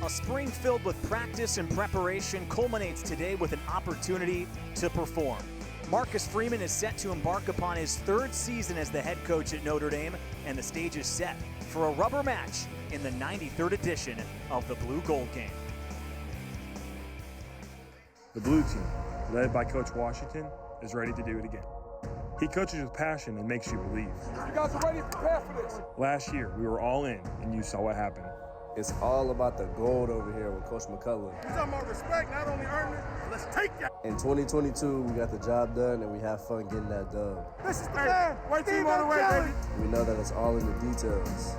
A spring filled with practice and preparation culminates today with an opportunity to perform. Marcus Freeman is set to embark upon his third season as the head coach at Notre Dame, and the stage is set for a rubber match in the 93rd edition of the Blue Gold Game. The blue team, led by Coach Washington, is ready to do it again. He coaches with passion and makes you believe. You guys are ready to prepare for this. Last year, we were all in, and you saw what happened. It's all about the gold over here with Coach McCullough. We're talking about respect, not only earning it, let's take that. In 2022, we got the job done, and we have fun getting that done. This is the man. White team on the way, baby. We know that it's all in the details.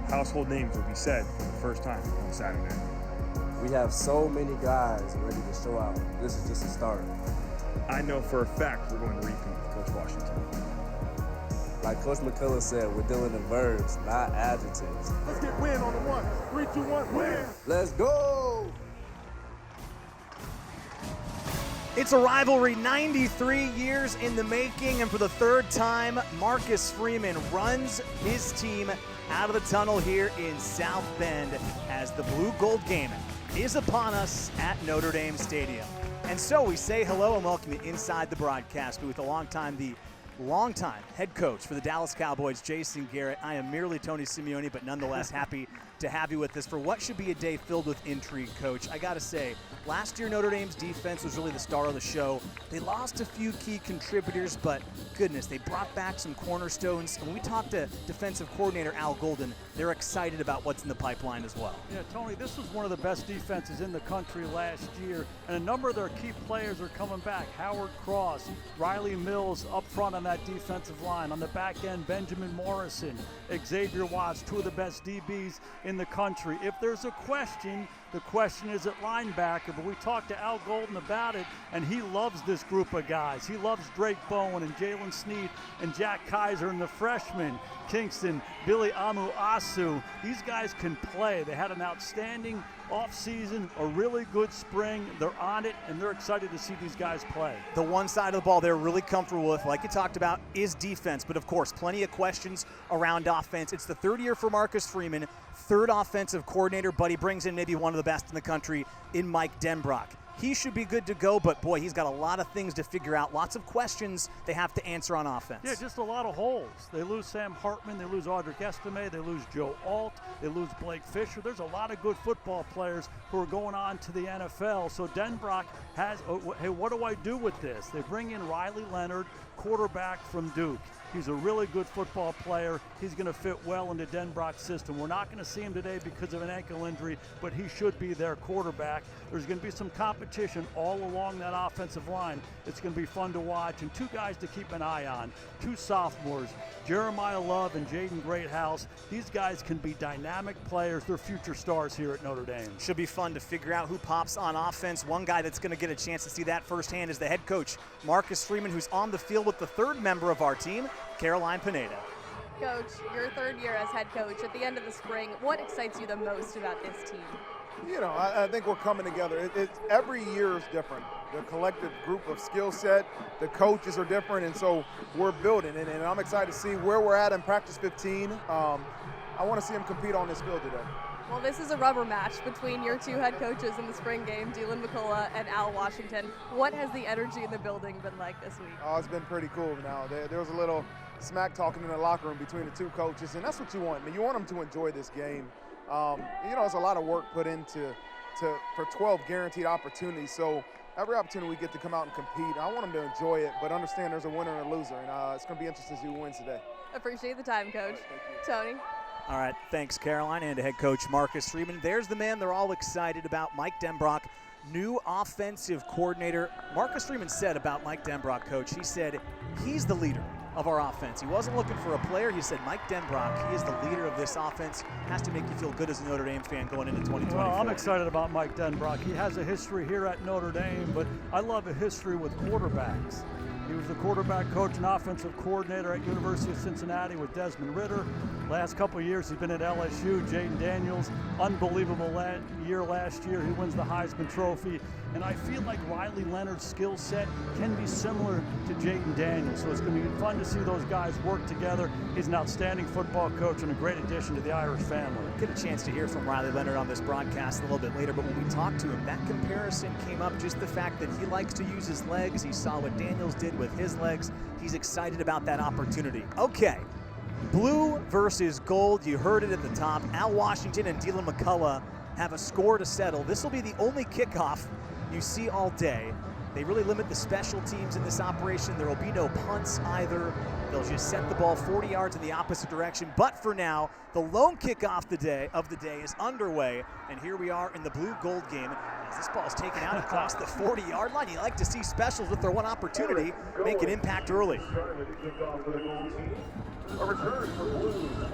Household names will be said for the first time on Saturday. We have so many guys ready to show out. This is just a start. I know for a fact we're going to repeat with Coach Washington. Like Coach McCullough said, we're dealing in verbs, not adjectives. Let's get win on the one. 3, 2, 1, win. Let's go! It's a rivalry 93 years in the making, and for the third time, Marcus Freeman runs his team out of the tunnel here in South Bend as the Blue Gold Game is upon us at Notre Dame Stadium. And so we say hello and welcome you inside the broadcast booth alongside the longtime head coach for the Dallas Cowboys, Jason Garrett. I am merely Tony Simeone, but nonetheless happy to have you with us for what should be a day filled with intrigue, Coach. I got to say, last year Notre Dame's defense was really the star of the show. They lost a few key contributors, but goodness, they brought back some cornerstones. And when we talked to defensive coordinator Al Golden, they're excited about what's in the pipeline as well. Yeah, Tony, this was one of the best defenses in the country last year, and a number of their key players are coming back. Howard Cross, Riley Mills up front on that defensive line. On the back end, Benjamin Morrison, Xavier Watts, two of the best DBs in the country. If there's a question, the question is at linebacker, but we talked to Al Golden about it, and he loves this group of guys. He loves Drake Bowen and Jalen Sneed and Jack Kaiser and the freshmen, Kingston, Billy Amu-Asu. These guys can play. They had an outstanding offseason, a really good spring. They're on it, and they're excited to see these guys play. The one side of the ball they're really comfortable with, like you talked about, is defense. But, of course, plenty of questions around offense. It's the third year for Marcus Freeman, third offensive coordinator, but he brings in maybe one of the best in the country in Mike Denbrock. He should be good to go, but, boy, he's got a lot of things to figure out, lots of questions they have to answer on offense. Yeah, just a lot of holes. They lose Sam Hartman, they lose Audric Estime, they lose Joe Alt, they lose Blake Fisher. There's a lot of good football players who are going on to the NFL. So Denbrock has, hey, what do I do with this? They bring in Riley Leonard, quarterback from Duke. He's a really good football player. He's going to fit well into Denbrock's system. We're not going to see him today because of an ankle injury, but he should be their quarterback. There's going to be some competition all along that offensive line. It's going to be fun to watch. And two guys to keep an eye on, two sophomores, Jeremiah Love and Jaden Greathouse. These guys can be dynamic players. They're future stars here at Notre Dame. Should be fun to figure out who pops on offense. One guy that's going to get a chance to see that firsthand is the head coach, Marcus Freeman, who's on the field with the third member of our team, Caroline Pineda. Coach, your third year as head coach at the end of the spring, what excites you the most about this team? You know, I think we're coming together. Every year is different. The collective group of skill set, the coaches are different, and so we're building. And I'm excited to see where we're at in practice 15. I want to see them compete on this field today. Well, this is a rubber match between your two head coaches in the spring game, Dylan McCullough and Al Washington. What has the energy in the building been like this week? Oh, it's been pretty cool now. There was a little smack talking in the locker room between the two coaches, and that's what you want. I mean, you want them to enjoy this game. You know, it's a lot of work put into for 12 guaranteed opportunities. So every opportunity we get to come out and compete, I want them to enjoy it, but understand there's a winner and a loser, and it's going to be interesting to see who wins today. Appreciate the time, Coach. Right, Tony. All right, thanks, Caroline, and to head coach Marcus Freeman. There's the man they're all excited about, Mike Denbrock, new offensive coordinator. Marcus Freeman said about Mike Denbrock, Coach, he said he's the leader of our offense. He wasn't looking for a player. He said Mike Denbrock, he is the leader of this offense. Has to make you feel good as a Notre Dame fan going into 2024. Well, I'm excited about Mike Denbrock. He has a history here at Notre Dame, but I love a history with quarterbacks. He was the quarterback coach and offensive coordinator at University of Cincinnati with Desmond Ritter. Last couple of years, he's been at LSU. Jaden Daniels, unbelievable year last year. He wins the Heisman Trophy. And I feel like Riley Leonard's skill set can be similar to Jaden Daniels. So it's going to be fun to see those guys work together. He's an outstanding football coach and a great addition to the Irish family. Get a chance to hear from Riley Leonard on this broadcast a little bit later, but when we talked to him, that comparison came up, just the fact that he likes to use his legs. He saw what Daniels did with his legs. He's excited about that opportunity. Okay, blue versus gold. You heard it at the top. Al Washington and Dylan McCullough have a score to settle. This will be the only kickoff you see all day. They really limit the special teams in this operation. There will be no punts either. They'll just set the ball 40 yards in the opposite direction. But for now, the lone kickoff of the day is underway. And here we are in the blue-gold game as this ball is taken out across the 40-yard line. You like to see specials with their one opportunity make an impact early. One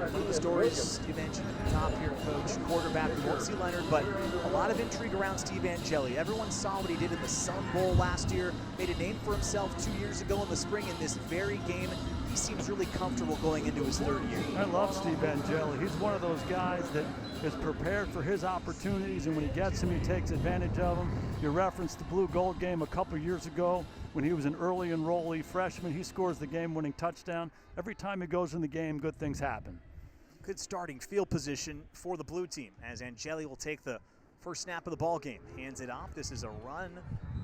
of the stories, Steve Angeli at the top here, coach, quarterback. We won't see Leonard, but a lot of intrigue around Steve Angeli. Everyone saw what he did in the Sun Bowl last year, made a name for himself 2 years ago in the spring in this very game. He seems really comfortable going into his third year. I love Steve Angeli. He's one of those guys that is prepared for his opportunities, and when he gets them, he takes advantage of them. You referenced the blue-gold game a couple years ago when he was an early enrollee freshman. He scores the game-winning touchdown. Every time he goes in the game, good things happen. Good starting field position for the blue team as Angeli will take the first snap of the ball game. Hands it off. This is a run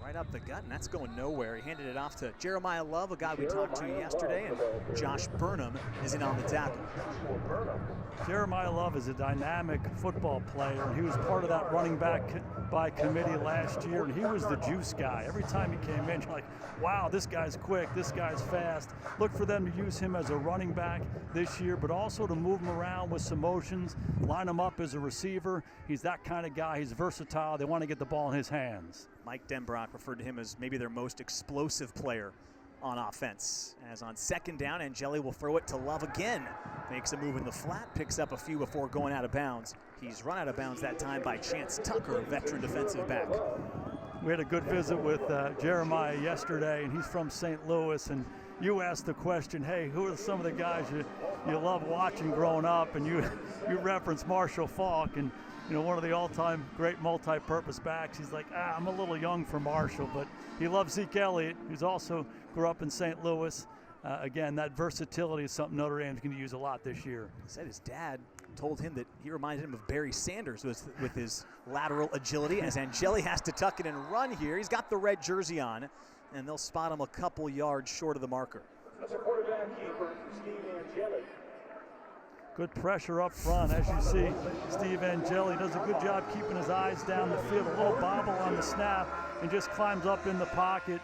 right up the gut, and that's going nowhere. He handed it off to Jeremiah Love, a guy we talked to yesterday, and Josh Burnham is in on the tackle. Jeremiah Love is a dynamic football player, and he was part of that running back by committee last year, and he was the juice guy. Every time he came in, you're like, wow, this guy's quick, this guy's fast. Look for them to use him as a running back this year, but also to move him around with some motions, line him up as a receiver. He's that kind of guy. He's versatile. They want to get the ball in his hands. Mike Denbrock referred to him as maybe their most explosive player on offense. As on second down, Angeli will throw it to Love again. Makes a move in the flat, picks up a few before going out of bounds. He's run out of bounds that time by Chance Tucker, a veteran defensive back. We had a good visit with Jeremiah yesterday, and he's from St. Louis, and you asked the question, hey, who are some of the guys you love watching growing up? And you referenced Marshall Faulk, and you know, one of the all-time great multi-purpose backs. He's like, I'm a little young for Marshall, but he loves Zeke Elliott, who's also grew up in St. Louis. Again, that versatility is something Notre Dame's going to use a lot this year. He said his dad told him that he reminded him of Barry Sanders with his lateral agility, as Angeli has to tuck it and run here. He's got the red jersey on, and they'll spot him a couple yards short of the marker. That's a quarterback keeper, Steve Angeli. Good pressure up front. As you see, Steve Angeli does a good job keeping his eyes down the field. A little bobble on the snap and just climbs up in the pocket.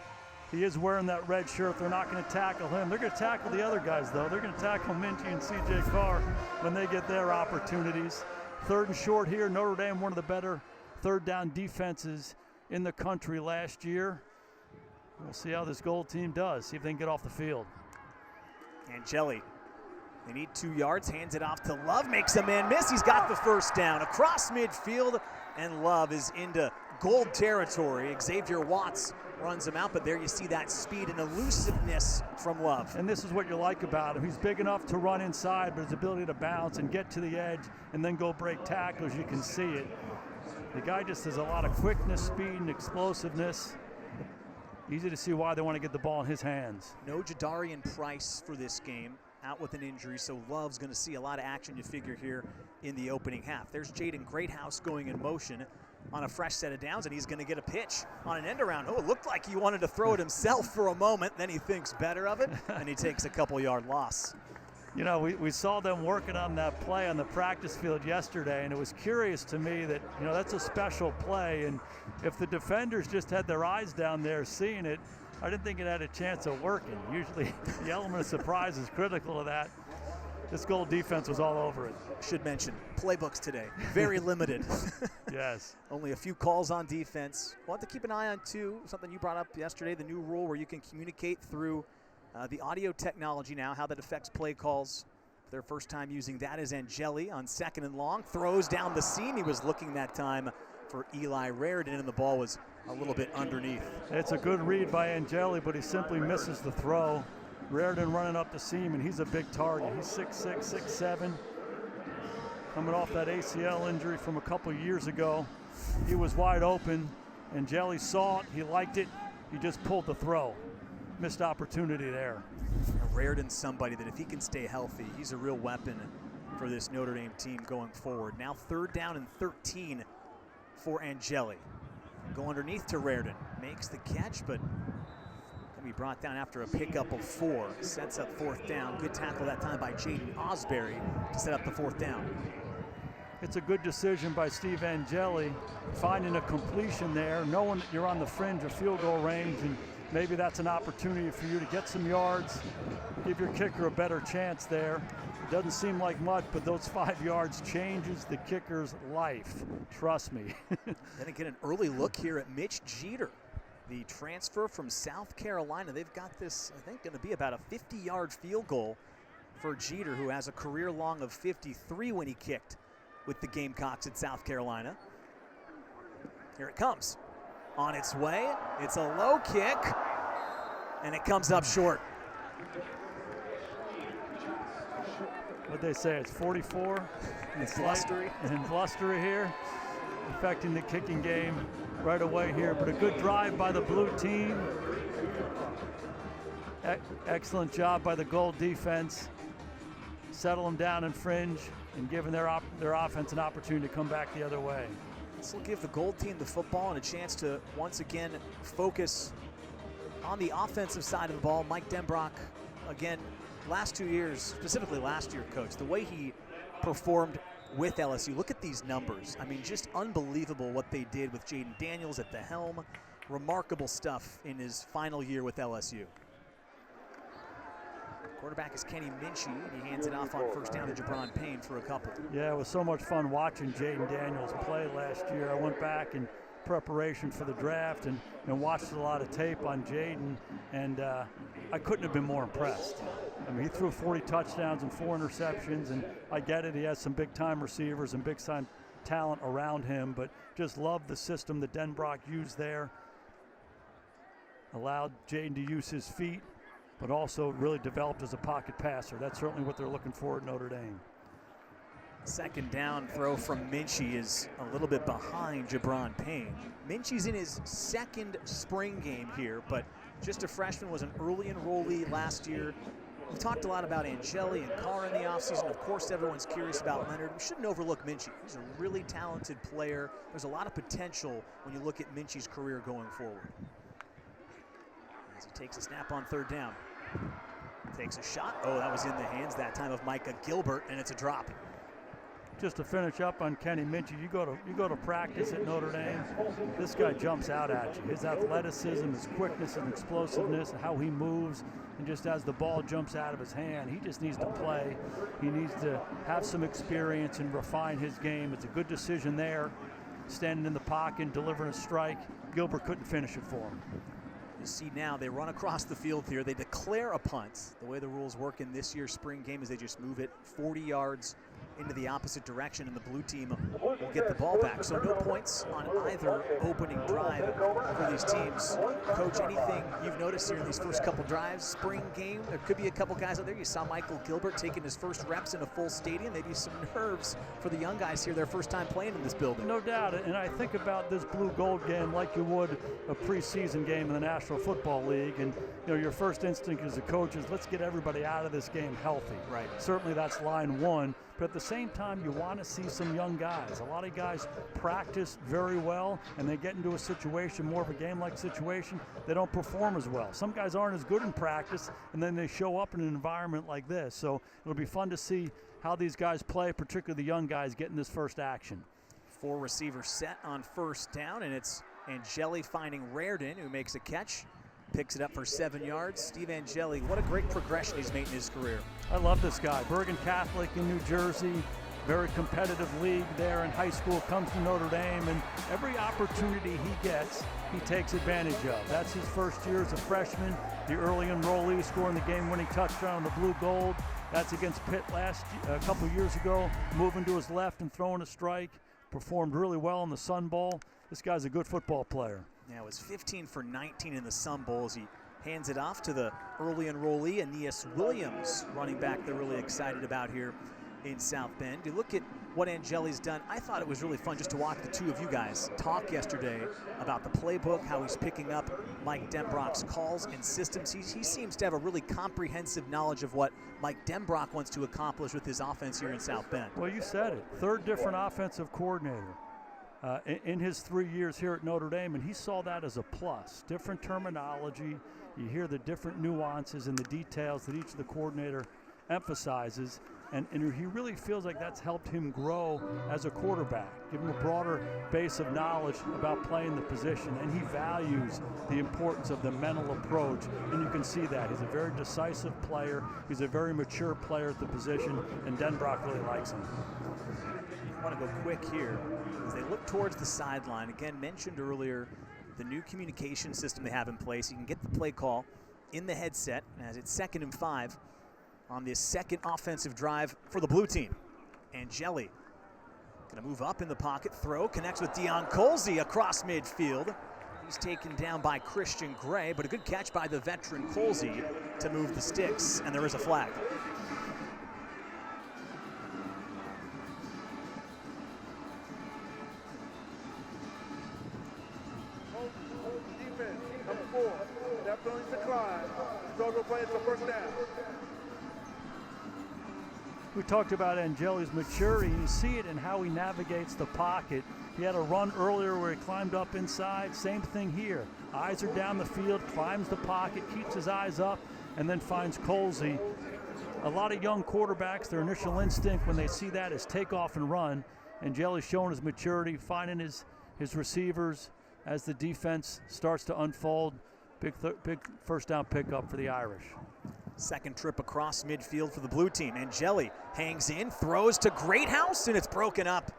He is wearing that red shirt. They're not going to tackle him. They're going to tackle the other guys, though. They're going to tackle Minchey and C.J. Carr when they get their opportunities. Third and short here. Notre Dame, one of the better third down defenses in the country last year. We'll see how this gold team does, see if they can get off the field. Angeli, they need 2 yards, hands it off to Love, makes a man miss. He's got the first down across midfield, and Love is into gold territory. Xavier Watts runs him out, but there you see that speed and elusiveness from Love. And this is what you like about him. He's big enough to run inside, but his ability to bounce and get to the edge and then go break tackles, you can see it. The guy just has a lot of quickness, speed, and explosiveness. Easy to see why they want to get the ball in his hands. No Jadarian Price for this game, out with an injury, so Love's going to see a lot of action, you figure, here in the opening half. There's Jaden Greathouse going in motion on a fresh set of downs, and he's going to get a pitch on an end around. Oh, it looked like he wanted to throw it himself for a moment, then he thinks better of it, and he takes a couple-yard loss. You know, we saw them working on that play on the practice field yesterday, and it was curious to me that, you know, that's a special play, and if the defenders just had their eyes down there seeing it, I didn't think it had a chance of working. Usually the element of surprise is critical to that. This gold defense was all over it. Should mention, playbooks today, very limited. Yes. Only a few calls on defense. We'll have to keep an eye on, too, something you brought up yesterday, the new rule where you can communicate through the audio technology now, how that affects play calls. Their first time using that is Angeli on second and long. Throws down the seam. He was looking that time for Eli Raridon, and the ball was a little bit underneath. It's a good read by Angeli, but he simply misses the throw. Raridon running up the seam, and he's a big target. He's 6'6", 6'7", coming off that ACL injury from a couple years ago. He was wide open. Angeli saw it, he liked it, he just pulled the throw. Missed opportunity there. Raridon's somebody that if he can stay healthy, he's a real weapon for this Notre Dame team going forward. Now 3rd down and 13 for Angeli. Go underneath to Raridon, makes the catch, but can be brought down after a pickup of 4. Sets up 4th down. Good tackle that time by Jaden Osbury to set up the 4th down. It's a good decision by Steve Angeli, finding a completion there, knowing that you're on the fringe of field goal range, and maybe that's an opportunity for you to get some yards, give your kicker a better chance there. It doesn't seem like much, but those 5 yards changes the kicker's life. Trust me. Then again, an early look here at Mitch Jeter, the transfer from South Carolina. They've got this, I think, going to be about a 50-yard field goal for Jeter, who has a career long of 53 when he kicked with the Gamecocks at South Carolina. Here it comes. On its way, it's a low kick, and it comes up short. What'd they say, it's 44? It's blustery. And blustery here, affecting the kicking game right away here, but a good drive by the blue team. Excellent job by the Gold defense. Settle them down in fringe and giving their offense an opportunity to come back the other way. This will give the Gold team the football and a chance to once again focus on the offensive side of the ball. Mike Denbrock, again, last 2 years, specifically last year, Coach, the way he performed with LSU. Look at these numbers. I mean, just unbelievable what they did with Jaden Daniels at the helm. Remarkable stuff in his final year with LSU. Quarterback is Kenny Minchey, and he hands it off on 1st down to Jabron Payne for a couple. Yeah, it was so much fun watching Jaden Daniels play last year. I went back in preparation for the draft and watched a lot of tape on Jaden, and I couldn't have been more impressed. I mean, he threw 40 touchdowns and 4 interceptions, and I get it, he has some big-time receivers and big-time talent around him, but just love the system that Denbrock used there. Allowed Jaden to use his feet, but also really developed as a pocket passer. That's certainly what they're looking for at Notre Dame. 2nd down throw from Minchey is a little bit behind Jabron Payne. Minchey's in his 2nd spring game here, but just a freshman, was an early enrollee last year. We've talked a lot about Angeli and Carr in the offseason. Of course, everyone's curious about Leonard. We shouldn't overlook Minchey. He's a really talented player. There's a lot of potential when you look at Minchey's career going forward. As he takes a snap on 3rd down. Takes a shot. Oh, that was in the hands that time of Micah Gilbert, and it's a drop. Just to finish up on Kenny Minchey, you go to practice at Notre Dame, this guy jumps out at you. His athleticism, his quickness and explosiveness, how he moves, and just as the ball jumps out of his hand, he just needs to play. He needs to have some experience and refine his game. It's a good decision there, standing in the pocket, delivering a strike. Gilbert couldn't finish it for him. You see now they run across the field here. They declare a punt. The way the rules work in this year's spring game is they just move it 40 yards into the opposite direction, and the blue team will get the ball back. So no points on either opening drive for these teams. Coach, anything you've noticed here in these first couple drives, spring game? There could be a couple guys out there. You saw Michael Gilbert taking his first reps in a full stadium. Maybe some nerves for the young guys here, their first time playing in this building. No doubt, and I think about this blue-gold game like you would a preseason game in the National Football League, and your first instinct as a coach is let's get everybody out of this game healthy. Right. Certainly that's line one. But at the same time, you want to see some young guys. A lot of guys practice very well, and they get into a situation, more of a game-like situation, they don't perform as well. Some guys aren't as good in practice, and then they show up in an environment like this. So it'll be fun to see how these guys play, particularly the young guys getting this first action. 4 receivers set on 1st down, and it's Angeli finding Raridon, who makes a catch. Picks it up for 7 yards. Steve Angeli, what a great progression he's made in his career. I love this guy. Bergen Catholic in New Jersey, very competitive league there in high school, comes to Notre Dame, and every opportunity he gets, he takes advantage of. That's his first year as a freshman, the early enrollee scoring the game-winning touchdown on the blue-gold. That's against Pitt a couple years ago, moving to his left and throwing a strike. performed really well in the Sun Bowl. This guy's a good football player. Yeah, it was 15 for 19 in the Sun Bowl as he hands it off to the early enrollee, Aeneas Williams, running back they're really excited about here in South Bend. You look at what Angeli's done. I thought it was really fun just to watch the two of you guys talk yesterday about the playbook, how he's picking up Mike Denbrock's calls and systems. He seems to have a really comprehensive knowledge of what Mike Denbrock wants to accomplish with his offense here in South Bend. Well, you said it. Third different offensive coordinator in his 3 years here at Notre Dame, and he saw that as a plus. Different terminology. You hear the different nuances and the details that each of the coordinator emphasizes. And he really feels like that's helped him grow as a quarterback, give him a broader base of knowledge about playing the position, and he values the importance of the mental approach, and you can see that. He's a very decisive player, he's a very mature player at the position, and Denbrock really likes him. I want to go quick here as they look towards the sideline. Again, mentioned earlier, the new communication system they have in place. You can get the play call in the headset as it's 2nd and 5. On this second offensive drive for the blue team. Angeli gonna move up in the pocket, throw, connects with Deion Colzie across midfield. He's taken down by Christian Gray, but a good catch by the veteran Colzie to move the sticks, and there is a flag. Defense, number 4, that penalty decline. Struggle play for first down. We talked about Angeli's maturity, and you see it in how he navigates the pocket. He had a run earlier where he climbed up inside. Same thing here. Eyes are down the field, climbs the pocket, keeps his eyes up, and then finds Colzie. A lot of young quarterbacks, their initial instinct when they see that is take off and run. Angeli's showing his maturity, finding his receivers as the defense starts to unfold. Big first down pickup for the Irish. Second trip across midfield for the blue team. Angeli hangs in, throws to Greathouse, and it's broken up.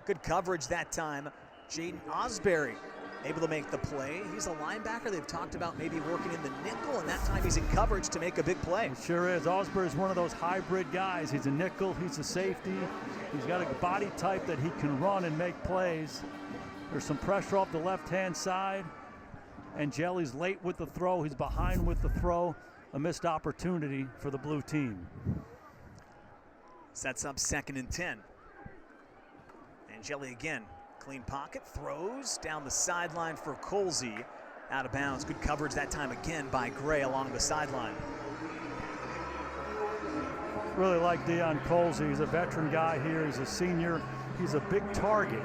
Good coverage that time. Jaden Osbury able to make the play. He's a linebacker. They've talked about maybe working in the nickel, and that time he's in coverage to make a big play. He sure is. Osbury is one of those hybrid guys. He's a nickel, he's a safety. He's got a body type that he can run and make plays. There's some pressure off the left-hand side. Angeli's late with the throw. He's behind with the throw. A missed opportunity for the blue team. Sets up 2nd and 10. Angeli again, clean pocket, throws down the sideline for Colzie. Out of bounds, good coverage that time again by Gray along the sideline. Really like Deion Colzie. He's a veteran guy here. He's a senior. He's a big target.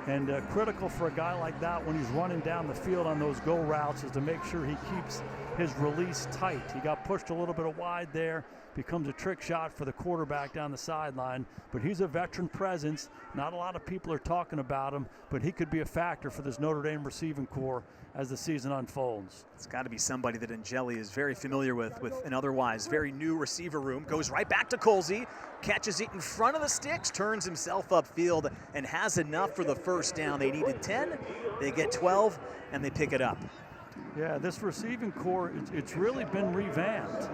And critical for a guy like that when he's running down the field on those go routes is to make sure he keeps his release tight. He got pushed a little bit wide there, becomes a trick shot for the quarterback down the sideline. But he's a veteran presence. Not a lot of people are talking about him, but he could be a factor for this Notre Dame receiving corps as the season unfolds. It's got to be somebody that Angeli is very familiar with an otherwise very new receiver room. Goes right back to Colzie, catches it in front of the sticks, turns himself upfield, and has enough for the first down. They needed 10, they get 12, and they pick it up. Yeah, this receiving corps, it's really been revamped.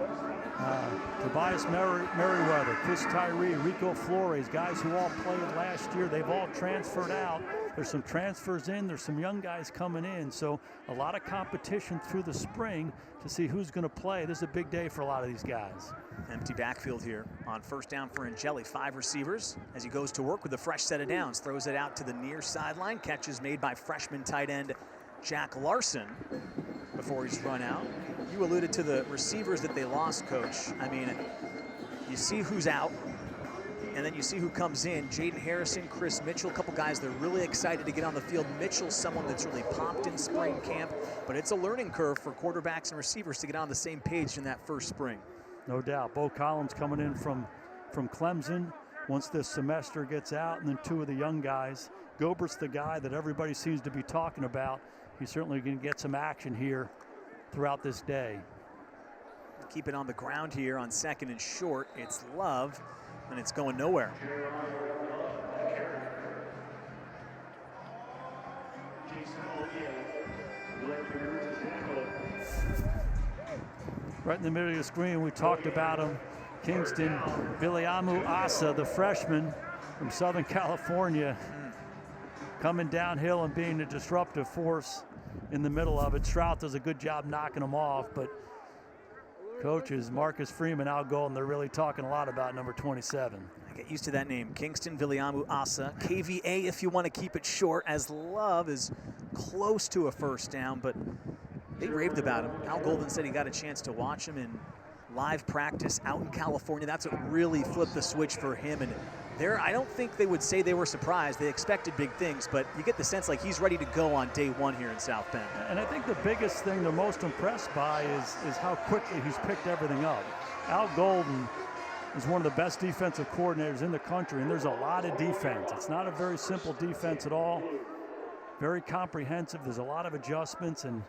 Tobias Merriweather, Chris Tyree, Rico Flores, guys who all played last year, they've all transferred out. There's some transfers in, there's some young guys coming in, so a lot of competition through the spring to see who's going to play. This is a big day for a lot of these guys. Empty backfield here on first down for Angeli. 5 receivers as he goes to work with a fresh set of downs. Throws it out to the near sideline. Catches made by freshman tight end Jack Larson before he's run out. You alluded to the receivers that they lost, Coach. I mean, you see who's out, and then you see who comes in. Jaden Harrison, Chris Mitchell, a couple guys they're really excited to get on the field. Mitchell's someone that's really popped in spring camp, but it's a learning curve for quarterbacks and receivers to get on the same page in that first spring. No doubt. Bo Collins coming in from Clemson once this semester gets out, and then 2 of the young guys. Gobert's the guy that everybody seems to be talking about. He's certainly going to get some action here throughout this day. Keep it on the ground here on 2nd and short. It's Love, and it's going nowhere. Right in the middle of the screen, we talked about him. Kingston, Biliamu Asa, the freshman from Southern California. coming downhill and being a disruptive force in the middle of it. Stroud does a good job knocking them off, but coaches Marcus Freeman out goal, and they're really talking a lot about number 27. Get used to that name, Kingston Viliamu Asa. KVA if you want to keep it short, as Love is close to a first down, but they raved about him. Al Golden said he got a chance to watch him in live practice out in California. That's what really flipped the switch for him. And there, I don't think they would say they were surprised. They expected big things, but you get the sense like he's ready to go on day one here in South Bend. And I think the biggest thing they're most impressed by is how quickly he's picked everything up. Al Golden is one of the best defensive coordinators in the country, and there's a lot of defense. It's not a very simple defense at all. Very comprehensive. There's a lot of adjustments, and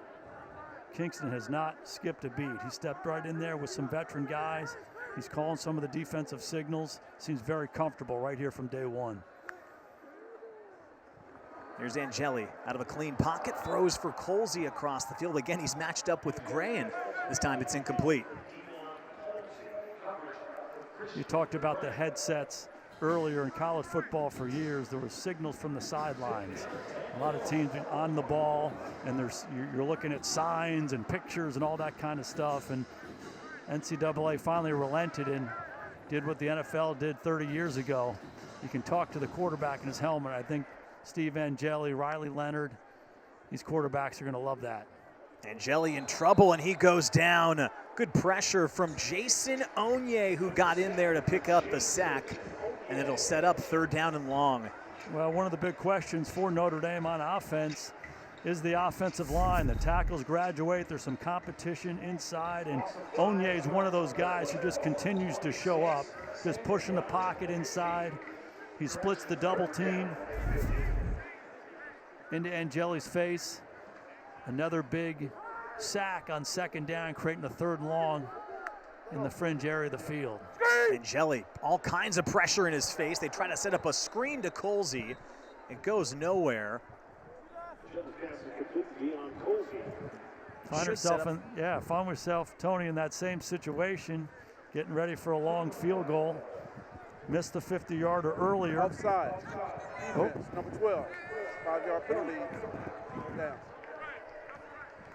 Kingston has not skipped a beat. He stepped right in there with some veteran guys. He's calling some of the defensive signals. Seems very comfortable right here from day one. There's Angeli out of a clean pocket, throws for Colzie across the field. Again, he's matched up with Gray, and this time it's incomplete. You talked about the headsets earlier in college football for years. There were signals from the sidelines. A lot of teams on the ball, and you're looking at signs and pictures and all that kind of stuff. And NCAA finally relented and did what the NFL did 30 years ago. You can talk to the quarterback in his helmet. I think Steve Angeli, Riley Leonard, these quarterbacks are going to love that. Angeli in trouble, and he goes down. Good pressure from Jason Onye, who got in there to pick up the sack, and it'll set up third down and long. Well, one of the big questions for Notre Dame on offense is the offensive line. The tackles graduate. There's some competition inside, and Onye is one of those guys who just continues to show up, just pushing the pocket inside. He splits the double team into Angeli's face. Another big sack on second down, creating a third and long in the fringe area of the field. Angeli, all kinds of pressure in his face. They try to set up a screen to Colzie. It goes nowhere. Find yourself, Tony, in that same situation, getting ready for a long field goal. Missed the 50-yarder earlier. Offside. Oh. Number 12. 5-yard penalty. Down.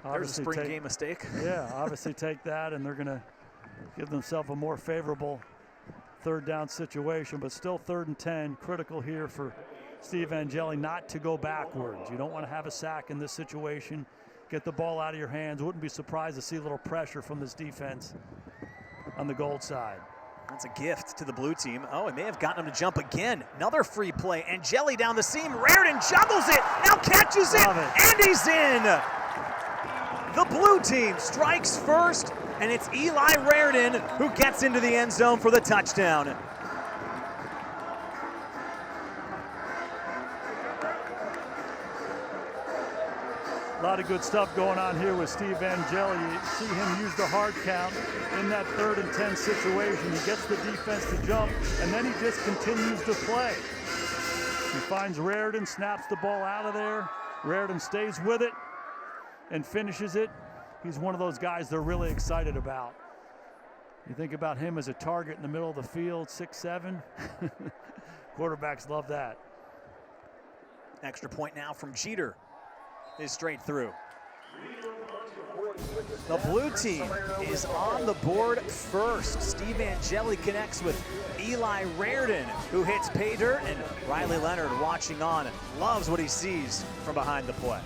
There's a spring game mistake. Yeah, obviously take that, and they're going to give themselves a more favorable third down situation, but still 3rd and 10. Critical here for Steve Angeli not to go backwards. You don't want to have a sack in this situation. Get the ball out of your hands. Wouldn't be surprised to see a little pressure from this defense on the Gold side. That's a gift to the blue team. Oh, it may have gotten him to jump again. Another free play. Angeli down the seam. Raridon juggles it. Now catches it. And he's in. The blue team strikes first, and it's Eli Raridon who gets into the end zone for the touchdown. A lot of good stuff going on here with Steve Angeli. You see him use the hard count in that 3rd and 10 situation. He gets the defense to jump, and then he just continues to play. He finds Raridon, snaps the ball out of there. Raridon stays with it and finishes it. He's one of those guys they're really excited about. You think about him as a target in the middle of the field, 6'7". Quarterbacks love that. Extra point now from Jeter is straight through. The blue team is on the board first. Steve Angeli connects with Eli Raridon, who hits pay dirt, and Riley Leonard watching on and loves what he sees from behind the play.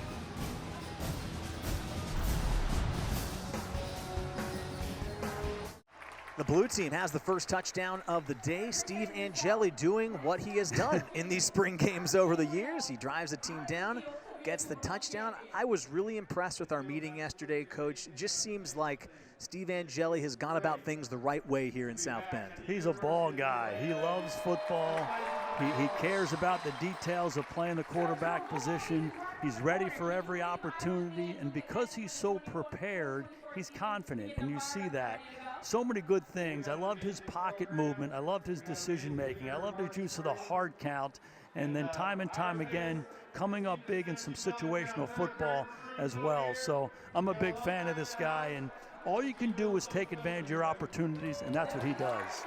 The blue team has the first touchdown of the day. Steve Angeli doing what he has done in these spring games over the years. He drives the team down, gets the touchdown. I was really impressed with our meeting yesterday, Coach. It just seems like Steve Angeli has gone about things the right way here in South Bend. He's a ball guy. He loves football. He cares about the details of playing the quarterback position. He's ready for every opportunity, and because he's so prepared, he's confident, and you see that. So many good things. I loved his pocket movement. I loved his decision making. I loved his use of the hard count, and then time and time again coming up big in some situational football as well. So I'm a big fan of this guy, and all you can do is take advantage of your opportunities, and that's what he does.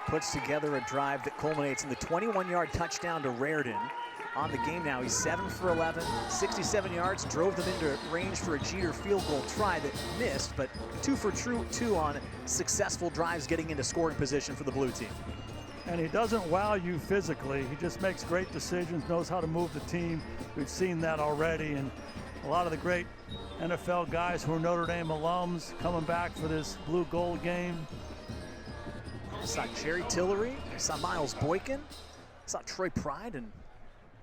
Puts together a drive that culminates in the 21-yard touchdown to Raridon. on the game now. He's 7 for 11, 67 yards, drove them into range for a Jeter field goal try that missed, but 2 for 2 on successful drives getting into scoring position for the blue team. And he doesn't wow you physically. He just makes great decisions, knows how to move the team. We've seen that already, and a lot of the great NFL guys who are Notre Dame alums coming back for this blue gold game. I saw Jerry Tillery, I saw Miles Boykin, I saw Troy Pride, and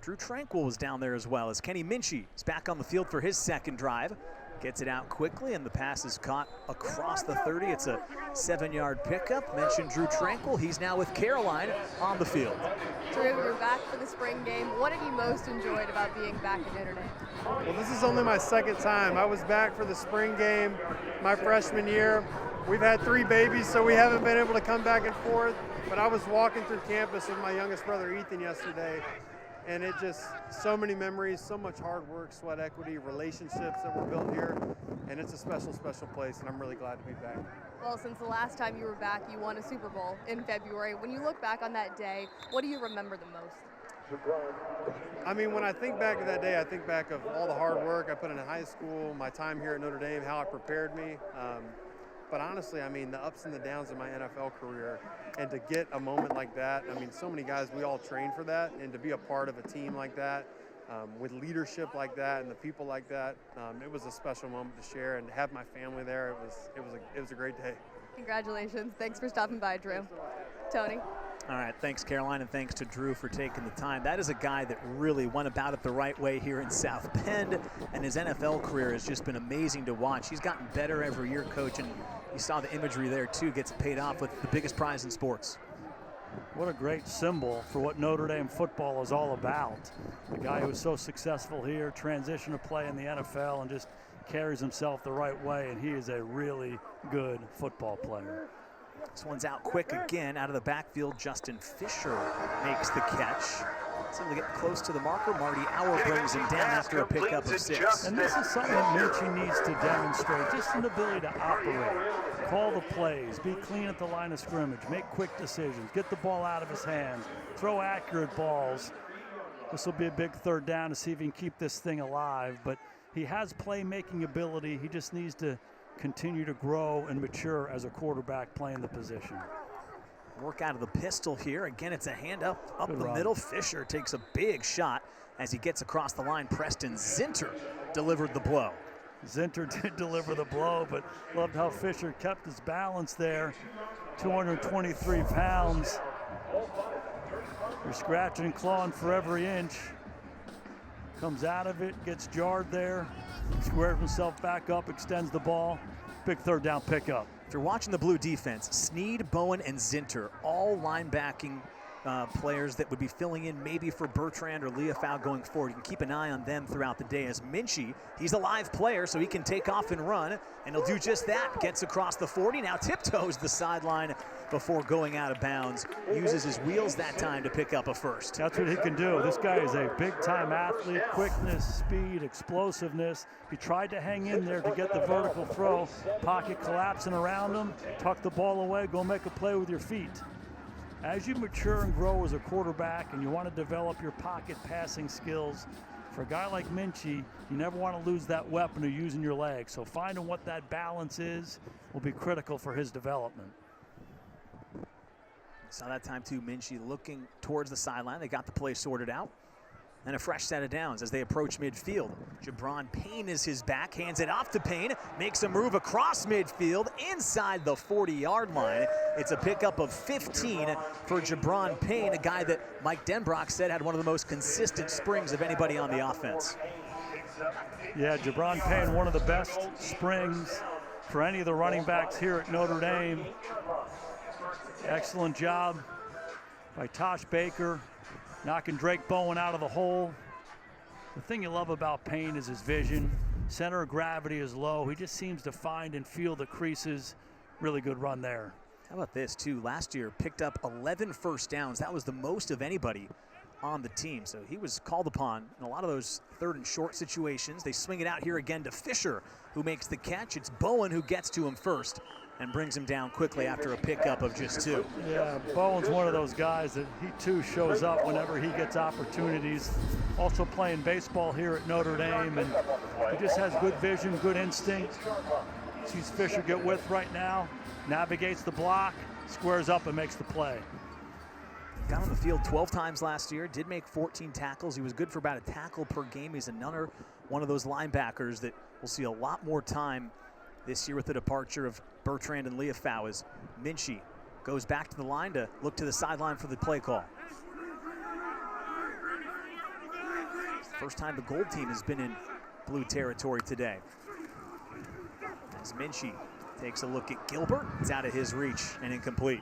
Drue Tranquill was down there as well as Kenny Minchey is back on the field for his second drive. Gets it out quickly, and the pass is caught across the 30. It's a 7-yard pickup. Mentioned Drue Tranquill. He's now with Caroline on the field. Drue, you're back for the spring game. What have you most enjoyed about being back at Notre Dame? Well, this is only my second time. I was back for the spring game my freshman year. We've had 3 babies, so we haven't been able to come back and forth. But I was walking through campus with my youngest brother, Ethan, yesterday. And it just, so many memories, so much hard work, sweat equity, relationships that were built here. And it's a special, special place, and I'm really glad to be back. Well, since the last time you were back, you won a Super Bowl in February. When you look back on that day, what do you remember the most? I mean, when I think back of that day, I think back of all the hard work I put in high school, my time here at Notre Dame, how it prepared me. But honestly, I mean, the ups and the downs of my NFL career, and to get a moment like that, I mean, so many guys, we all train for that, and to be a part of a team like that, with leadership like that and the people like that, it was a special moment to share, and to have my family there, it was a great day. Congratulations. Thanks for stopping by, Drue. Tony. All right, thanks, Caroline, and thanks to Drue for taking the time. That is a guy that really went about it the right way here in South Bend, and his NFL career has just been amazing to watch. He's gotten better every year, Coach, and you saw the imagery there, too, gets paid off with the biggest prize in sports. What a great symbol for what Notre Dame football is all about. The guy who was so successful here, transitioned to play in the NFL, and just carries himself the right way, and he is a really good football player. This one's out quick again, out of the backfield. Justin Fisher makes the catch. He's able to get close to the marker. Marty Auer brings him down after a pickup of 6. And this is something that Minchey needs to demonstrate, just an ability to operate, call the plays, be clean at the line of scrimmage, make quick decisions, get the ball out of his hands, throw accurate balls. This will be a big third down to see if he can keep this thing alive, but he has playmaking ability. He just needs to continue to grow and mature as a quarterback playing the position. Work out of the pistol here. Again, it's a hand up Good the run. middle. Fisher takes a big shot as he gets across the line. Preston Zinter delivered the blow. Zinter did deliver the blow, but loved how Fisher kept his balance there. 223 pounds. You're scratching and clawing for every inch. Comes out of it, gets jarred there, squares himself back up, extends the ball. Big third down pickup. If you're watching the blue defense, Sneed, Bowen, and Zinter, all linebacking players that would be filling in maybe for Bertrand or Leofau going forward. You can keep an eye on them throughout the day. As Minchey, he's a live player, so he can take off and run, and he'll do just that. Gets across the 40, now tiptoes the sideline before going out of bounds. Uses his wheels that time to pick up a first. That's what he can do. This guy is a big-time athlete, quickness, speed, explosiveness. He tried to hang in there to get the vertical throw. Pocket collapsing around him, tuck the ball away, go make a play with your feet. As you mature and grow as a quarterback and you want to develop your pocket passing skills, for a guy like Minchey, you never want to lose that weapon of using your legs. So finding what that balance is will be critical for his development. Saw that time too, Minchey looking towards the sideline. They got the play sorted out. And a fresh set of downs as they approach midfield. Jabron Payne is his back, hands it off to Payne, makes a move across midfield inside the 40-yard line. It's a pickup of 15 for Jabron Payne, a guy that Mike Denbrock said had one of the most consistent springs of anybody on the offense. Yeah, Jabron Payne, one of the best springs for any of the running backs here at Notre Dame. Excellent job by Tosh Baker, knocking Drake Bowen out of the hole. The thing you love about Payne is his vision. Center of gravity is low. He just seems to find and feel the creases. Really good run there. How about this, too? Last year, picked up 11 first downs. That was the most of anybody on the team. So he was called upon in a lot of those 3rd and short situations. They swing it out here again to Fisher, who makes the catch. It's Bowen who gets to him first and brings him down quickly after a pickup of just 2. Yeah, Bowen's one of those guys that he too shows up whenever he gets opportunities. Also playing baseball here at Notre Dame, and he just has good vision, good instinct. Sees Fisher get width right now, navigates the block, squares up and makes the play. Got on the field 12 times last year, did make 14 tackles. He was good for about a tackle per game. He's another one of those linebackers that will see a lot more time this year with the departure of Bertrand and Leofau, as Minchey goes back to the line to look to the sideline for the play call. First time the gold team has been in blue territory today. As Minchey takes a look at Gilbert, it's out of his reach and incomplete.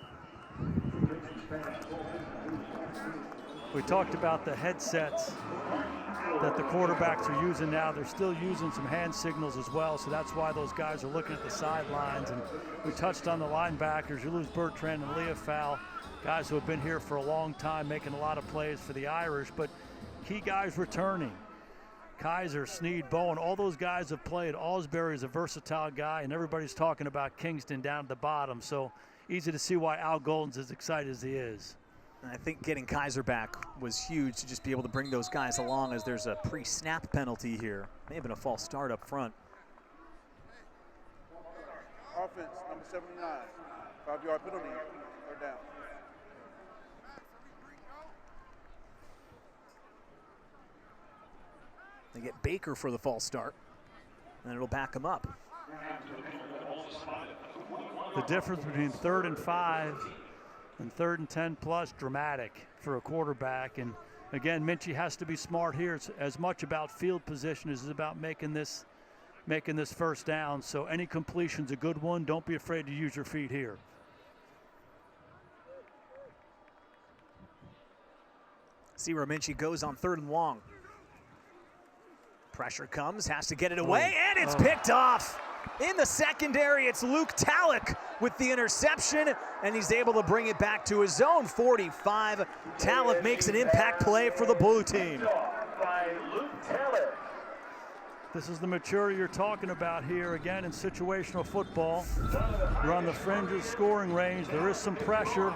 We talked about the headsets that the quarterbacks are using now. They're still using some hand signals as well, so that's why those guys are looking at the sidelines. And we touched on the linebackers. You lose Bertrand and Leofau, guys who have been here for a long time, making a lot of plays for the Irish, but key guys returning. Kaiser, Sneed, Bowen, all those guys have played. Alsbury is a versatile guy, and everybody's talking about Kingston down at the bottom, so easy to see why Al Golden's as excited as he is. And I think getting Kaiser back was huge to just be able to bring those guys along, as there's a pre-snap penalty here. May have been a false start up front. Offense, number 79, 5-yard penalty, 3rd down. They get Baker for the false start, and it'll back him up. The difference between 3rd and 5 and 3rd and 10 plus, dramatic for a quarterback. And again, Minchey has to be smart here. It's as much about field position as it is about making this first down. So any completion's a good one. Don't be afraid to use your feet here. See where Minchey goes on 3rd and long. Pressure comes, has to get it away, and it's picked off. In the secondary, it's Luke Talich with the interception, and he's able to bring it back to his own 45. Talich makes an impact play for the blue team. This is the maturity you're talking about here, again, in situational football. We're on the fringe of scoring range. There is some pressure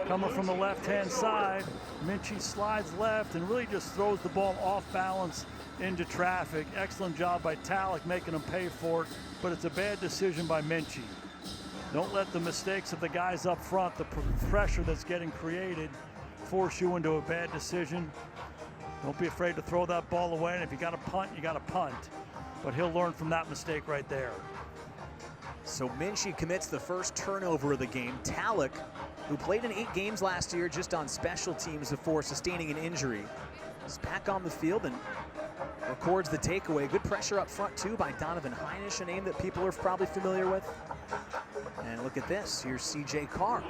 coming from the left-hand side. Minchey slides left and really just throws the ball off balance into traffic. Excellent job by Talich making him pay for it, but it's a bad decision by Minchey. Don't let the mistakes of the guys up front, the pressure that's getting created, force you into a bad decision. Don't be afraid to throw that ball away, and if you got to punt, you got to punt. But he'll learn from that mistake right there. So Minchey commits the first turnover of the game. Talich, who played in 8 games last year just on special teams before sustaining an injury, is back on the field and records the takeaway. Good pressure up front, too, by Donovan Heinisch, a name that people are probably familiar with. And look at this. Here's C.J. Carr,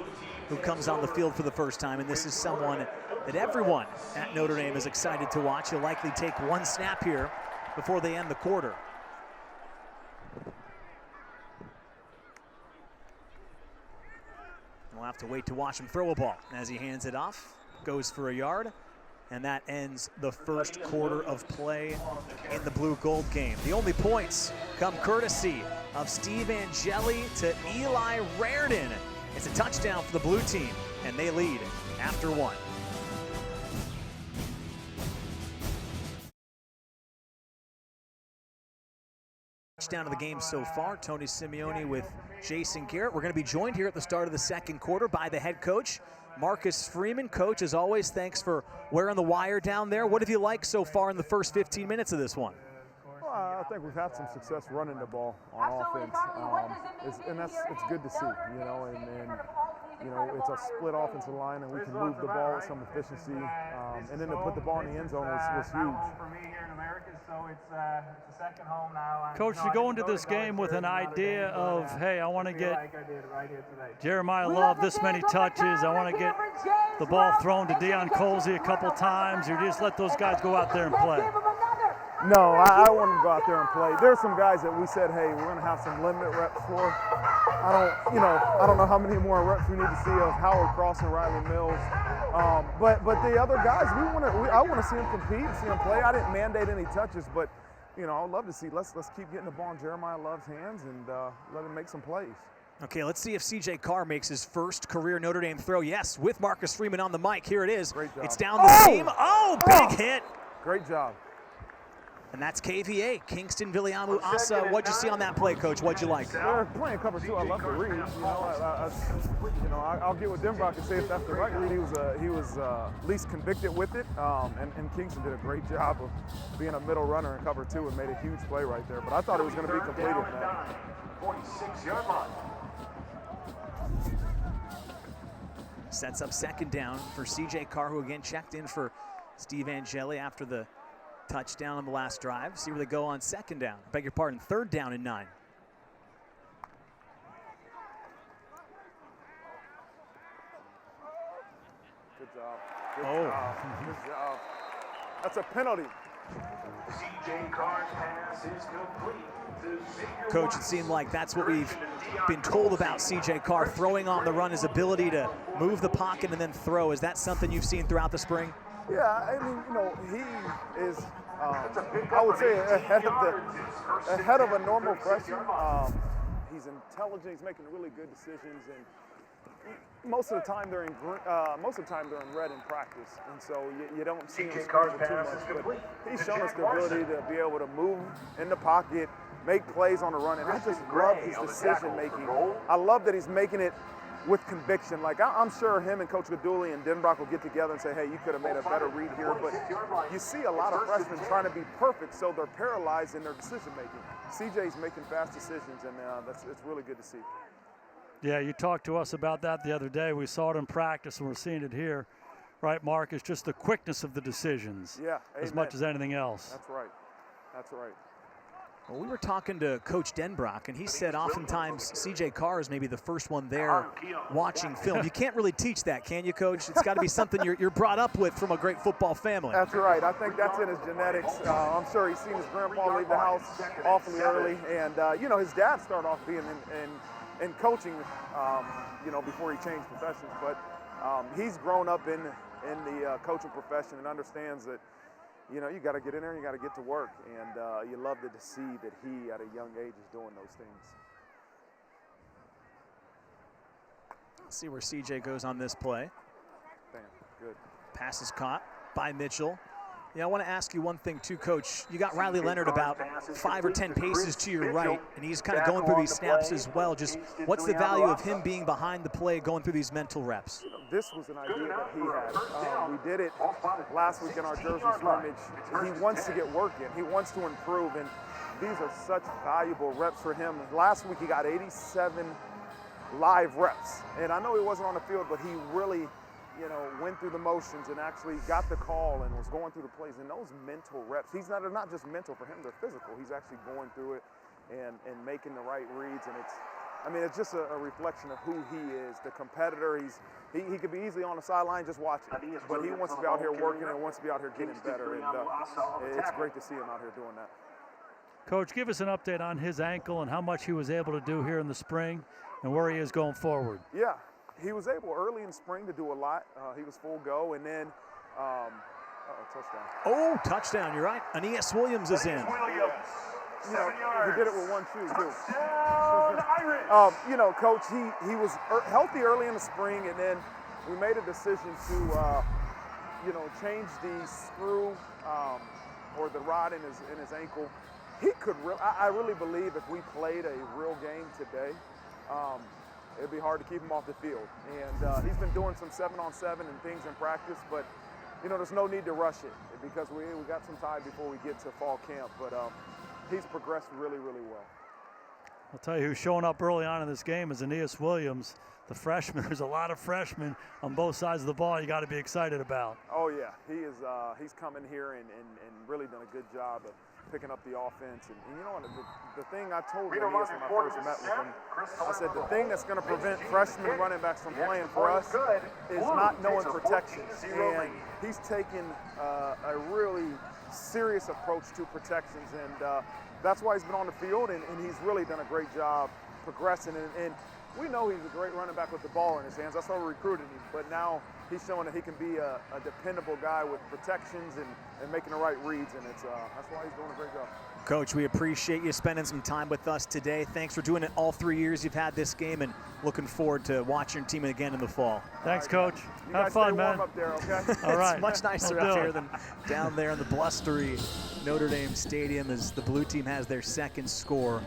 who comes on the field for the first time, and this is someone that everyone at Notre Dame is excited to watch. He'll likely take one snap here before they end the quarter. We'll have to wait to watch him throw a ball as he hands it off, goes for a yard. And that ends the first quarter of play in the blue-gold game. The only points come courtesy of Steve Angeli to Eli Raridon. It's a touchdown for the blue team, and they lead after 1. Touchdown of the game so far, Tony Simeone with Jason Garrett. We're going to be joined here at the start of the second quarter by the head coach, Marcus Freeman. Coach, as always, thanks for wearing the wire down there. What have you liked so far in the first 15 minutes of this one? Well, I think we've had some success running the ball on offense, it's good to see, you know, and you know, it's a split offensive line, and we can move the ball with some efficiency, and then to put the ball in the end zone was huge. Coach, you go into this game with an idea of, hey, I want to get Jeremiah Love this many touches. I want to get the ball thrown to Deion Colzie a couple times. Or just let those guys go out there and play? No, I want them to go out there and play. There's some guys that we said, hey, we're going to have some limited reps for. I don't know how many more reps we need to see of Howard Cross and Riley Mills. But the other guys, I want to see them compete, see them play. I didn't mandate any touches, but I'd love to see. Let's keep getting the ball in Jeremiah Love's hands and let him make some plays. Okay, let's see if C.J. Carr makes his first career Notre Dame throw. Yes, with Marcus Freeman on the mic. Here it is. Great job. It's down the seam. Oh, big hit. Great job. And that's KVA, Kingston Viliamu Asa. What'd you see on that play, Coach? What'd you like? They're playing cover 2. I love the read. I'll get with Denbrock and say if that's the right read. He was least convicted with it, and Kingston did a great job of being a middle runner in cover 2 and made a huge play right there. But I thought it was going to be completed, man. 46-yard line. Sets up second down for C.J. Carr, who again checked in for Steve Angeli after the touchdown on the last drive. See where they go on second down. Beg your pardon, third down and 9. Good job. Good job. Good job. That's a penalty. C.J. Carr's pass is complete. Coach, it seemed like that's what we've been told about C.J. Carr, throwing on the run, his ability to move the pocket and then throw. Is that something you've seen throughout the spring? Yeah, I mean, he is, I would say, ahead of a normal freshman. He's intelligent. He's making really good decisions, and most of the time they're in red in practice, and so you don't see him scramble too much. But he's shown us the ability to be able to move in the pocket, make plays on the run, and I just love his decision making. I love that he's making it with conviction. Like, I'm sure him and Coach Gaduli and Denbrock will get together and say, hey, you could have made a better read here. But you see a lot of freshmen trying to be perfect, so they're paralyzed in their decision making. CJ's making fast decisions, and it's really good to see. Yeah, you talked to us about that the other day. We saw it in practice, and we're seeing it here. Right, Mark? It's just the quickness of the decisions as much as anything else. That's right. That's right. Well, we were talking to Coach Denbrock, and he said oftentimes C.J. Carr is maybe the first one there watching film. You can't really teach that, can you, Coach? It's got to be something you're brought up with from a great football family. That's right. I think that's in his genetics. I'm sure he's seen his grandpa leave the house awfully early, and his dad started off being in coaching, before he changed professions. But he's grown up in the coaching profession and understands that. You got to get in there and you got to get to work. And you love to see that he, at a young age, is doing those things. Let's see where CJ goes on this play. Bam, good. Pass is caught by Mitchell. Yeah, I want to ask you one thing too, Coach. You got Riley Leonard about 5 or 10 paces to your right, and he's kind of going through these snaps as well. Just what's the value of him being behind the play, going through these mental reps? This was an idea that he had. We did it last week in our jersey scrimmage. He wants to get work in. He wants to improve, and these are such valuable reps for him. Last week he got 87 live reps, and I know he wasn't on the field, but he really went through the motions and actually got the call and was going through the plays. And those mental reps, they're not just mental for him, they're physical. He's actually going through it and making the right reads. And it's just a reflection of who he is, the competitor. He could be easily on the sideline just watching, but he wants to be out here working and wants to be out here getting better. And it's great to see him out here doing that. Coach, give us an update on his ankle and how much he was able to do here in the spring and where he is going forward. Yeah. He was able early in spring to do a lot. He was full go, and then touchdown. Oh, touchdown! You're right. Aeneas Williams is in. He did it with one shoe too. Coach, he was healthy early in the spring, and then we made a decision to change the screw or the rod in his ankle. He could. I really believe if we played a real game today. It'd be hard to keep him off the field. And he's been doing some 7-on-7 and things in practice, but, there's no need to rush it because we got some time before we get to fall camp. But he's progressed really, really well. I'll tell you who's showing up early on in this game is Aeneas Williams, the freshman. There's a lot of freshmen on both sides of the ball you got to be excited about. Oh, yeah. He is. He's come in here and really done a good job of picking up the offense. And the thing I told Aeneas when I first met with him, I said the thing that's going to prevent freshman running backs from playing for us is not knowing protections. And he's taken a really serious approach to protections. And that's why he's been on the field, and he's really done a great job progressing. And we know he's a great running back with the ball in his hands. That's why we recruited him. But now he's showing that he can be a dependable guy with protections and making the right reads, and that's why he's doing a great job. Coach, we appreciate you spending some time with us today. Thanks for doing it all 3 years you've had this game, and looking forward to watching your team again in the fall. Thanks, Coach. You Have guys fun, stay man. warm up there, okay? All right. It's much nicer I'll up do here it. than down there in the blustery Notre Dame Stadium as the blue team has their second score.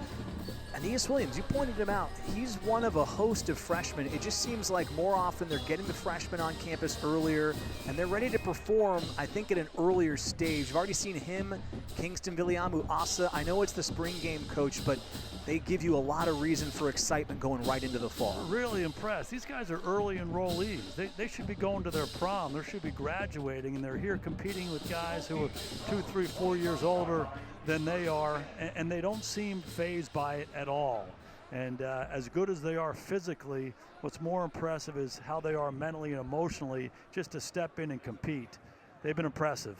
Aeneas Williams, you pointed him out. He's one of a host of freshmen. It just seems like more often they're getting the freshmen on campus earlier, and they're ready to perform, I think, at an earlier stage. You've already seen him, Kingston Viliamu Asa. I know it's the spring game, Coach, but they give you a lot of reason for excitement going right into the fall. Really impressed. These guys are early enrollees. They should be going to their prom. They should be graduating, and they're here competing with guys who are 2, 3, 4 years older than they are, and they don't seem fazed by it at all. And as good as they are physically, what's more impressive is how they are mentally and emotionally just to step in and compete. They've been impressive.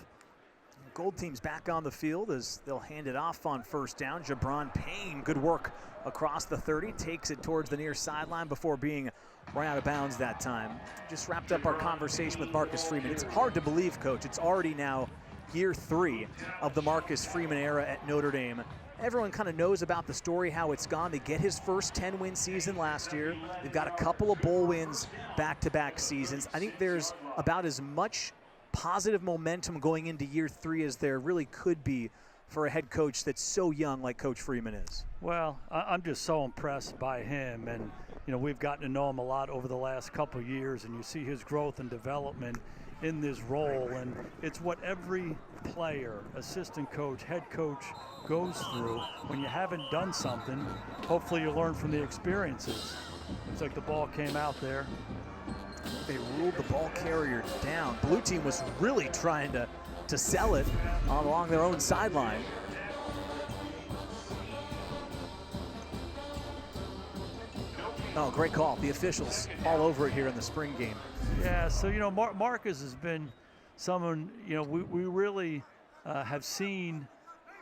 Gold team's back on the field as they'll hand it off on first down. Jabron Payne, good work across the 30, takes it towards the near sideline before being right out of bounds that time. Just wrapped up our conversation with Marcus Freeman. It's hard to believe, Coach, it's already now year 3 of the Marcus Freeman era at Notre Dame. Everyone kind of knows about the story, how it's gone. They get his first 10-win season last year. They've got a couple of bowl wins back-to-back seasons. I think there's about as much positive momentum going into year 3 as there really could be for a head coach that's so young like Coach Freeman is. Well, I'm just so impressed by him, and you know, we've gotten to know him a lot over the last couple of years, and you see his growth and development in this role, and it's what every player, assistant coach, head coach goes through. When you haven't done something, hopefully you learn from the experiences. Looks like the ball came out there. They ruled the ball carrier down. Blue team was really trying to sell it along their own sideline. Oh, great call. The officials all over it here in the spring game. Yeah, so, you know, Marcus has been someone, you know, we really have seen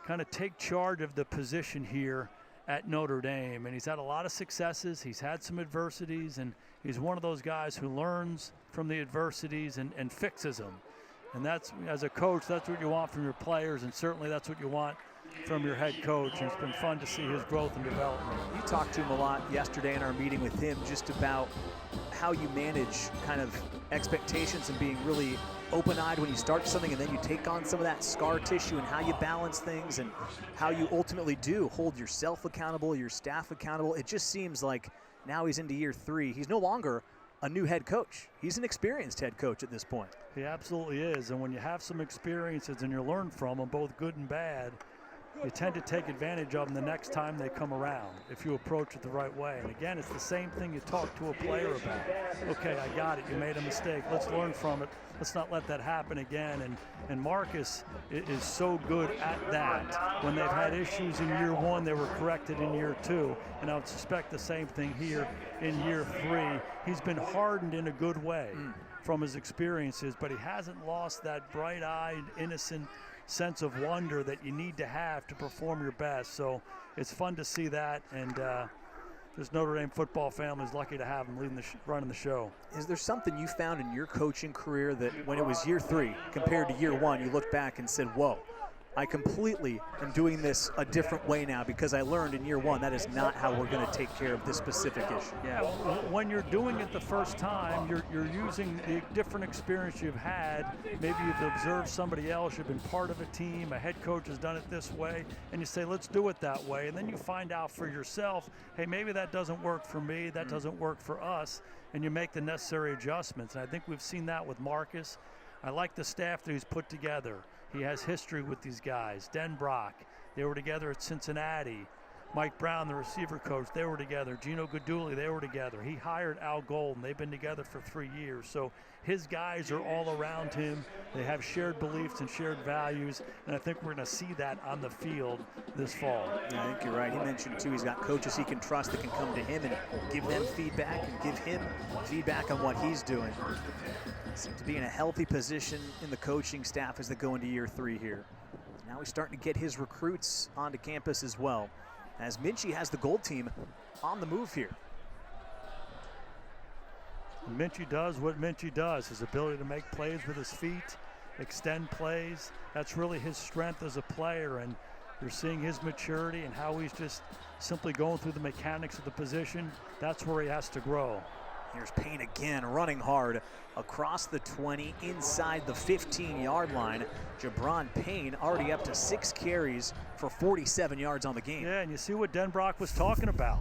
kind of take charge of the position here at Notre Dame. And he's had a lot of successes. He's had some adversities, and he's one of those guys who learns from the adversities and fixes them. And that's, as a coach, that's what you want from your players, and certainly that's what you want from your head coach. And it's been fun to see his growth and development. You talked to him a lot yesterday in our meeting with him just about how you manage kind of expectations and being really open-eyed when you start something and then you take on some of that scar tissue, and how you balance things and how you ultimately do hold yourself accountable, your staff accountable. It just seems like now he's into year 3. He's no longer a new head coach. He's an experienced head coach at this point. He absolutely is. And when you have some experiences and you learn from them, both good and bad, you tend to take advantage of them the next time they come around if you approach it the right way. And again, it's the same thing you talk to a player about. Okay, I got it. You made a mistake. Let's learn from it. Let's not let that happen again. And Marcus is so good at that. When they've had issues in year 1, they were corrected in year 2. And I would suspect the same thing here in year 3. He's been hardened in a good way from his experiences, but he hasn't lost that bright-eyed, innocent sense of wonder that you need to have to perform your best. So it's fun to see that, and this Notre Dame football family is lucky to have him running the show. Is there something you found in your coaching career that when it was year 3 compared to year 1, you looked back and said, whoa, I completely am doing this a different way now because I learned in year 1 that is not how we're going to take care of this specific issue? Yeah, when you're doing it the first time, you're using the different experience you've had. Maybe you've observed somebody else, you've been part of a team, a head coach has done it this way, and you say, let's do it that way. And then you find out for yourself, hey, maybe that doesn't work for me, that doesn't work for us, and you make the necessary adjustments. And I think we've seen that with Marcus. I like the staff that he's put together. He has history with these guys. Denbrock, they were together at Cincinnati. Mike Brown, the receiver coach, they were together. Gino Guidugli, they were together. He hired Al Golden. They've been together for 3 years. So his guys are all around him. They have shared beliefs and shared values, and I think we're going to see that on the field this fall. Yeah, I think you're right. He mentioned, too, he's got coaches he can trust that can come to him and give them feedback and give him feedback on what he's doing. Seems to be in a healthy position in the coaching staff as they go into year 3 here. Now he's starting to get his recruits onto campus as well, as Minchey has the gold team on the move here. Minchey does what Minchey does, his ability to make plays with his feet, extend plays. That's really his strength as a player, and you're seeing his maturity and how he's just simply going through the mechanics of the position. That's where he has to grow. Here's Payne again, running hard across the 20, inside the 15-yard line. Jabron Payne already up to 6 carries for 47 yards on the game. Yeah, and you see what Denbrock was talking about,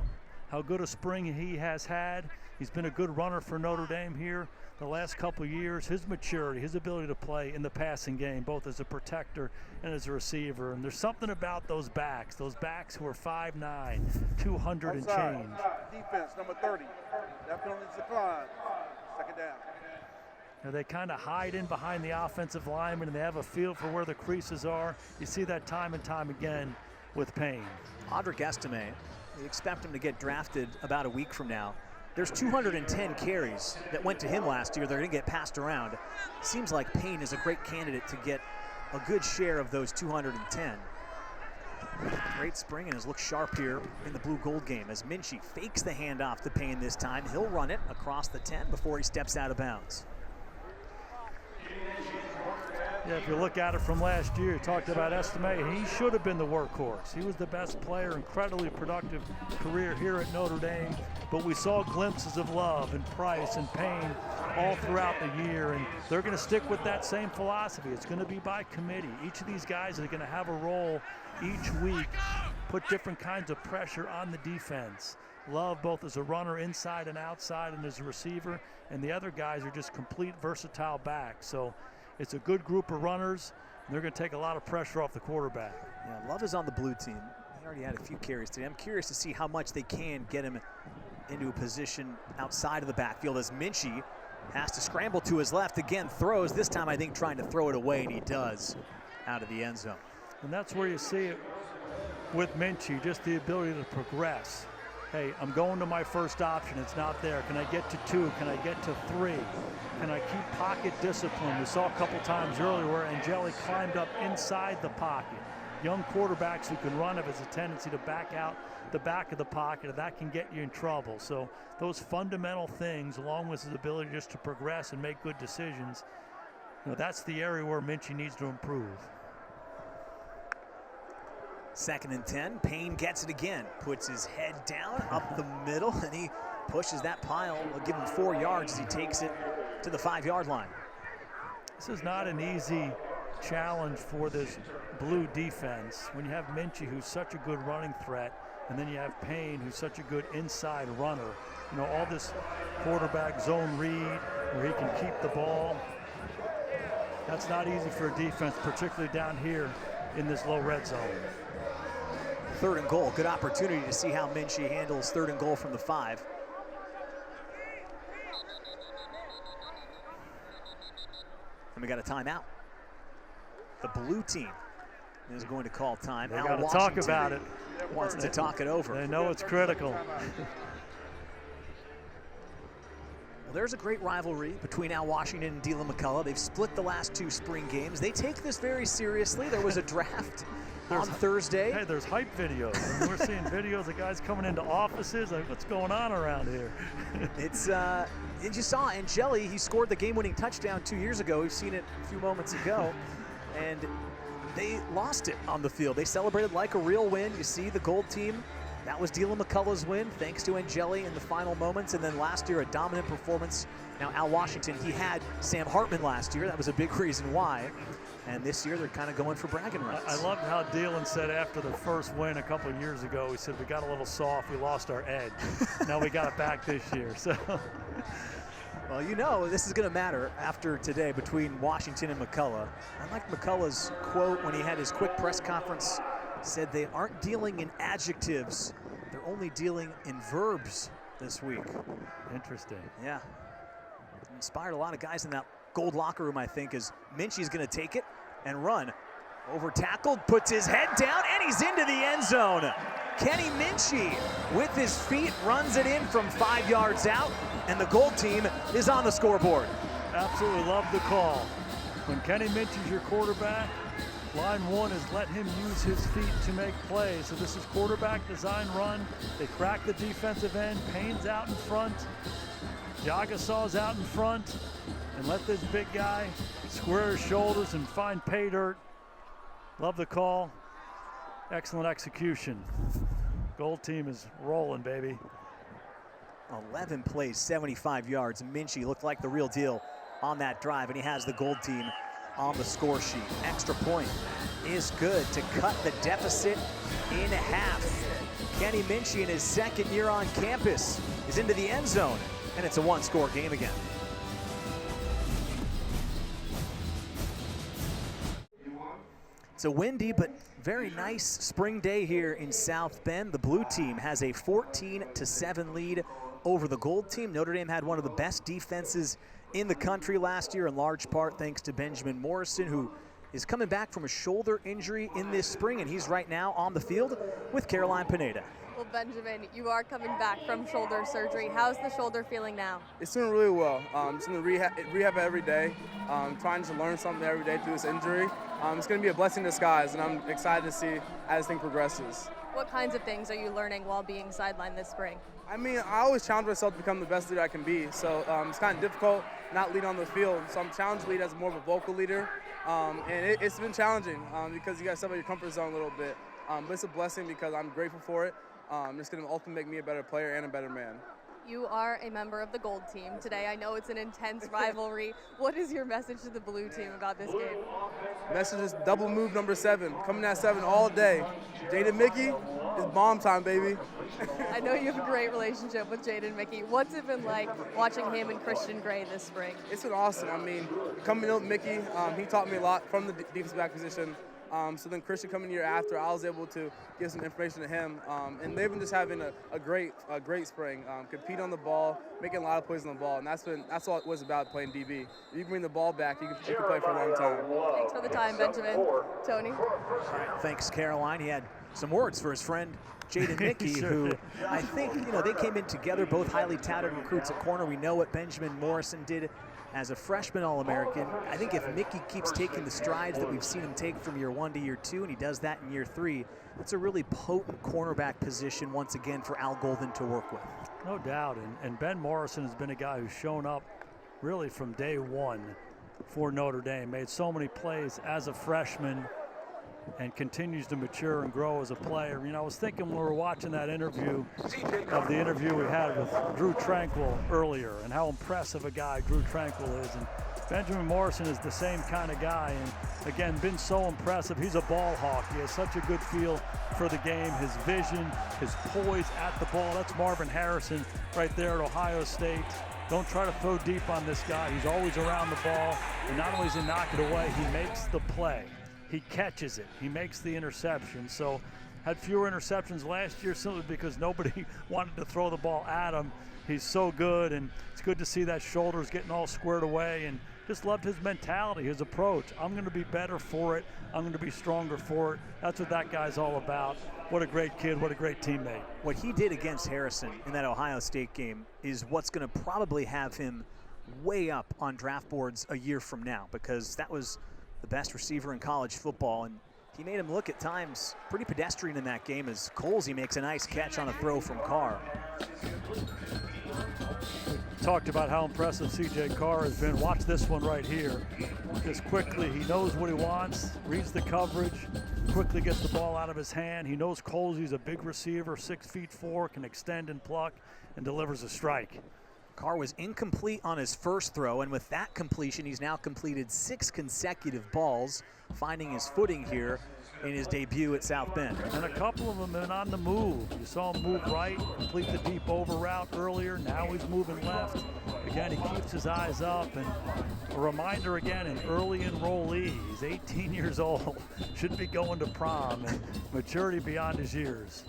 how good a spring he has had. He's been a good runner for Notre Dame here the last couple of years. His maturity, his ability to play in the passing game, both as a protector and as a receiver. And there's something about those backs who are 5'9", 200 and change. Defense, number 30. That penalty is declined. Second down. Now they kind of hide in behind the offensive lineman, and they have a feel for where the creases are. You see that time and time again with Payne. Audric Estime, we expect him to get drafted about a week from now. There's 210 carries that went to him last year. They're going to get passed around. Seems like Payne is a great candidate to get a good share of those 210. Great spring and has looked sharp here in the blue-gold game as Minchey fakes the handoff to Payne this time. He'll run it across the 10 before he steps out of bounds. Yeah, if you look at it from last year, you talked about Estime. He should have been the workhorse. He was the best player, incredibly productive career here at Notre Dame. But we saw glimpses of Love and Price and Payne all throughout the year, and they're going to stick with that same philosophy. It's going to be by committee. Each of these guys are going to have a role each week, put different kinds of pressure on the defense. Love both as a runner inside and outside and as a receiver, and the other guys are just complete versatile backs. So it's a good group of runners, and they're going to take a lot of pressure off the quarterback. Yeah, Love is on the blue team. He already had a few carries today. I'm curious to see how much they can get him into a position outside of the backfield as Minchey has to scramble to his left. Again, throws. This time, I think, trying to throw it away, and he does out of the end zone. And that's where you see it with Minchey, just the ability to progress. Hey, I'm going to my first option. It's not there. Can I get to 2? Can I get to 3? Can I keep pocket discipline? We saw a couple times earlier where Angeli climbed up inside the pocket. Young quarterbacks who can run have a tendency to back out the back of the pocket, and that can get you in trouble. So those fundamental things, along with his ability just to progress and make good decisions, that's the area where Minchey needs to improve. 2nd and 10. Payne gets it again. Puts his head down up the middle, and he pushes that pile. We'll give him 4 yards as he takes it to the 5-yard line. This is not an easy challenge for this blue defense. When you have Minchey, who's such a good running threat, and then you have Payne, who's such a good inside runner. All this quarterback zone read where he can keep the ball. That's not easy for a defense, particularly down here in this low red zone. 3rd and goal. Good opportunity to see how Minchey handles 3rd and goal from the 5. And we got a timeout. The blue team is going to call time. They got to talk about it. Wants to talk it over. They know it's critical. Well, there's a great rivalry between Al Washington and Deion McCullough. They've split the last 2 spring games. They take this very seriously. There was a draft on Thursday. Hey, there's hype videos. I mean, we're seeing videos of guys coming into offices. Like, what's going on around here? And you saw Angeli. He scored the game-winning touchdown 2 years ago. We've seen it a few moments ago. And they lost it on the field. They celebrated like a real win. You see the gold team. That was Deion McCullough's win, thanks to Angeli in the final moments. And then last year, a dominant performance. Now, Al Washington, he had Sam Hartman last year. That was a big reason why. And this year, they're kind of going for bragging rights. I loved how Deion said after the first win a couple of years ago, he said, we got a little soft. We lost our edge. Now we got it back this year. So. Well, this is going to matter after today between Washington and McCullough. I like McCullough's quote when he had his quick press conference. Said they aren't dealing in adjectives. They're only dealing in verbs this week. Interesting. Yeah. Inspired a lot of guys in that gold locker room, I think, as Minchey's going to take it and run. Over tackled, puts his head down, and he's into the end zone. Kenny Minchey, with his feet, runs it in from 5 yards out, and the gold team is on the scoreboard. Absolutely love the call. When Kenny Minchey's your quarterback, line 1 is let him use his feet to make plays. So this is quarterback design run. They crack the defensive end. Payne's out in front. Yagasaw's out in front, and let this big guy square his shoulders and find pay dirt. Love the call. Excellent execution. Gold team is rolling, baby. 11 plays, 75 yards. Minchey looked like the real deal on that drive, and he has the gold team on the score sheet. Extra point is good to cut the deficit in half. Kenny Minchey, in his second year on campus, is into the end zone, and it's a one-score game again. It's a windy but very nice spring day here in South Bend. The blue team has a 14-7 lead over the gold team. Notre Dame had one of the best defenses in the country last year, in large part thanks to Benjamin Morrison, who is coming back from a shoulder injury in this spring, and he's right now on the field with Caroline Pineda. Well, Benjamin, you are coming back from shoulder surgery. How's the shoulder feeling now? It's doing really well. Just in the rehab every day, trying to learn something every day through this injury. It's going to be a blessing in disguise, and I'm excited to see how this thing progresses. What kinds of things are you learning while being sidelined this spring? I mean, I always challenge myself to become the best leader I can be, so it's kind of difficult not lead on the field. So I'm challenged to lead as more of a vocal leader, and it's been challenging because you got to step out your comfort zone a little bit. But it's a blessing because I'm grateful for it. It's going to ultimately make me a better player and a better man. You are a member of the gold team today. I know it's an intense rivalry. What is your message to the blue team about this game? Message is double move number 7, coming at 7 all day. Jaden Mickey is bomb time, baby. I know you have a great relationship with Jaden Mickey. What's it been like watching him and Christian Gray this spring? It's been awesome. I mean, coming up with Mickey, he taught me a lot from the defensive back position. So then Christian coming year after, I was able to give some information to him. And they've been just having a great spring. Compete on the ball, making a lot of plays on the ball, and that's all it was about playing DB. If you can bring the ball back, you can play for a long time. Thanks for the time, Benjamin. Tony? Thanks, Caroline. He had some words for his friend Jaden Mickey, Sure who did. I think, they came in together, both highly touted recruits at corner. We know what Benjamin Morrison did as a freshman All-American. I think if Mickey keeps taking the strides that we've seen him take from year 1 to year 2, and he does that in year 3, it's a really potent cornerback position once again for Al Golden to work with. No doubt, and Ben Morrison has been a guy who's shown up really from day one for Notre Dame, made so many plays as a freshman and continues to mature and grow as a player. I was thinking when we were watching that interview of the interview we had with Drue Tranquill earlier and how impressive a guy Drue Tranquill is. And Benjamin Morrison is the same kind of guy, and again, been so impressive. He's a ball hawk. He has such a good feel for the game, his vision, his poise at the ball. That's Marvin Harrison right there at Ohio State. Don't try to throw deep on this guy. He's always around the ball, and not only does he knock it away, he makes the play. He catches it. He makes the interception. So had fewer interceptions last year simply because nobody wanted to throw the ball at him. He's so good, and it's good to see that shoulders getting all squared away, and just loved his mentality, his approach. I'm going to be better for it. I'm going to be stronger for it. That's what that guy's all about. What a great kid. What a great teammate. What he did against Harrison in that Ohio State game is what's going to probably have him way up on draft boards a year from now, because that was the best receiver in college football, and he made him look at times pretty pedestrian in that game as Colzie makes a nice catch on a throw from Carr. Talked about how impressive C.J. Carr has been. Watch this one right here. Just quickly, he knows what he wants, reads the coverage, quickly gets the ball out of his hand. He knows Colzie's a big receiver, 6'4", can extend and pluck, and delivers a strike. Carr was incomplete on his first throw, and with that completion, he's now completed 6 consecutive balls, finding his footing here in his debut at South Bend. And a couple of them have been on the move. You saw him move right, complete the deep over route earlier. Now he's moving left. Again, he keeps his eyes up, and a reminder again, an early enrollee. He's 18 years old, should be going to prom, and maturity beyond his years.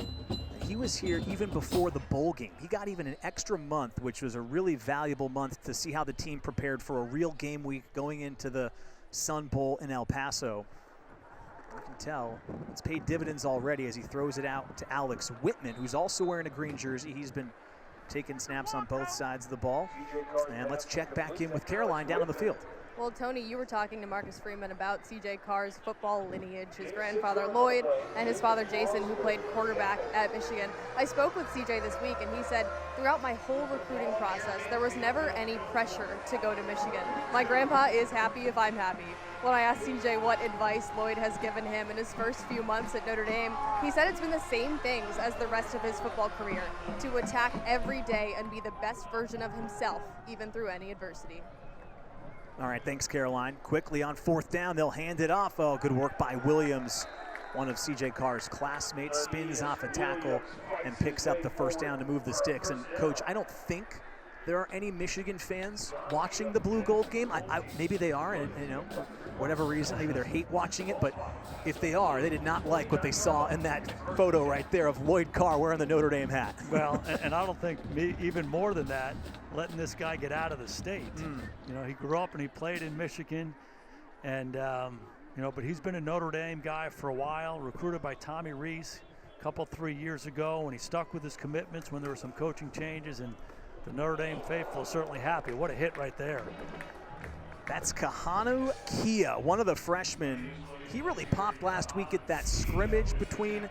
He was here even before the bowl game. He got even an extra month, which was a really valuable month to see how the team prepared for a real game week going into the Sun Bowl in El Paso. You can tell it's paid dividends already as he throws it out to Alex Whitman, who's also wearing a green jersey. He's been taking snaps on both sides of the ball. And let's check back in with Caroline down on the field. Well, Tony, you were talking to Marcus Freeman about C.J. Carr's football lineage, his grandfather Lloyd and his father Jason, who played quarterback at Michigan. I spoke with C.J. this week, and he said, throughout my whole recruiting process, there was never any pressure to go to Michigan. My grandpa is happy if I'm happy. When I asked C.J. what advice Lloyd has given him in his first few months at Notre Dame, he said it's been the same things as the rest of his football career, to attack every day and be the best version of himself, even through any adversity. All right, thanks, Caroline. Quickly on 4th down, they'll hand it off. Oh, good work by Williams. One of C.J. Carr's classmates spins off a tackle and picks up the first down to move the sticks. And, Coach, I don't think there are any Michigan fans watching the Blue Gold game. Maybe they are, and for whatever reason, maybe they're hate watching it. But if they are, they did not like what they saw in that photo right there of Lloyd Carr wearing the Notre Dame hat. Well, and I don't think even more than that, letting this guy get out of the state. He grew up and he played in Michigan, and but he's been a Notre Dame guy for a while, recruited by Tommy Rees a 3 years ago, and he stuck with his commitments when there were some coaching changes, and the Notre Dame faithful is certainly happy. What a hit right there. That's Kahanu Kia, one of the freshmen. He really popped last week at that scrimmage between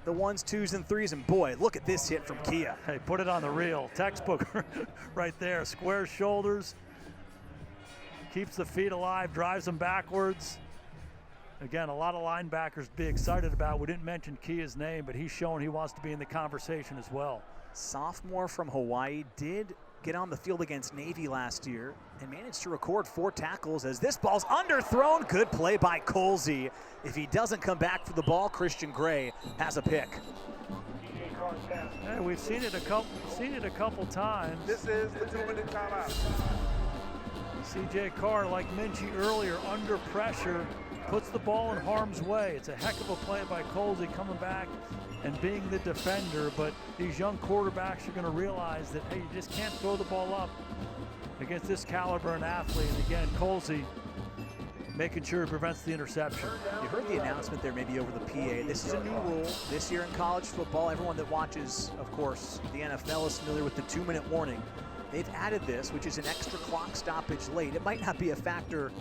the 1s, 2s, and 3s, and boy, look at this hit from Kia. Hey, put it on the reel. Textbook right there. Square shoulders, keeps the feet alive, drives them backwards. Again, a lot of linebackers be excited about. We didn't mention Kia's name, but he's showing he wants to be in the conversation as well. Sophomore from Hawaii, did get on the field against Navy last year and managed to record 4 tackles as this ball's underthrown. Good play by Colzie. If he doesn't come back for the ball, Christian Gray has a pick. Yeah, we've seen it a couple times. This is the 2-minute timeout. C.J. Carr, like Minchey earlier, under pressure, puts the ball in harm's way. It's a heck of a play by Colzie coming back and being the defender, but these young quarterbacks are going to realize that, hey, you just can't throw the ball up against this caliber an athlete. And again, Colzie making sure he prevents the interception. You heard the announcement there maybe over the PA. This is a new rule this year in college football. Everyone that watches, of course, the NFL is familiar with the 2-minute warning. They've added this, which is an extra clock stoppage late. It might not be a factor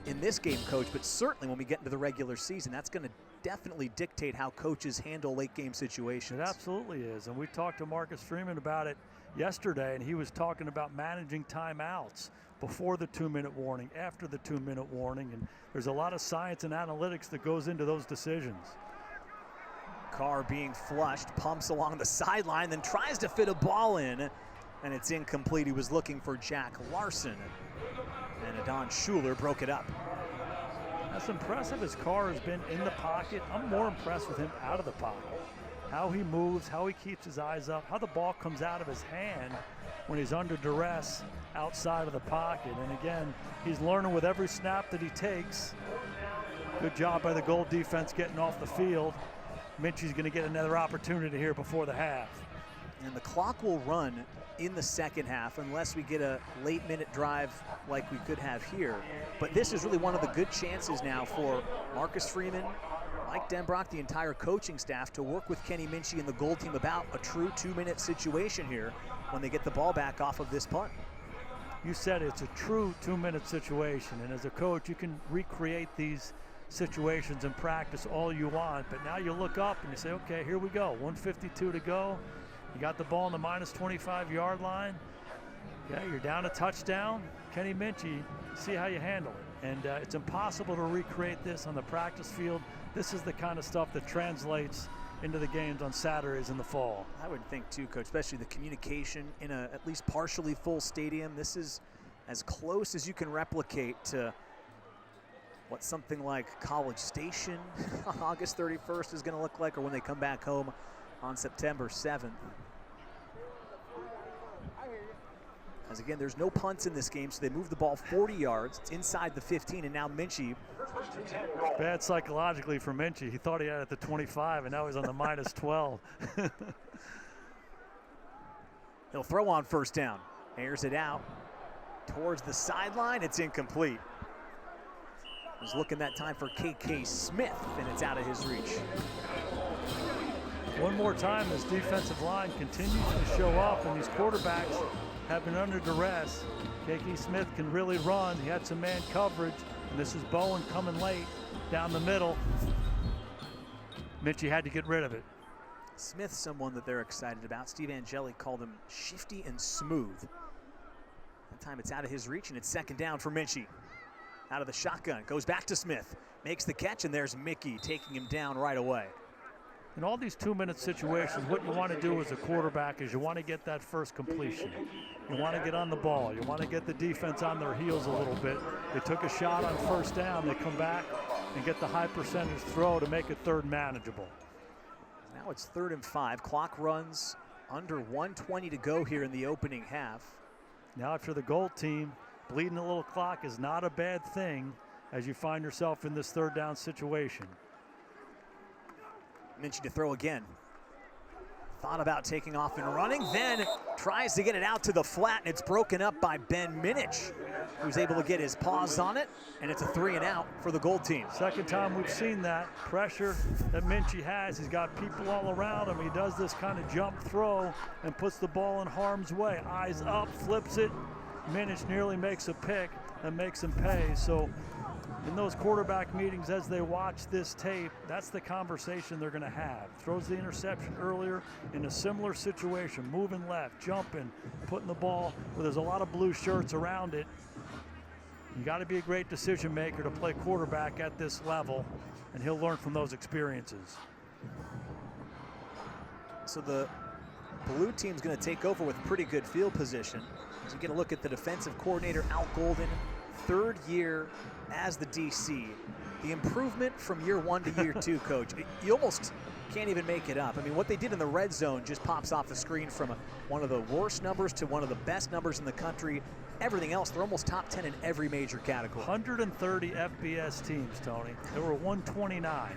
in this game, Coach, but certainly when we get into the regular season, that's going to definitely dictate how coaches handle late game situations. It absolutely is, and we talked to Marcus Freeman about it yesterday, and he was talking about managing timeouts before the 2-minute warning, after the 2-minute warning, and there's a lot of science and analytics that goes into those decisions. Carr being flushed, pumps along the sideline, then tries to fit a ball in, and it's incomplete. He was looking for Jack Larson, and Adon Schuler broke it up. As impressive as Carr has been in the pocket, I'm more impressed with him out of the pocket. How he moves, how he keeps his eyes up, how the ball comes out of his hand when he's under duress outside of the pocket. And again, he's learning with every snap that he takes. Good job by the Gold defense getting off the field. Minchey's going to get another opportunity here before the half. And the clock will run in the second half unless we get a late-minute drive like we could have here. But this is really one of the good chances now for Marcus Freeman, Mike Denbrock, the entire coaching staff to work with Kenny Minchey and the Gold team about a true 2-minute situation here when they get the ball back off of this punt. You said it's a true 2-minute situation, and as a coach, you can recreate these situations in practice all you want, but now you look up and you say, okay, here we go, 1:52 to go. You got the ball on the minus 25-yard line. Yeah, you're down a touchdown. Kenny Minchey, see how you handle it. And it's impossible to recreate this on the practice field. This is the kind of stuff that translates into the games on Saturdays in the fall. I would think too, Coach, especially the communication in a at least partially full stadium. This is as close as you can replicate to what something like College Station on August 31st is going to look like, or when they come back home on September 7th. As again, there's no punts in this game, so they move the ball 40 yards. It's inside the 15, and now Minchey. Bad psychologically for Minchey. He thought he had it at the 25, and now he's on the minus 12. He'll throw on first down. Airs it out towards the sideline. It's incomplete. Was looking that time for KK Smith, and it's out of his reach. One more time, this defensive line continues to show up, and these quarterbacks have been under duress. K.K. Smith can really run. He had some man coverage, and this is Bowen coming late down the middle. Minchey had to get rid of it. Smith's someone that they're excited about. Steve Angeli called him shifty and smooth. That time it's out of his reach, and it's second down for Minchey. Out of the shotgun, goes back to Smith, makes the catch, and there's Mickey taking him down right away. In all these 2-minute situations, what you want to do as a quarterback is you want to get that first completion. You want to get on the ball. You want to get the defense on their heels a little bit. They took a shot on first down. They come back and get the high percentage throw to make it third manageable. Now it's 3rd and 5. Clock runs under 1:20 to go here in the opening half. Now for the goal team, bleeding a little clock is not a bad thing as you find yourself in this 3rd down situation. Minchey to throw again. Thought about taking off and running, then tries to get it out to the flat, and it's broken up by Ben Minich, who's able to get his paws on it, and it's a 3 and out for the goal team. Second time we've seen that pressure that Minchey has. He's got people all around him. He does this kind of jump throw and puts the ball in harm's way. Eyes up, flips it. Minich nearly makes a pick and makes him pay. So in those quarterback meetings, as they watch this tape, that's the conversation they're going to have. Throws the interception earlier in a similar situation, moving left, jumping, putting the ball where there's a lot of blue shirts around it. You got to be a great decision maker to play quarterback at this level, and he'll learn from those experiences. So the blue team's going to take over with pretty good field position. As you get a look at the defensive coordinator, Al Golden, 3rd year as the DC. The improvement from year 1 to year 2, Coach, you almost can't even make it up. I mean, what they did in the red zone just pops off the screen from one of the worst numbers to one of the best numbers in the country. Everything else, they're almost top 10 in every major category. 130 FBS teams, Tony. There were 129.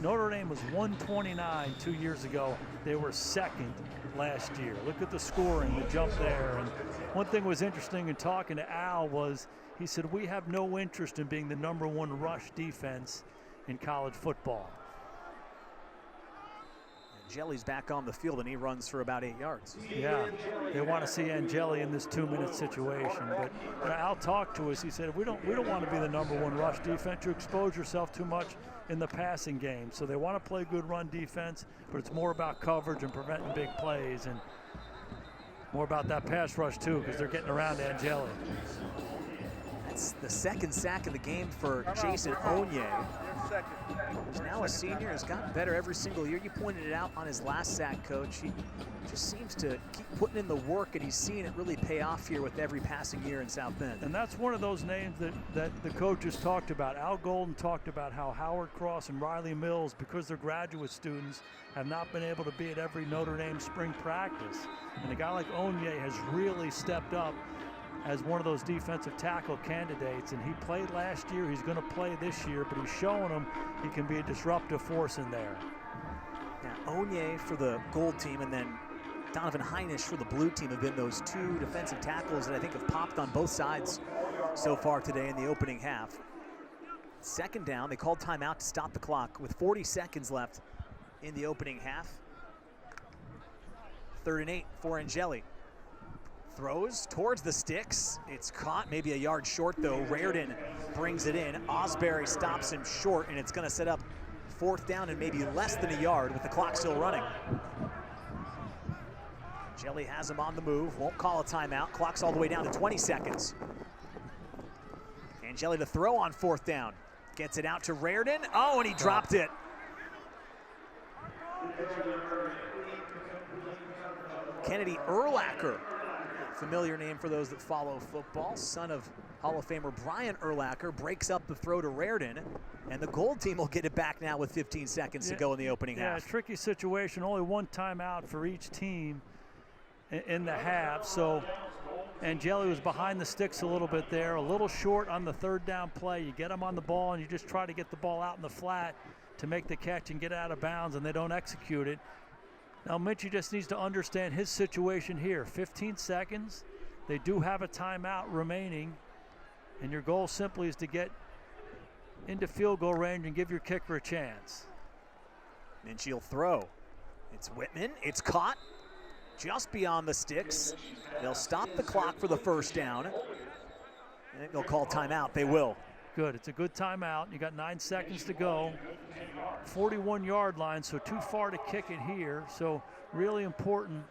Notre Dame was 129 2 years ago. They were 2nd last year. Look at the scoring, the jump there. And one thing was interesting in talking to Al was he said, we have no interest in being the #1 rush defense in college football. Angeli's back on the field, and he runs for about 8 yards. Yeah, they want to see Angeli in this 2-minute situation. But Al talked to us. He said, we don't want to be the #1 rush defense. You expose yourself too much in the passing game. So they want to play good run defense, but it's more about coverage and preventing big plays, and more about that pass rush too, because they're getting around Angeli. That's the 2nd sack of the game for Jason Onye, who's now a senior, has gotten better every single year. You pointed it out on his last sack, Coach. He just seems to keep putting in the work, and he's seeing it really pay off here with every passing year in South Bend. And that's one of those names that the coaches talked about. Al Golden talked about how Howard Cross and Riley Mills, because they're graduate students, have not been able to be at every Notre Dame spring practice. And a guy like Onye has really stepped up as one of those defensive tackle candidates, and he played last year. He's going to play this year, but he's showing them he can be a disruptive force in there. Yeah, Onye for the gold team, and then Donovan Heinisch for the blue team have been those 2 defensive tackles that I think have popped on both sides so far today in the opening half. 2nd down, they called timeout to stop the clock with 40 seconds left in the opening half. 3rd and 8 for Angeli. Throws towards the sticks. It's caught, maybe a yard short though. Raridon brings it in. Osbury stops him short, and it's going to set up 4th down and maybe less than a yard with the clock still running. Angeli has him on the move, won't call a timeout. Clock's all the way down to 20 seconds. Angeli to throw on 4th down. Gets it out to Raridon. Oh, and he dropped it. Kennedy Urlacher, familiar name for those that follow football, son of Hall of Famer Brian Urlacher, breaks up the throw to Raridon, and the gold team will get it back now with 15 seconds to go in the opening half. Yeah, tricky situation, only 1 timeout for each team in the half, so Angeli was behind the sticks a little bit there, a little short on the 3rd down play. You get them on the ball, and you just try to get the ball out in the flat to make the catch and get out of bounds, and they don't execute it. Now, Minchey just needs to understand his situation here. 15 seconds. They do have a timeout remaining, and your goal simply is to get into field goal range and give your kicker a chance. Minchey will throw. It's Whitman. It's caught just beyond the sticks. They'll stop the clock for the first down. And they'll call timeout. They will. Good. It's a good timeout. You got 9 seconds to go. 41-yard line, so too far to kick it here. So really important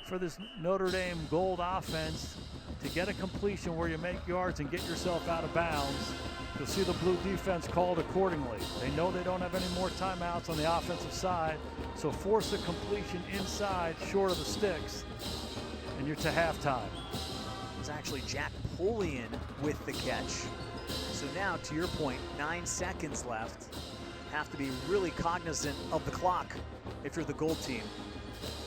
for this Notre Dame Gold offense to get a completion where you make yards and get yourself out of bounds. You'll see the blue defense called accordingly. They know they don't have any more timeouts on the offensive side, so force a completion inside, short of the sticks, and you're to halftime. It's actually Jack Polian with the catch. So now, to your point, 9 seconds left. Have to be really cognizant of the clock if you're the Gold team.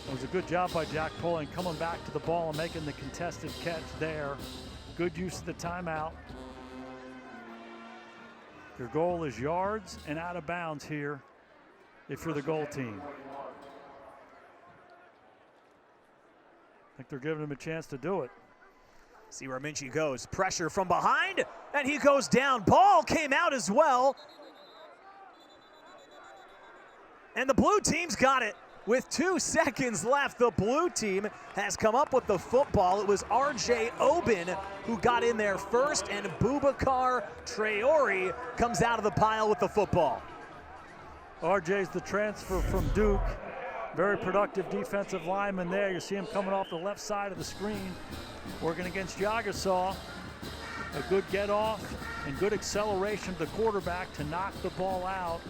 It was a good job by Jack Polian coming back to the ball and making the contested catch there. Good use of the timeout. Your goal is yards and out of bounds here if you're the Gold team. I think they're giving him a chance to do it. See where Minchey goes. Pressure from behind, and he goes down. Ball came out as well. And the blue team's got it. With 2 seconds left, the blue team has come up with the football. It was R.J. Obin who got in there first, and Boubacar Traore comes out of the pile with the football. R.J.'s the transfer from Duke. Very productive defensive lineman there. You see him coming off the left side of the screen, working against Jagasaw. A good get off and good acceleration of the quarterback to knock the ball out.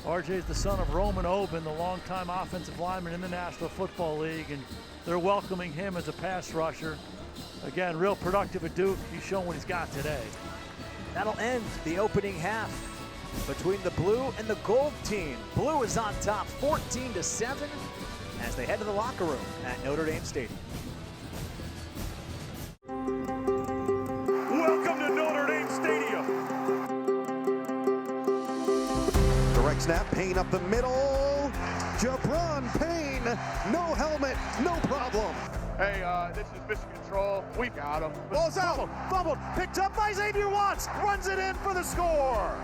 RJ is the son of Roman Obin, the longtime offensive lineman in the National Football League, and they're welcoming him as a pass rusher. Again, real productive at Duke. He's shown what he's got today. That'll end the opening half between the blue and the gold team. Blue is on top 14-7 as they head to the locker room at Notre Dame Stadium. Welcome to Notre Dame Stadium. Direct snap, Payne up the middle. Jabron Payne, no helmet, no problem. Hey, this is mission control. We've got him. Ball's out, fumbled, picked up by Xavier Watts, runs it in for the score.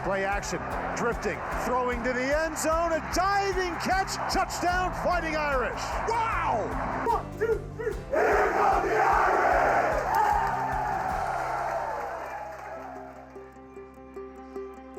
Play action, drifting, throwing to the end zone, a diving catch, touchdown, Fighting Irish. Wow! 1, 2, 3, here come the Irish!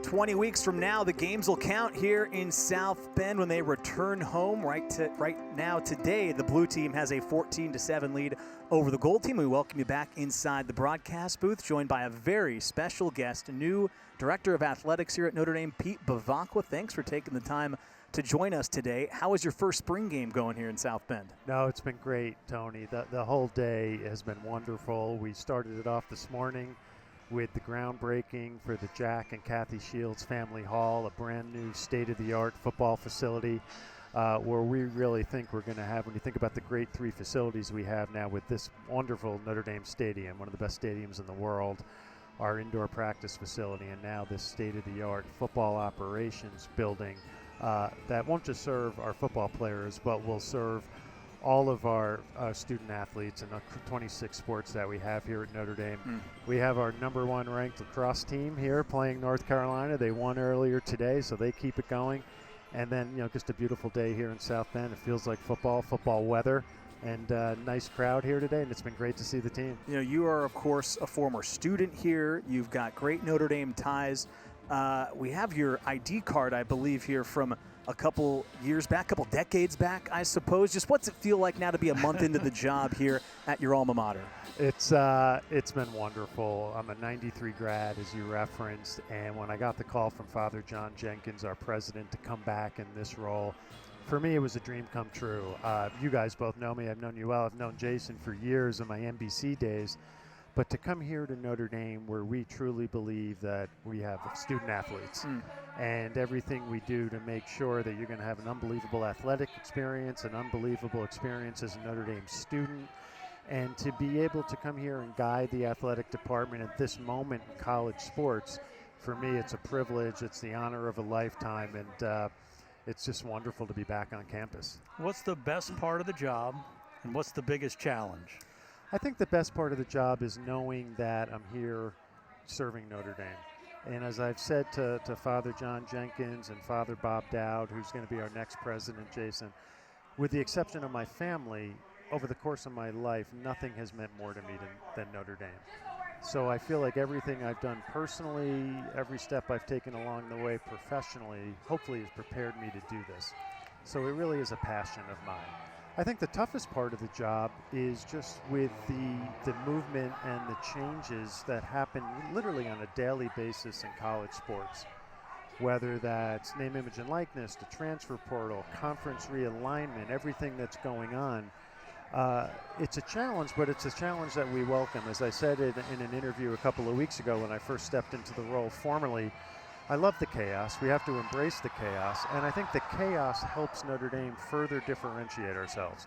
20 weeks from now, the games will count here in South Bend when they return home. Right now, today, the blue team has a 14-7 lead over the gold team. We welcome you back inside the broadcast booth, joined by a very special guest, new director of athletics here at Notre Dame, Pete Bevacqua. Thanks for taking the time to join us today. How is your first spring game going here in South Bend? No, it's been great, Tony. The whole day has been wonderful. We started it off this morning with the groundbreaking for the Jack and Kathy Shields Family Hall, a brand new state-of-the-art football facility where we really think we're going to have, when you think about the great 3 facilities we have now with this wonderful Notre Dame Stadium, one of the best stadiums in the world, our indoor practice facility, and now this state-of-the-art football operations building that won't just serve our football players, but will serve all of our student athletes and the 26 sports that we have here at Notre Dame. We have our #1 ranked lacrosse team here playing North Carolina. They won earlier today, so they keep it going. And then, just a beautiful day here in South Bend. It feels like football weather, and nice crowd here today, and it's been great to see the team. You are, of course, a former student here. You've got great Notre Dame ties. We have your ID card, I believe, here from a couple years back, couple decades back, I suppose. Just what's it feel like now to be a month into the job here at your alma mater? It's been wonderful. I'm a 93 grad, as you referenced, and when I got the call from Father John Jenkins, our president, to come back in this role, for me it was a dream come true. You guys both know me. I've known you well. I've known Jason for years in my NBC days. But to come here to Notre Dame, where we truly believe that we have student athletes and everything we do to make sure that you're going to have an unbelievable athletic experience, an unbelievable experience as a Notre Dame student, and to be able to come here and guide the athletic department at this moment in college sports, for me, it's a privilege. It's the honor of a lifetime, and it's just wonderful to be back on campus. What's the best part of the job, and what's the biggest challenge? I think the best part of the job is knowing that I'm here serving Notre Dame. And as I've said to Father John Jenkins and Father Bob Dowd, who's going to be our next president, Jason, with the exception of my family, over the course of my life, nothing has meant more to me than Notre Dame. So I feel like everything I've done personally, every step I've taken along the way professionally, hopefully has prepared me to do this. So it really is a passion of mine. I think the toughest part of the job is just with the movement and the changes that happen literally on a daily basis in college sports. Whether that's name, image, and likeness, the transfer portal, conference realignment, everything that's going on. It's a challenge, but it's a challenge that we welcome. As I said in an interview a couple of weeks ago when I first stepped into the role formally, I love the chaos. We have to embrace the chaos, and I think the chaos helps Notre Dame further differentiate ourselves.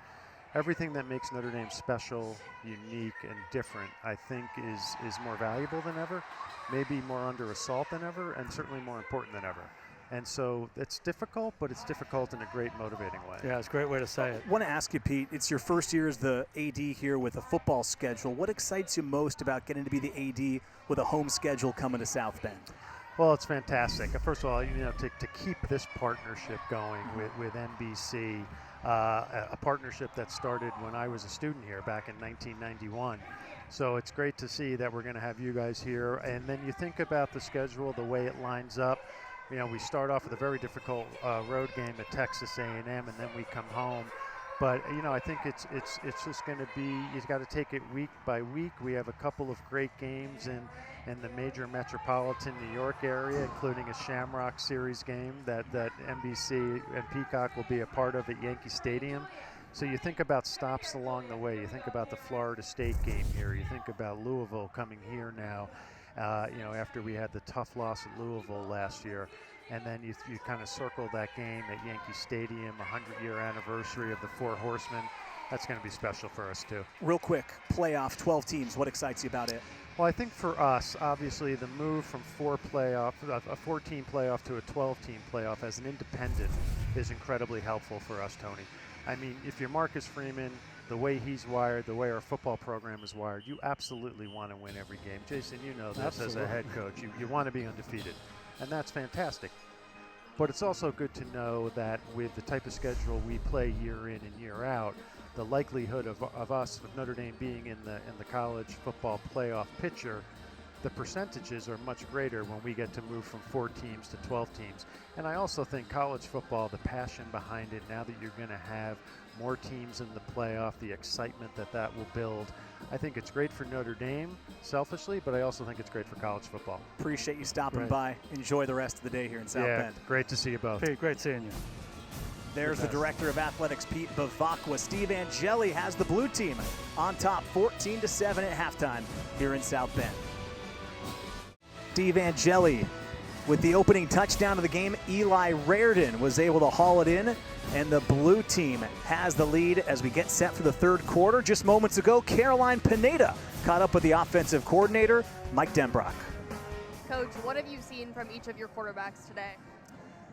Everything that makes Notre Dame special, unique, and different, I think is more valuable than ever, maybe more under assault than ever, and certainly more important than ever. And so it's difficult, but it's difficult in a great motivating way. Yeah, it's a great way to say it. I want to ask you, Pete, it's your first year as the AD here with a football schedule. What excites you most about getting to be the AD with a home schedule coming to South Bend? Well, it's fantastic. First of all, to keep this partnership going with NBC, a partnership that started when I was a student here back in 1991. So it's great to see that we're going to have you guys here. And then you think about the schedule, the way it lines up. We start off with a very difficult road game at Texas A&M, and then we come home. But I think it's just going to be, you've got to take it week by week. We have a couple of great games in the major metropolitan New York area, including a Shamrock Series game that NBC and Peacock will be a part of at Yankee Stadium. So you think about stops along the way. You think about the Florida State game here. You think about Louisville coming here now. After we had the tough loss at Louisville last year. And then you kind of circle that game at Yankee Stadium, 100-year anniversary of the Four Horsemen. That's going to be special for us, too. Real quick, playoff, 12 teams. What excites you about it? Well, I think for us, obviously, the move from a 14-team playoff to a 12-team playoff as an independent is incredibly helpful for us, Tony. I mean, if you're Marcus Freeman, the way he's wired, the way our football program is wired, you absolutely want to win every game. Jason, you know this Absolutely. As a head coach. You want to be undefeated, and that's fantastic. But it's also good to know that with the type of schedule we play year in and year out, the likelihood of us, of Notre Dame being in the college football playoff picture, the percentages are much greater when we get to move from 4 teams to 12 teams. And I also think college football, the passion behind it, now that you're going to have more teams in the playoff, the excitement that will build. I think it's great for Notre Dame, selfishly, but I also think it's great for college football. Appreciate you stopping by. Enjoy the rest of the day here in South Bend. Great to see you both. Pete, great seeing you. There's the Director of Athletics, Pete Bevacqua. Steve Angeli has the blue team on top 14-7 at halftime here in South Bend. Steve Angeli with the opening touchdown of the game. Eli Raridon was able to haul it in, and the blue team has the lead as we get set for the third quarter. Just moments ago, Caroline Pineda caught up with the offensive coordinator, Mike Denbrock. Coach, what have you seen from each of your quarterbacks today?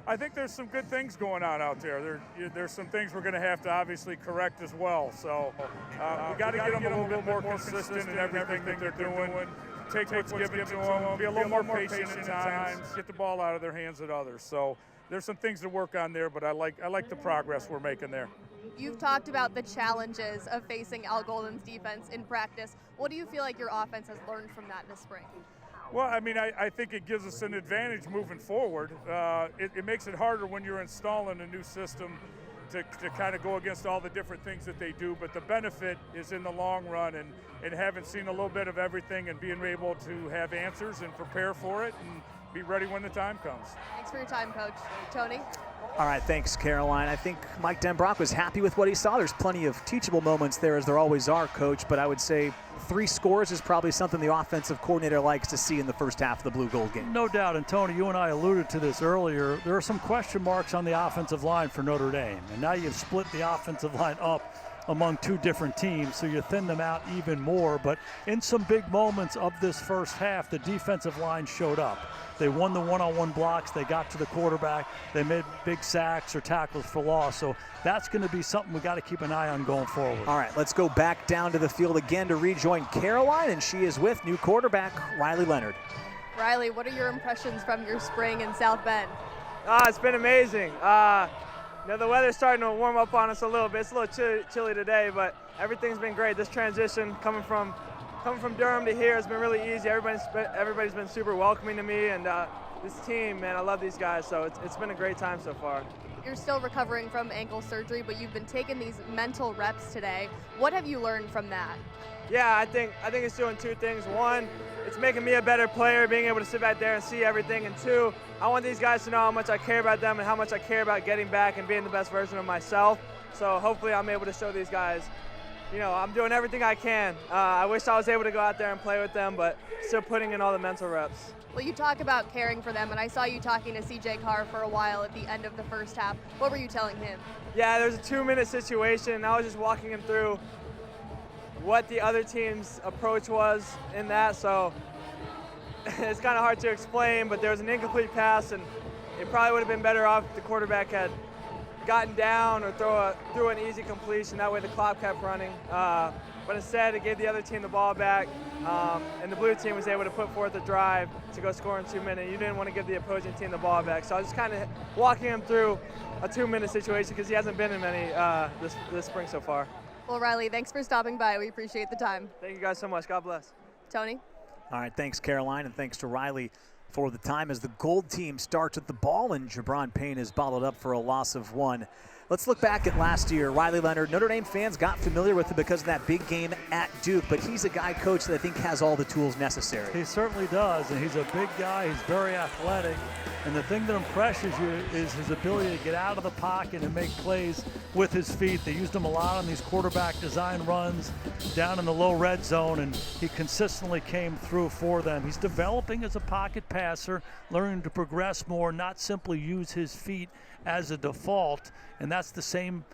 I think there's some good things going on out there. There's some things we're going to have to obviously correct as well. So we got to get them a little bit more consistent in everything that they're doing. Take what's given to them, be a little more patient at times, get the ball out of their hands at others. So there's some things to work on there, but I like the progress we're making there. You've talked about the challenges of facing Al Golden's defense in practice. What do you feel like your offense has learned from that in the spring? Well, I mean, I think it gives us an advantage moving forward. It makes it harder when you're installing a new system to kind of go against all the different things that they do, but the benefit is in the long run, and having seen a little bit of everything and being able to have answers and prepare for it and be ready when the time comes. Thanks for your time, Coach. Tony? All right, thanks, Caroline. I think Mike Denbrock was happy with what he saw. There's plenty of teachable moments there, as there always are, Coach, but I would say 3 scores is probably something the offensive coordinator likes to see in the first half of the blue gold game. No doubt, and Tony, you and I alluded to this earlier. There are some question marks on the offensive line for Notre Dame, and now you've split the offensive line up among 2 different teams, so you thin them out even more. But in some big moments of this first half, the defensive line showed up. They won the one-on-one blocks. They got to the quarterback. They made big sacks or tackles for loss. So that's going to be something we got to keep an eye on going forward. All right, let's go back down to the field again to rejoin Caroline, and she is with new quarterback Riley Leonard. Riley, what are your impressions from your spring in South Bend? It's been amazing. The weather's starting to warm up on us a little bit. It's a little chilly today, but everything's been great. This transition coming from Durham to here has been really easy. Everybody's been super welcoming to me, and this team, man, I love these guys. So it's been a great time so far. You're still recovering from ankle surgery, but you've been taking these mental reps today. What have you learned from that? Yeah, I think it's doing two things. One, it's making me a better player, being able to sit back there and see everything. And two, I want these guys to know how much I care about them and how much I care about getting back and being the best version of myself. So hopefully I'm able to show these guys, I'm doing everything I can. I wish I was able to go out there and play with them, but still putting in all the mental reps. Well, you talk about caring for them, and I saw you talking to CJ Carr for a while at the end of the first half. What were you telling him? Yeah, there was a 2-minute situation, and I was just walking him through what the other team's approach was in that, so it's kind of hard to explain, but there was an incomplete pass, and it probably would have been better off if the quarterback had gotten down or threw an easy completion. That way the clock kept running. But instead, it gave the other team the ball back, and the blue team was able to put forth a drive to go score in 2 minutes. You didn't want to give the opposing team the ball back. So I was just kind of walking him through a 2-minute situation because he hasn't been in many this spring so far. Well, Riley, thanks for stopping by. We appreciate the time. Thank you guys so much. God bless. Tony? All right, thanks, Caroline, and thanks to Riley for the time as the gold team starts with the ball, and Jabron Payne is bottled up for a loss of 1. Let's look back at last year. Riley Leonard, Notre Dame fans got familiar with him because of that big game at Duke, but he's a guy, Coach, that I think has all the tools necessary. He certainly does, and he's a big guy. He's very athletic, and the thing that impresses you is his ability to get out of the pocket and make plays with his feet. They used him a lot on these quarterback design runs down in the low red zone, and he consistently came through for them. He's developing as a pocket passer, learning to progress more, not simply use his feet as a default, and that's the same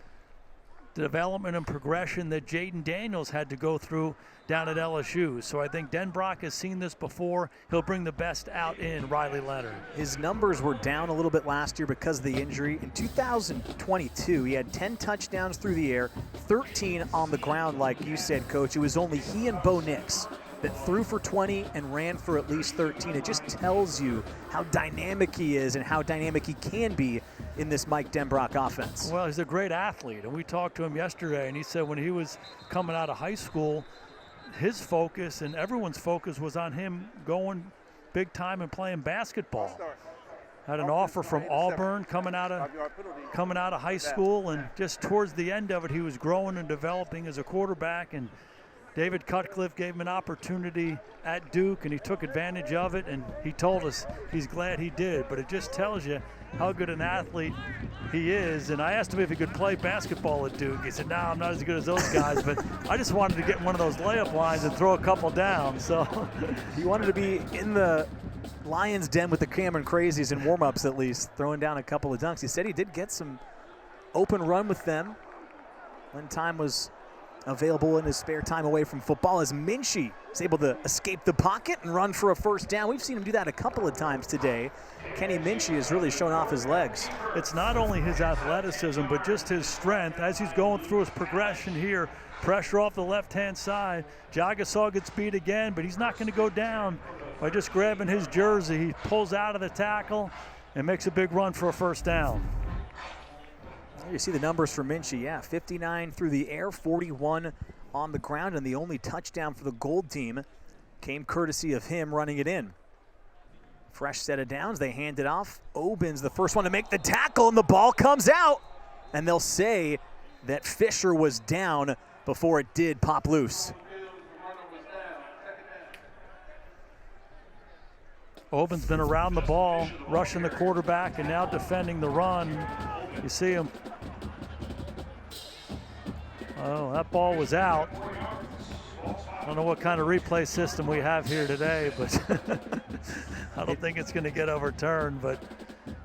development and progression that Jaden Daniels had to go through down at LSU. So I think Denbrock has seen this before. He'll bring the best out in Riley Leonard. His numbers were down a little bit last year because of the injury. In 2022, he had 10 touchdowns through the air, 13 on the ground, like you said, Coach. It was only he and Bo Nix that threw for 20 and ran for at least 13. It just tells you how dynamic he is and how dynamic he can be in this Mike Denbrock offense. Well, he's a great athlete, and we talked to him yesterday, and he said when he was coming out of high school, his focus and everyone's focus was on him going big time and playing basketball. Had an offer from Auburn coming out of high school, and just towards the end of it, he was growing and developing as a quarterback, and David Cutcliffe gave him an opportunity at Duke, and he took advantage of it, and he told us he's glad he did. But it just tells you how good an athlete he is. And I asked him if he could play basketball at Duke. He said, no, I'm not as good as those guys, but I just wanted to get one of those layup lines and throw a couple down. So he wanted to be in the Lions' den with the Cameron Crazies in warm-ups at least, throwing down a couple of dunks. He said he did get some open run with them when time was available in his spare time away from football, as Minchey is able to escape the pocket and run for a first down. We've seen him do that a couple of times today. Kenny Minchey has really shown off his legs. It's not only his athleticism, but just his strength as he's going through his progression here. Pressure off the left-hand side. Jagasaw gets beat again, but he's not going to go down by just grabbing his jersey. He pulls out of the tackle and makes a big run for a first down. You see the numbers for Minchey, yeah, 59 through the air, 41 on the ground, and the only touchdown for the gold team came courtesy of him running it in. Fresh set of downs, they hand it off. Obin's the first one to make the tackle, and the ball comes out. And they'll say that Fisher was down before it did pop loose. Obin's been around the ball, rushing the quarterback, and now defending the run. You see him. Oh, that ball was out. I don't know what kind of replay system we have here today, but I don't think it's going to get overturned. But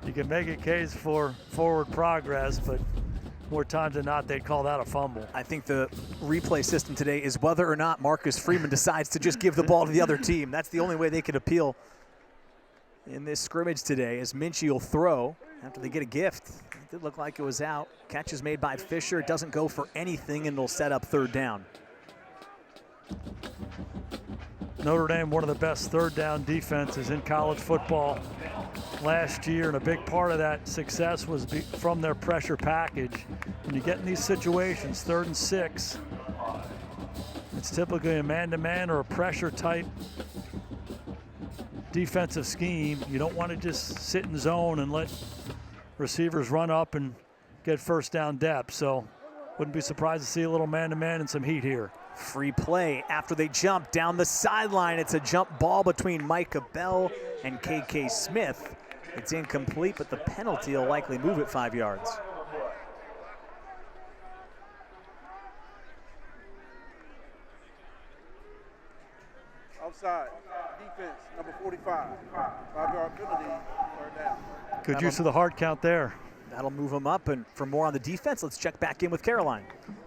you can make a case for forward progress, but more times than not, they'd call that a fumble. I think the replay system today is whether or not Marcus Freeman decides to just give the ball to the other team. That's the only way they could appeal in this scrimmage today, as Minchey will throw after they get a gift. It did look like it was out. Catch is made by Fisher. It doesn't go for anything, and it'll set up third down. Notre Dame, one of the best third down defenses in college football last year, and a big part of that success was from their pressure package. When you get in these situations, 3rd and 6, it's typically a man-to-man or a pressure type defensive scheme. You don't want to just sit in zone and let receivers run up and get first down depth. So wouldn't be surprised to see a little man-to-man and some heat here. Free play after they jump down the sideline. It's a jump ball between Micah Bell and KK Smith. It's incomplete, but the penalty will likely move it 5 yards. Outside. Defense, number 45. 5-yard penalty, 3rd down. Good use of the hard count there. That'll move them up. And for more on the defense, let's check back in with Caroline.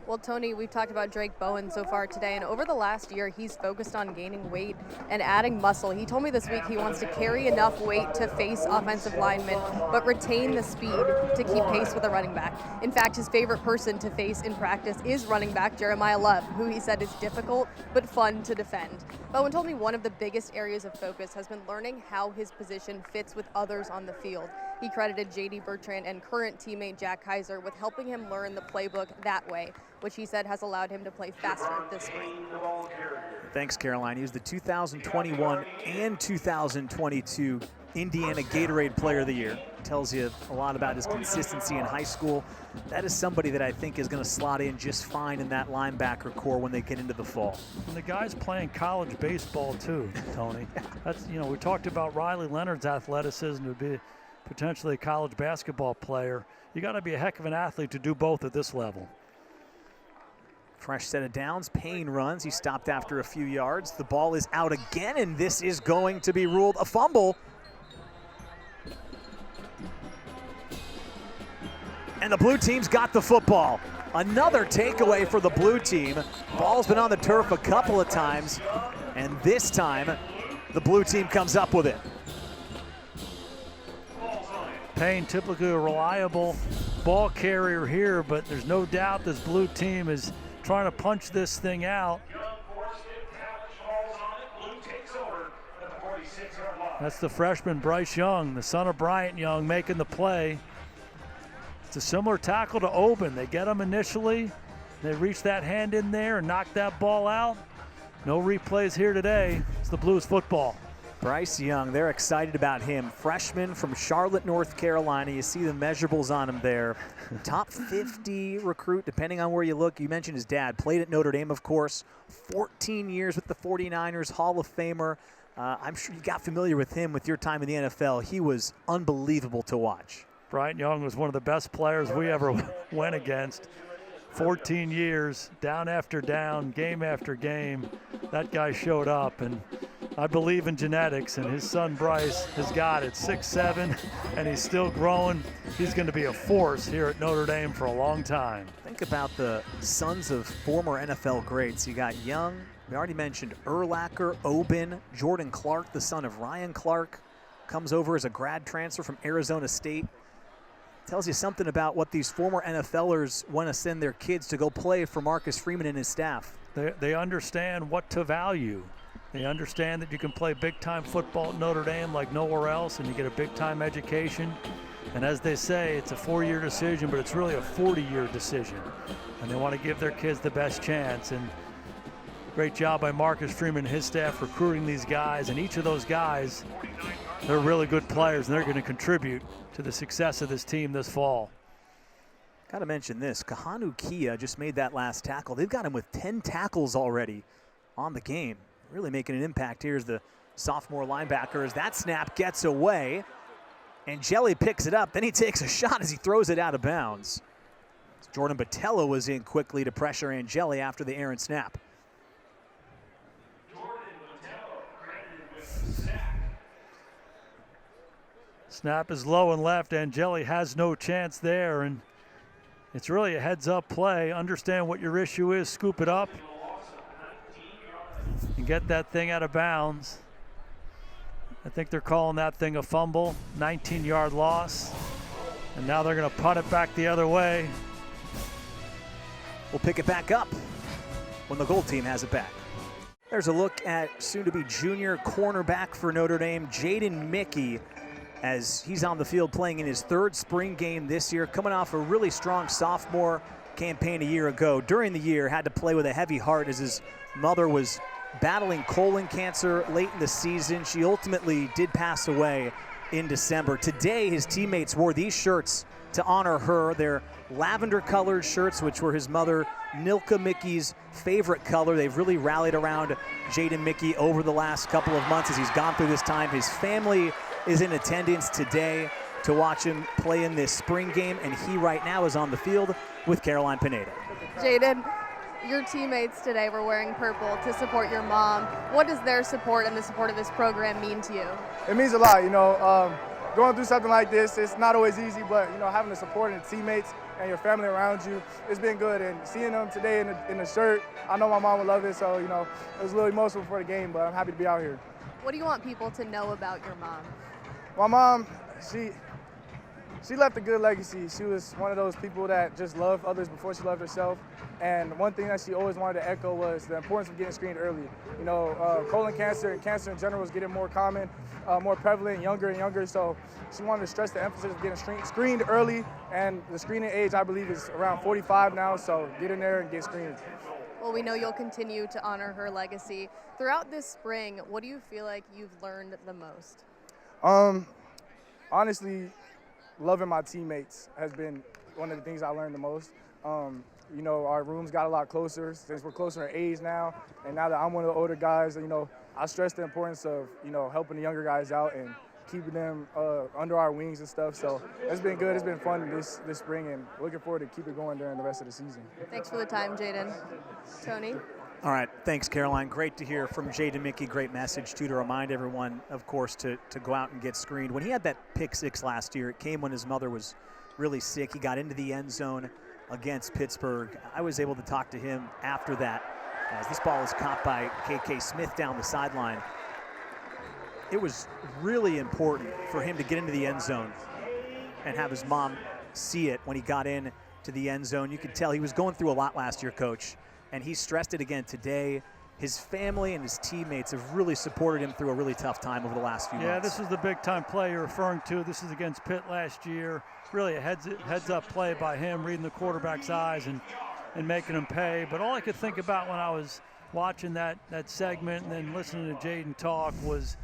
Well, Tony, we've talked about Drake Bowen so far today, and over the last year, he's focused on gaining weight and adding muscle. He told me this week he wants to carry enough weight to face offensive linemen, but retain the speed to keep pace with a running back. In fact, his favorite person to face in practice is running back Jeremiah Love, who he said is difficult but fun to defend. Bowen told me one of the biggest areas of focus has been learning how his position fits with others on the field. He credited J.D. Bertrand and current teammate Jack Kaiser with helping him learn the playbook that way, which he said has allowed him to play faster this spring. Thanks, Caroline. He was the 2021 and 2022 Indiana Gatorade Player of the Year. Tells you a lot about his consistency in high school. That is somebody that I think is going to slot in just fine in that linebacker core when they get into the fall. And the guy's playing college baseball too, Tony. That's, you know, we talked about Riley Leonard's athleticism to be potentially a college basketball player. You got to be a heck of an athlete to do both at this level. Fresh set of downs. Payne runs. He stopped after a few yards. The ball is out again, and this is going to be ruled a fumble. And the blue team's got the football. Another takeaway for the blue team. Ball's been on the turf a couple of times, and this time the blue team comes up with it. Payne, typically a reliable ball carrier here, but there's no doubt this blue team is trying to punch this thing out. That's the freshman Bryce Young, the son of Bryant Young, making the play. It's a similar tackle to Oben. They get him initially, they reach that hand in there and knock that ball out. No replays here today. It's the Blues football. Bryce Young, they're excited about him. Freshman from Charlotte, North Carolina. You see the measurables on him there. Top 50 recruit, depending on where you look. You mentioned his dad. Played at Notre Dame, of course. 14 years with the 49ers, Hall of Famer. I'm sure you got familiar with him with your time in the NFL. He was unbelievable to watch. Bryant Young was one of the best players we ever went against. 14 years, down after down, game after game. That guy showed up, and I believe in genetics, and his son Bryce has got it. 6'7", and he's still growing. He's going to be a force here at Notre Dame for a long time. Think about the sons of former NFL greats. You got Young, we already mentioned Urlacher, Oben, Jordan Clark, the son of Ryan Clark, comes over as a grad transfer from Arizona State. Tells you something about what these former NFLers want to send their kids to go play for Marcus Freeman and his staff. They understand what to value. They understand that you can play big-time football at Notre Dame like nowhere else, and you get a big-time education. And as they say, it's a 4-year decision, but it's really a 40-year decision. And they want to give their kids the best chance. And great job by Marcus Freeman and his staff recruiting these guys. And each of those guys, they're really good players, and they're going to contribute to the success of this team this fall. Got to mention this. Kahanu Kia just made that last tackle. They've got him with 10 tackles already on the game. Really making an impact. Here's the sophomore linebacker as that snap gets away. Angeli picks it up. Then he takes a shot as he throws it out of bounds. Jordan Botello was in quickly to pressure Angeli after the errant snap. Snap is low and left. Angeli has no chance there, and it's really a heads-up play. Understand what your issue is, scoop it up, and get that thing out of bounds. I think they're calling that thing a fumble, 19-yard loss, and now they're going to punt it back the other way. We'll pick it back up when the goal team has it back. There's a look at soon-to-be junior cornerback for Notre Dame, Jaden Mickey, as he's on the field playing in his third spring game this year, coming off a really strong sophomore campaign a year ago. During the year, had to play with a heavy heart as his mother was battling colon cancer late in the season. She ultimately did pass away in December. Today, his teammates wore these shirts to honor her. They're lavender-colored shirts, which were his mother, Nilka Mickey's favorite color. They've really rallied around Jaden Mickey over the last couple of months as he's gone through this time. His family is in attendance today to watch him play in this spring game, and he right now is on the field with Caroline Pineda. Jaden, your teammates today were wearing purple to support your mom. What does their support and the support of this program mean to you? It means a lot, going through something like this, it's not always easy, but, having the support and the teammates and your family around you, it's been good. And seeing them today in the shirt, I know my mom would love it, so, it was a little emotional for the game, but I'm happy to be out here. What do you want people to know about your mom? My mom, she left a good legacy. She was one of those people that just loved others before she loved herself. And one thing that she always wanted to echo was the importance of getting screened early. Colon cancer and cancer in general is getting more common, more prevalent, younger and younger. So she wanted to stress the emphasis of getting screened early. And the screening age, I believe, is around 45 now. So get in there and get screened. Well, we know you'll continue to honor her legacy. Throughout this spring, what do you feel like you've learned the most? Honestly, loving my teammates has been one of the things I learned the most. Our rooms got a lot closer since we're closer in age now. And now that I'm one of the older guys, I stress the importance of, helping the younger guys out and keeping them under our wings and stuff. So it's been good. It's been fun this spring, and looking forward to keep it going during the rest of the season. Thanks for the time, Jaden. Tony? All right, thanks, Caroline. Great to hear from Jaden Mickey. Great message, too, to remind everyone, of course, to go out and get screened. When he had that pick six last year, it came when his mother was really sick. He got into the end zone against Pittsburgh. I was able to talk to him after that as this ball was caught by KK Smith down the sideline. It was really important for him to get into the end zone and have his mom see it when he got in to the end zone. You could tell he was going through a lot last year, Coach, and he stressed it again today. His family and his teammates have really supported him through a really tough time over the last few months. Yeah, this is the big-time play you're referring to. This is against Pitt last year. Really a heads-up play by him, reading the quarterback's eyes and making him pay. But all I could think about when I was watching that segment and then listening to Jaden talk was,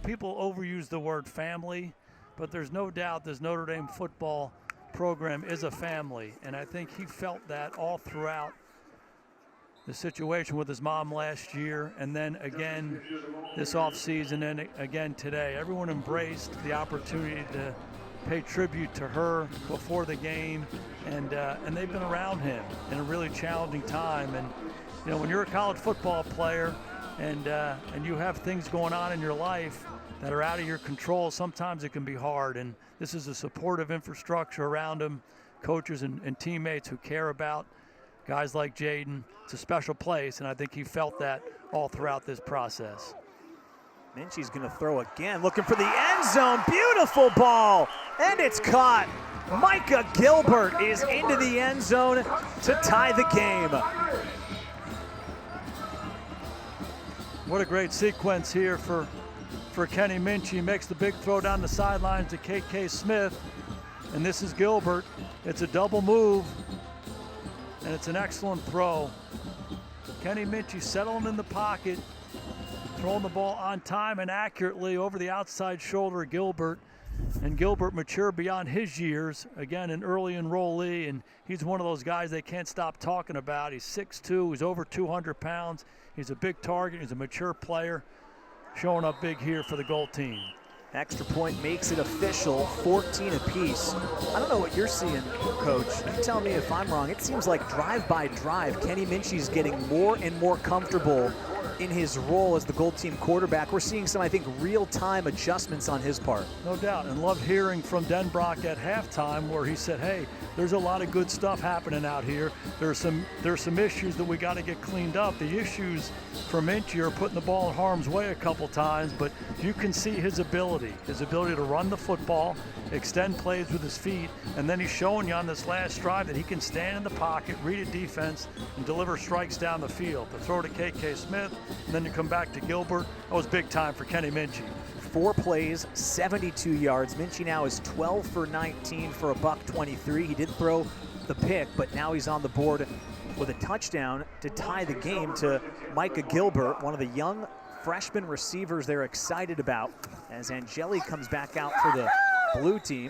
people overuse the word family, but there's no doubt this Notre Dame football program is a family. And I think he felt that all throughout the situation with his mom last year, and then again this offseason, and again today. Everyone embraced the opportunity to pay tribute to her before the game, and they've been around him in a really challenging time. And when you're a college football player and you have things going on in your life that are out of your control, sometimes it can be hard. And this is a supportive infrastructure around him, coaches and teammates who care about guys like Jaden. It's a special place, and I think he felt that all throughout this process. Minchey's going to throw again, looking for the end zone. Beautiful ball, and it's caught. Micah Gilbert is into the end zone to tie the game. What a great sequence here for Kenny Minchey. Makes the big throw down the sidelines to KK Smith, and this is Gilbert. It's a double move, and it's an excellent throw. Kenny Minchey settling in the pocket, throwing the ball on time and accurately over the outside shoulder of Gilbert. And Gilbert matured beyond his years, again an early enrollee, and he's one of those guys they can't stop talking about. He's 6'2", he's over 200 pounds. He's a big target, he's a mature player, showing up big here for the Gold team. Extra point makes it official, 14 apiece. I don't know what you're seeing, Coach. You tell me if I'm wrong. It seems like drive by drive, Kenny Minchey's getting more and more comfortable in his role as the Gold team quarterback. We're seeing some, I think, real-time adjustments on his part. No doubt, and loved hearing from Denbrock at halftime where he said, hey, there's a lot of good stuff happening out here. There's some issues that we got to get cleaned up. The issues for Minchey are putting the ball in harm's way a couple times, but you can see his ability to run the football extend plays with his feet, and then he's showing you on this last drive that he can stand in the pocket, read a defense, and deliver strikes down the field. The throw to K.K. Smith, and then you come back to Gilbert. That was big time for Kenny Minchey. 4 plays, 72 yards. Minchey now is 12 for 19 for $123. He did throw the pick, but now he's on the board with a touchdown to tie the game to Micah Gilbert, one of the young freshman receivers they're excited about, as Angeli comes back out for the blue team,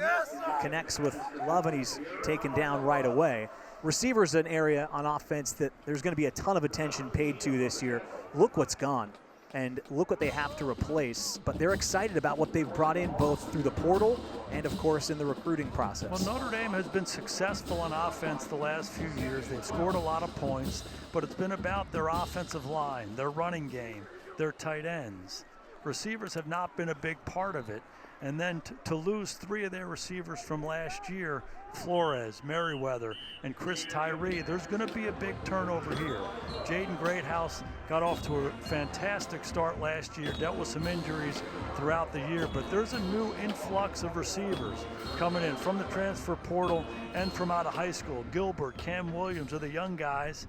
connects with Love, and he's taken down right away. Receivers an area on offense that there's going to be a ton of attention paid to this year. Look what's gone, and look what they have to replace, but they're excited about what they've brought in both through the portal and, of course, in the recruiting process. Well, Notre Dame has been successful on offense the last few years. They've scored a lot of points, but it's been about their offensive line, their running game, their tight ends. Receivers have not been a big part of it. And then to lose 3 of their receivers from last year, Flores, Merriweather, and Chris Tyree, there's going to be a big turnover here. Jaden Greathouse got off to a fantastic start last year, dealt with some injuries throughout the year, but there's a new influx of receivers coming in from the transfer portal and from out of high school. Gilbert, Cam Williams are the young guys,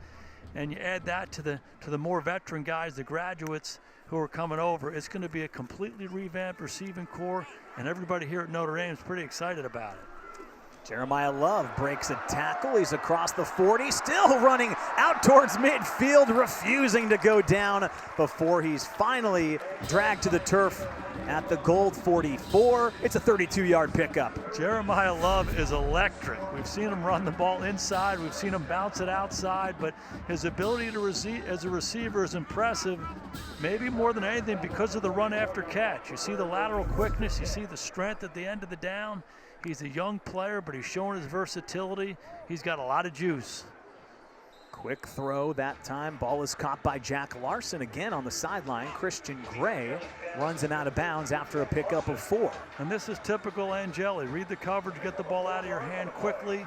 and you add that to the more veteran guys, the graduates who are coming over. It's going to be a completely revamped receiving corps, and everybody here at Notre Dame is pretty excited about it. Jeremiah Love breaks a tackle. He's across the 40, still running out towards midfield, refusing to go down before he's finally dragged to the turf at the gold 44. It's a 32-yard pickup. Jeremiah Love is electric. We've seen him run the ball inside. We've seen him bounce it outside, but his ability to as a receiver is impressive, maybe more than anything because of the run after catch. You see the lateral quickness. You see the strength at the end of the down. He's a young player, but he's showing his versatility. He's got a lot of juice. Quick throw that time. Ball is caught by Jack Larson again on the sideline. Christian Gray runs him out of bounds after a pickup of 4. And this is typical Angeli. Read the coverage, get the ball out of your hand quickly.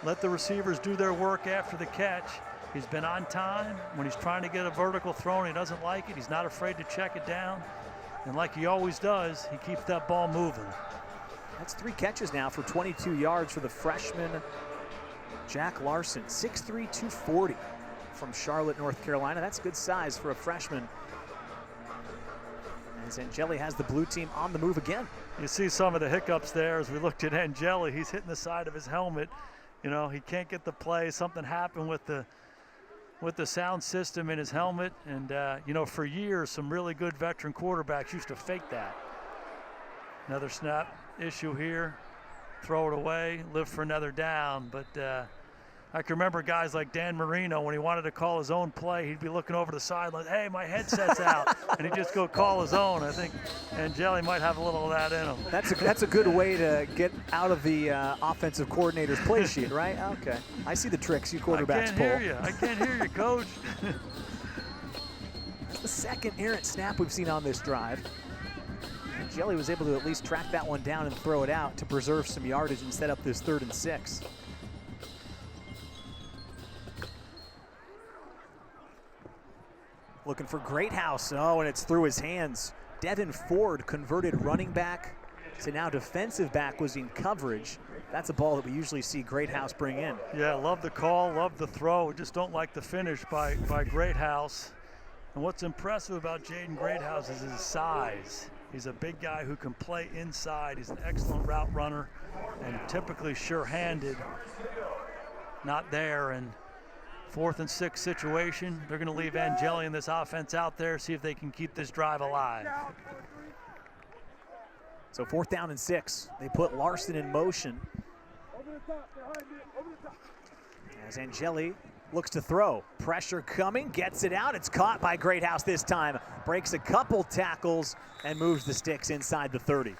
Let the receivers do their work after the catch. He's been on time. When he's trying to get a vertical throw and he doesn't like it, he's not afraid to check it down. And like he always does, he keeps that ball moving. That's 3 catches now for 22 yards for the freshman Jack Larson. 6'3", 240 from Charlotte, North Carolina. That's good size for a freshman. As Angeli has the blue team on the move again. You see some of the hiccups there as we looked at Angeli. He's hitting the side of his helmet. You know, he can't get the play. Something happened with the sound system in his helmet. And, you know, for years, some really good veteran quarterbacks used to fake that. Another snap issue here. Throw it away, live for another down. But I can remember guys like Dan Marino, when he wanted to call his own play, he'd be looking over the sideline, hey, my headset's out, and he'd just go call his own. I think Angeli might have a little of that in him. That's a good way to get out of the offensive coordinator's play sheet, right? Okay. I see the tricks you quarterbacks pull. I can't hear you, Coach. It's the second errant snap we've seen on this drive. Angeli was able to at least track that one down and throw it out to preserve some yardage and set up this 3rd and 6. Looking for Greathouse. Oh, and it's through his hands. Devin Ford converted running back to now defensive back, was in coverage. That's a ball that we usually see Greathouse bring in. Yeah, love the call, love the throw. We just don't like the finish by Greathouse. And what's impressive about Jaden Greathouse is his size. He's a big guy who can play inside. He's an excellent route runner and typically sure-handed. Not there. And 4th and 6 situation. They're going to leave Angeli and this offense out there, see if they can keep this drive alive. So 4th down and 6. They put Larson in motion. As Angeli looks to throw. Pressure coming, gets it out. It's caught by Greathouse this time. Breaks a couple tackles and moves the sticks inside the 30.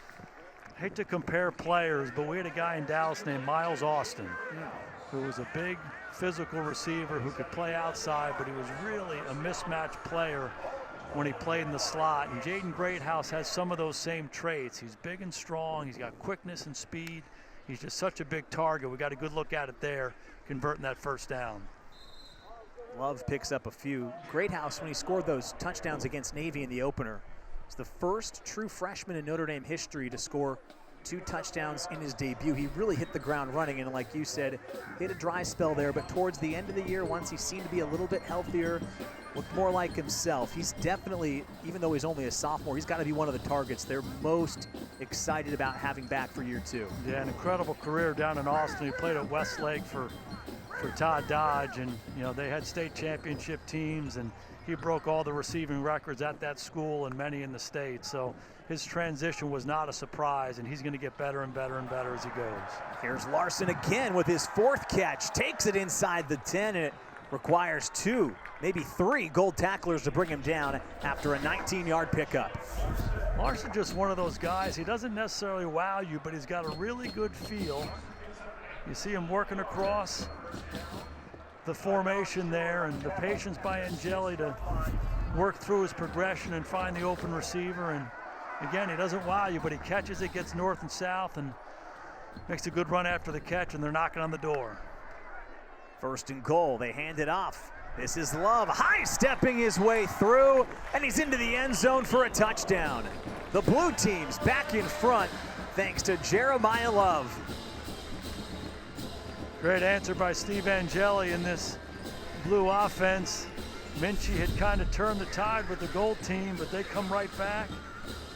I hate to compare players, but we had a guy in Dallas named Miles Austin, who was a big physical receiver who could play outside, but he was really a mismatched player when he played in the slot. And Jaden Greathouse has some of those same traits. He's big and strong. He's got quickness and speed. He's just such a big target. We got a good look at it there, converting that 1st down. Love picks up a few. Greathouse, when he scored those touchdowns against Navy in the opener, was the first true freshman in Notre Dame history to score 2 touchdowns in his debut. He really hit the ground running, and like you said, hit a dry spell there, but towards the end of the year, once he seemed to be a little bit healthier, looked more like himself. He's definitely, even though he's only a sophomore, he's got to be one of the targets they're most excited about having back for year 2. Yeah, an incredible career down in Austin. He played at Westlake for Todd Dodge, and they had state championship teams, and he broke all the receiving records at that school and many in the state. So his transition was not a surprise, and he's going to get better and better and better as he goes. Here's Larson again with his 4th catch, takes it inside the 10, and it requires 2, maybe 3 gold tacklers to bring him down after a 19-yard pickup. Larson just one of those guys. He doesn't necessarily wow you, but he's got a really good feel. You see him working across the formation there, and the patience by Angeli to work through his progression and find the open receiver. And again, he doesn't wow you, but he catches it, gets north and south, and makes a good run after the catch, and they're knocking on the door. 1st and goal, they hand it off. This is Love, high-stepping his way through, and he's into the end zone for a touchdown. The blue team's back in front thanks to Jeremiah Love. Great answer by Steve Angeli in this blue offense. Minchey had kind of turned the tide with the gold team, but they come right back.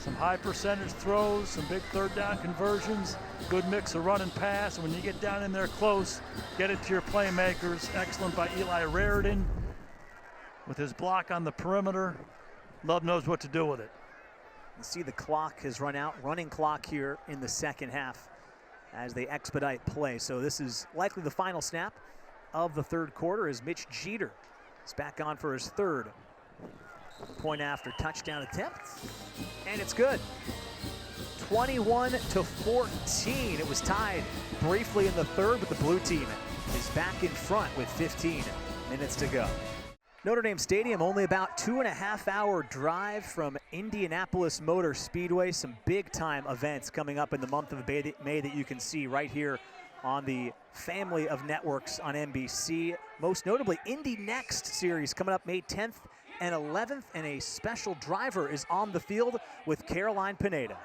Some high percentage throws, some big 3rd down conversions, good mix of run and pass. And when you get down in there close, get it to your playmakers. Excellent by Eli Raridon with his block on the perimeter. Love knows what to do with it. You see the clock has run out, running clock here in the 2nd half as they expedite play. So this is likely the final snap of the 3rd quarter as Mitch Jeter is back on for his 3rd point after touchdown attempt, and it's good. 21-14. It was tied briefly in the 3rd, but the blue team is back in front with 15 minutes to go. Notre Dame Stadium, only about 2.5-hour drive from Indianapolis Motor Speedway. Some big-time events coming up in the month of May that you can see right here on the family of networks on NBC. Most notably, Indy Next series coming up May 10th and 11th, and a special driver is on the field with Caroline Pineda.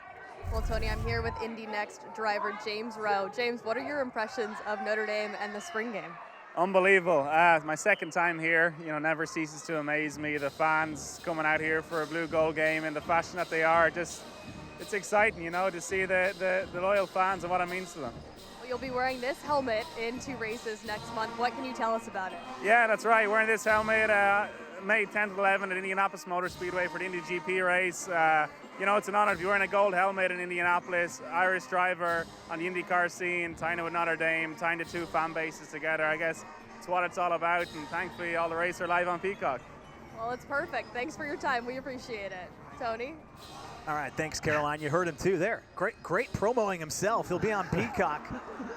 Well, Tony, I'm here with Indy Next driver James Rowe. James, what are your impressions of Notre Dame and the spring game? Unbelievable. My 2nd time here, never ceases to amaze me. The fans coming out here for a blue gold game in the fashion that they are, it's exciting, to see the loyal fans and what it means to them. Well, you'll be wearing this helmet in 2 races next month. What can you tell us about it? Yeah, that's right. Wearing this helmet May 10th and 11th at Indianapolis Motor Speedway for the Indy GP race. It's an honor to be wearing a gold helmet in Indianapolis. Irish driver on the IndyCar scene, tying it with Notre Dame, tying the 2 fan bases together. I guess it's what it's all about, and thankfully all the races are live on Peacock. Well, it's perfect. Thanks for your time. We appreciate it. Tony? All right, thanks, Caroline. You heard him too there. Great promoing himself. He'll be on Peacock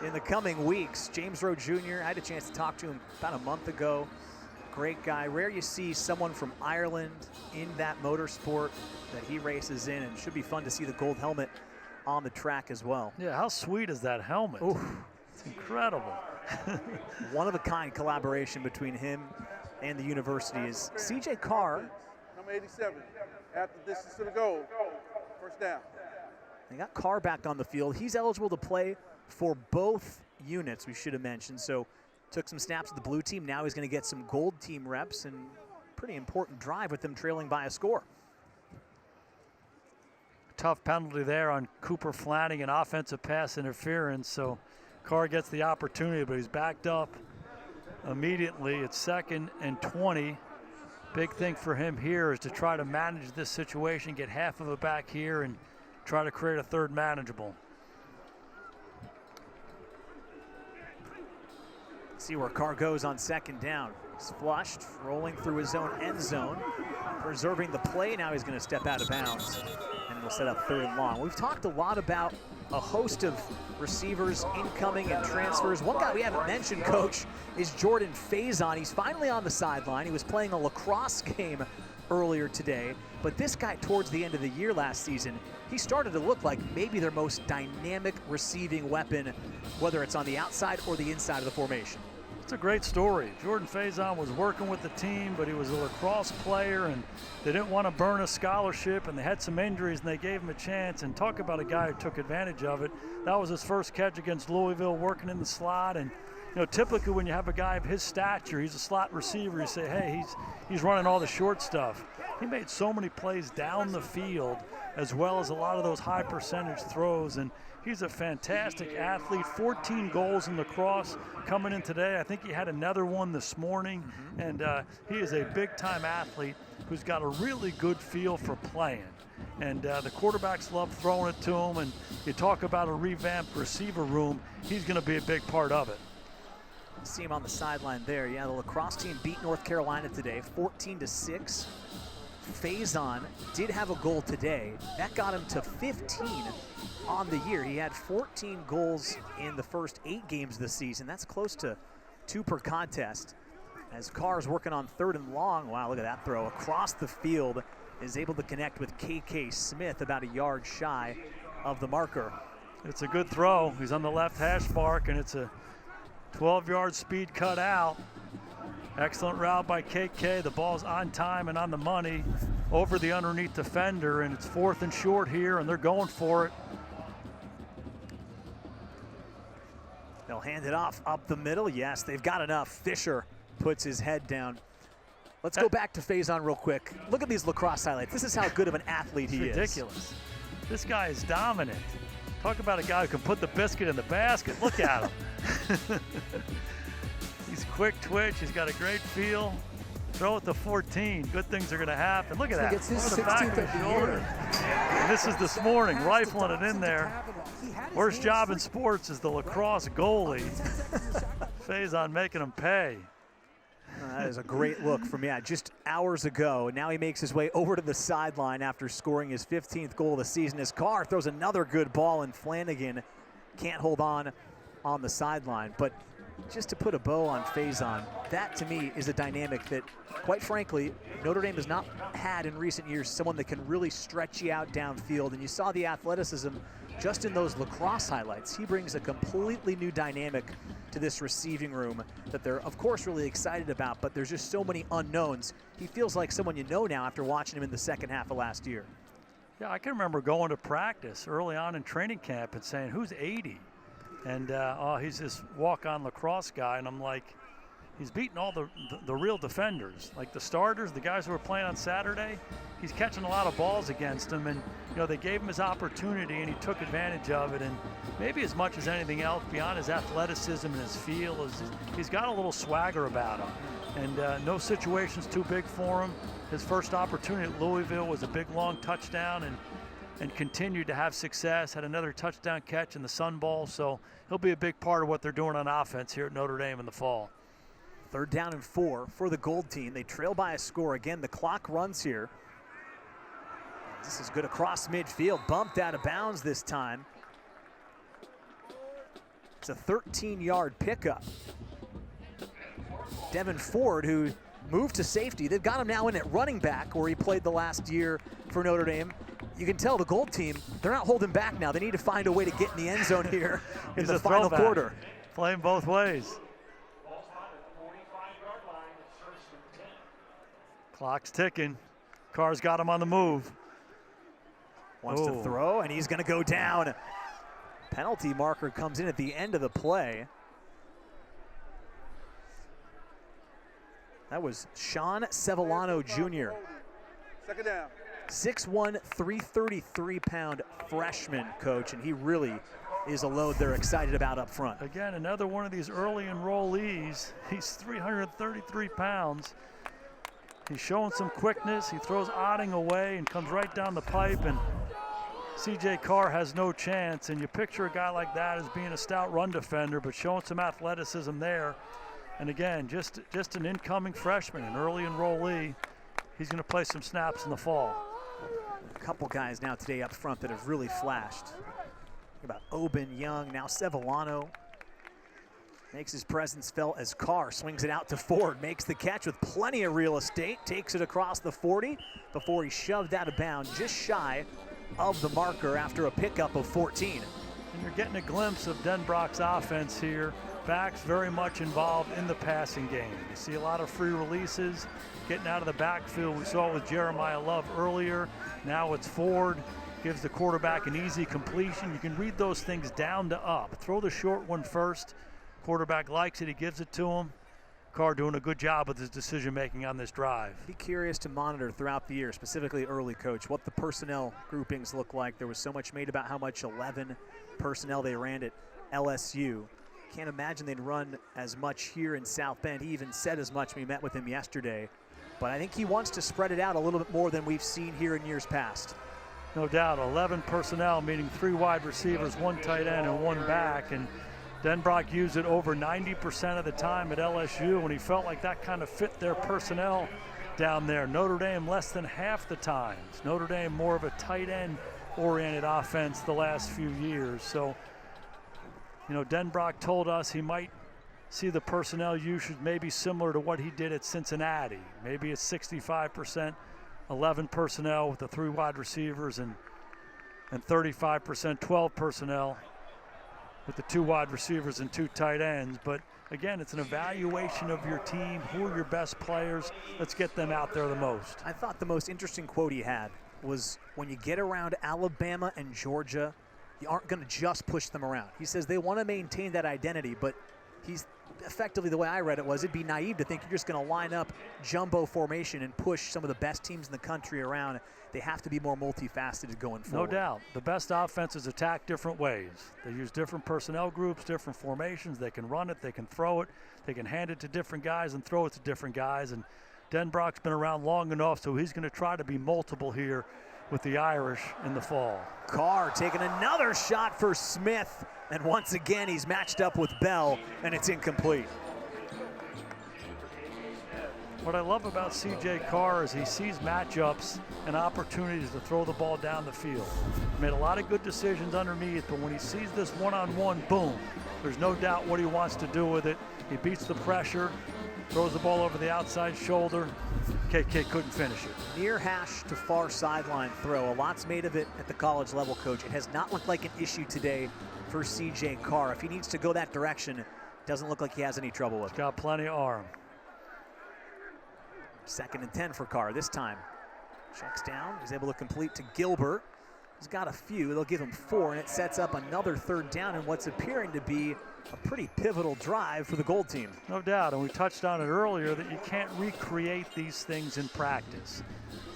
in the coming weeks. James Rowe Jr., I had a chance to talk to him about a month ago. Great guy. Rare you see someone from Ireland in that motorsport that he races in, and should be fun to see the gold helmet on the track as well. Yeah, how sweet is that helmet? Ooh. It's incredible. One-of-a-kind collaboration between him and the university is CJ Carr. Number 87, after distance to the goal, 1st down. They got Carr back on the field. He's eligible to play for both units, we should have mentioned. So took some snaps with the blue team. Now he's going to get some gold team reps, and pretty important drive with them trailing by a score. Tough penalty there on Cooper Flanagan, offensive pass interference. So Carr gets the opportunity, but he's backed up immediately. It's 2nd and 20. Big thing for him here is to try to manage this situation, get half of it back here, and try to create a 3rd manageable. See where Carr goes on 2nd down. He's flushed, rolling through his own end zone, preserving the play. Now he's going to step out of bounds, and we'll set up 3rd and long. We've talked a lot about a host of receivers incoming and transfers. One guy we haven't mentioned, Coach, is Jordan Faison. He's finally on the sideline. He was playing a lacrosse game earlier today, but this guy towards the end of the year last season, he started to look like maybe their most dynamic receiving weapon, whether it's on the outside or the inside of the formation. It's a great story. Jordan Faison was working with the team, but he was a lacrosse player, and they didn't want to burn a scholarship, and they had some injuries, and they gave him a chance. And talk about a guy who took advantage of it. That was his first catch against Louisville, working in the slot. And typically when you have a guy of his stature, he's a slot receiver, you say, hey, he's running all the short stuff. He made so many plays down the field, as well as a lot of those high percentage throws, and he's a fantastic athlete. 14 goals in lacrosse coming in today. I think he had another one this morning, and he is a big-time athlete who's got a really good feel for playing. And the quarterbacks love throwing it to him, and you talk about a revamped receiver room, he's going to be a big part of it. See him on the sideline there. Yeah, the lacrosse team beat North Carolina today, 14-6. Faison did have a goal today. That got him to 15 on the year. He had 14 goals in the first 8 games this season. That's close to 2 per contest. As Carr's working on 3rd and long. Wow, look at that throw. Across the field, is able to connect with KK Smith about a yard shy of the marker. It's a good throw. He's on the left hash mark, and it's a 12-yard speed cut out. Excellent route by KK. The ball's on time and on the money over the underneath defender, and it's 4th and short here, and they're going for it. They'll hand it off up the middle. Yes, they've got enough. Fisher puts his head down. Let's go back to Faison real quick. Look at these lacrosse highlights. This is how good of an athlete he is. Ridiculous. This guy is dominant. Talk about a guy who can put the biscuit in the basket. Look at him. He's quick twitch. He's got a great feel. Throw it to 14. Good things are going to happen. Look at that. Gets his Over the back of 16th his shoulder. And this is this morning, rifling it in there. Worst job in sports is the lacrosse goalie. Faison making him pay. That is a great look from, just hours ago. Now he makes his way over to the sideline after scoring his 15th goal of the season. As Carr throws another good ball, and Flanagan can't hold on the sideline. But just to put a bow on Faison, that to me is a dynamic that, quite frankly, Notre Dame has not had in recent years. Someone that can really stretch you out downfield, and you saw the athleticism just in those lacrosse highlights. He brings a completely new dynamic to this receiving room that they're, of course, really excited about, but there's just so many unknowns. He feels like someone you know now after watching him in the second half of last year. Yeah, I can remember going to practice early on in training camp and saying, who's 80? And, he's this walk-on lacrosse guy, and I'm like, he's beating all the real defenders. Like the starters, the guys who were playing on Saturday, he's catching a lot of balls against them, and, they gave him his opportunity, and he took advantage of it. And maybe as much as anything else, beyond his athleticism and his feel, he's got a little swagger about him. And no situation's too big for him. His first opportunity at Louisville was a big, long touchdown, and continued to have success, had another touchdown catch in the Sun Bowl, so he'll be a big part of what they're doing on offense here at Notre Dame in the fall. 3rd down and 4 for the Gold team. They trail by a score. Again, the clock runs here. This is good across midfield, bumped out of bounds this time. It's a 13-yard pickup. Devin Ford, who moved to safety, they've got him now in at running back, where he played the last year for Notre Dame. You can tell the Gold team, they're not holding back now. They need to find a way to get in the end zone here in the final quarter. Playing both ways. Clock's ticking. Carr's got him on the move. Wants to throw, and he's going to go down. Penalty marker comes in at the end of the play. That was Sean Sevillano Jr. 2nd down. 6'1", 333-pound freshman, coach, and he really is a load they're excited about up front. Again, another one of these early enrollees. He's 333 pounds. He's showing some quickness. He throws Otting away and comes right down the pipe, and CJ Carr has no chance. And you picture a guy like that as being a stout run defender, but showing some athleticism there. And again, just an incoming freshman, an early enrollee. He's going to play some snaps in the fall. A couple guys now today up front that have really flashed. Think about Oben, Young, now Sevillano. Makes his presence felt as Carr swings it out to Ford, makes the catch with plenty of real estate, takes it across the 40 before he shoved out of bounds just shy of the marker after a pickup of 14. And you're getting a glimpse of Denbrock's offense here. Backs very much involved in the passing game. You see a lot of free releases, getting out of the backfield. We saw it with Jeremiah Love earlier. Now it's Ford. Gives the quarterback an easy completion. You can read those things down to up. Throw the short one first. Quarterback likes it. He gives it to him. Carr doing a good job with his decision-making on this drive. Be curious to monitor throughout the year, specifically early, Coach, what the personnel groupings look like. There was so much made about how much 11 personnel they ran at LSU. Can't imagine they'd run as much here in South Bend. He even said as much when we met with him yesterday. But I think he wants to spread it out a little bit more than we've seen here in years past. No doubt, 11 personnel, meaning 3 wide receivers, 1 tight end, and 1 back. And Denbrock used it over 90% of the time at LSU, and he felt like that kind of fit their personnel down there. Notre Dame less than half the times. Notre Dame more of a tight end-oriented offense the last few years. So, you know, Denbrock told us he might see the personnel usage maybe similar to what he did at Cincinnati. Maybe it's 65%, 11 personnel with the 3 wide receivers, and 35%, 12 personnel with the 2 wide receivers and 2 tight ends. But again, it's an evaluation of your team. Who are your best players? Let's get them out there the most. I thought the most interesting quote he had was, when you get around Alabama and Georgia, you aren't going to just push them around. He says they want to maintain that identity, but he's effectively, the way I read it was, it'd be naive to think you're just going to line up jumbo formation and push some of the best teams in the country around. They have to be more multifaceted going forward. No doubt. The best offenses attack different ways. They use different personnel groups, different formations. They can run it, they can throw it, they can hand it to different guys and throw it to different guys. And Denbrock's been around long enough, so he's going to try to be multiple here with the Irish in the fall. Carr taking another shot for Smith, and once again he's matched up with Bell, and it's incomplete. What I love about C.J. Carr is he sees matchups and opportunities to throw the ball down the field. Made a lot of good decisions underneath, but when he sees this one-on-one, boom, there's no doubt what he wants to do with it. He beats the pressure, throws the ball over the outside shoulder. KK couldn't finish it. Near hash to far sideline throw. A lot's made of it at the college level, Coach. It has not looked like an issue today for C.J. Carr. If he needs to go that direction, it doesn't look like he has any trouble with it. Got plenty of arm. 2nd and 10 for Carr this time. Checks down. He's able to complete to Gilbert. He's got a few. They'll give him 4, and it sets up another 3rd down in what's appearing to be a pretty pivotal drive for the Gold team. No doubt, and we touched on it earlier that you can't recreate these things in practice.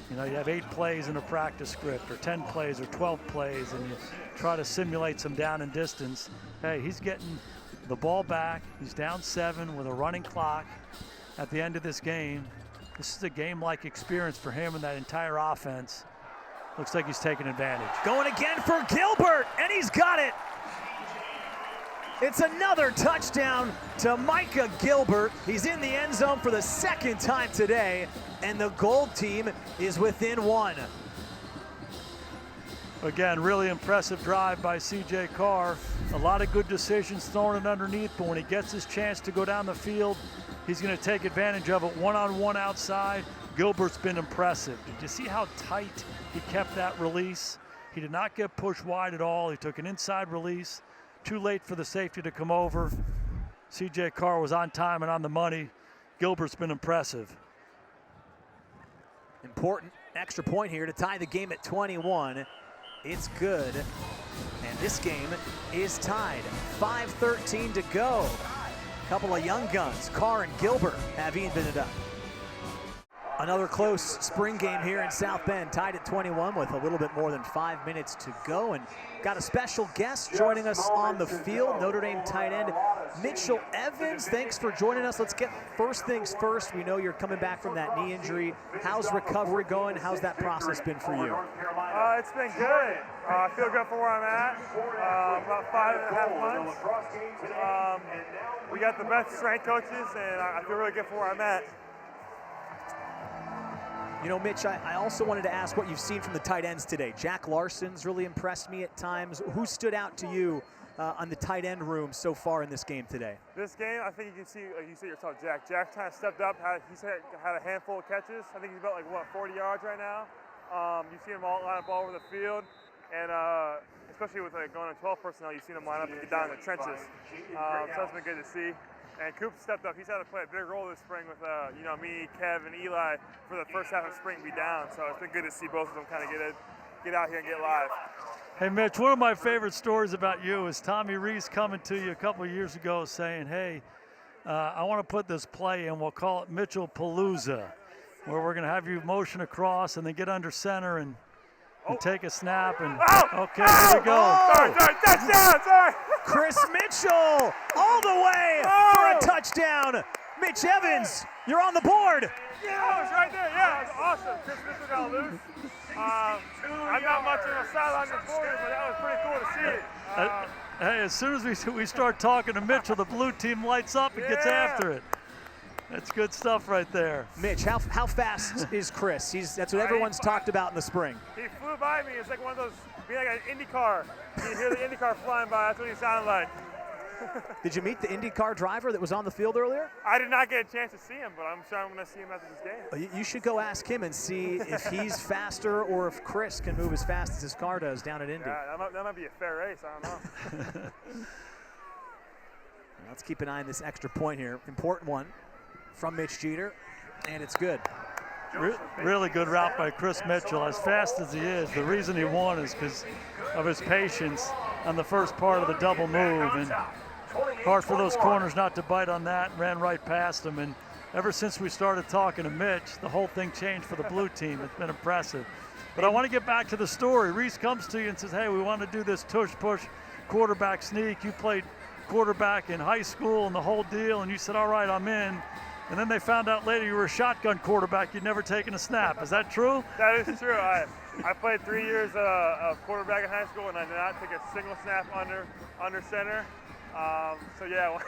You know, you have 8 plays in a practice script, or 10 plays, or 12 plays, and you try to simulate some down and distance. Hey, he's getting the ball back. He's down 7 with a running clock at the end of this game. This is a game-like experience for him and that entire offense. Looks like he's taking advantage. Going again for Gilbert, and he's got it. It's another touchdown to Micah Gilbert. He's in the end zone for the 2nd time today, and the Gold team is within 1. Again, really impressive drive by C.J. Carr. A lot of good decisions throwing it underneath, but when he gets his chance to go down the field, he's going to take advantage of it one-on-one outside. Gilbert's been impressive. Did you see how tight he kept that release? He did not get pushed wide at all. He took an inside release. Too late for the safety to come over. C.J. Carr was on time and on the money. Gilbert's been impressive. Important extra point here to tie the game at 21. It's good. And this game is tied. 5:13 to go. Couple of young guns, Carr and Gilbert, have evened it up. Another close spring game here in South Bend, tied at 21 with a little bit more than 5 minutes to go. And got a special guest joining us on the field, Notre Dame tight end Mitchell Evans. Thanks for joining us. Let's get first things first. We know you're coming back from that knee injury. How's recovery going? How's that process been for you? It's been good. I feel good for where I'm at. About 5.5 months. We got the best strength coaches, and I feel really good for where I'm at. You know, Mitch, I also wanted to ask what you've seen from the tight ends today. Jack Larson's really impressed me at times. Who stood out to you on the tight end room so far in this game today? This game, I think you can see, like you said yourself, Jack. Jack kind of stepped up. He's had a handful of catches. I think he's about 40 yards right now. You see him all line up all over the field. And especially with going to 12 personnel, you've seen them line up and get down in the trenches. So that's been good to see. And Coop stepped up. He's had to play a big role this spring with me, Kev, and Eli for the first half of spring be down. So it's been good to see both of them kind of get out here and get live. Hey, Mitch, one of my favorite stories about you is Tommy Reese coming to you a couple of years ago saying, hey, I want to put this play in. We'll call it Mitchell Palooza, where we're going to have you motion across and then get under center and take a snap. And okay, here we go. Sorry, touchdown, sorry. Chris Mitchell all the way for a touchdown. Mitch Evans, you're on the board. Yeah, I was right there. Yeah, it was awesome. Chris Mitchell got loose. I'm not much of a sideline reporter, but that was pretty cool to see it. Hey, as soon as we start talking to Mitchell, the blue team lights up and gets after it. That's good stuff right there. Mitch, how fast is Chris? That's what everyone's talked about in the spring. He flew by me. It's like one of those, being like an Indy car. You hear the Indy car flying by. That's what he sounded like. Did you meet the IndyCar driver that was on the field earlier? I did not get a chance to see him, but I'm sure I'm going to see him after this game. You should go ask him and see if he's faster or if Chris can move as fast as his car does down at Indy. Yeah, that might be a fair race. I don't know. Let's keep an eye on this extra point here. Important one from Mitch Jeter, and it's good. Really good route by Chris Mitchell. As fast as he is, the reason he won is because of his patience on the first part of the double move. And hard for those corners not to bite on that. Ran right past him. And ever since we started talking to Mitch, the whole thing changed for the blue team. It's been impressive. But I want to get back to the story. Reese comes to you and says, hey, we want to do this tush-push quarterback sneak. You played quarterback in high school and the whole deal. And you said, all right, I'm in. And then they found out later you were a shotgun quarterback. You'd never taken a snap. Is that true? That is true. I played 3 years of quarterback in high school, and I did not take a single snap under center. So, yeah,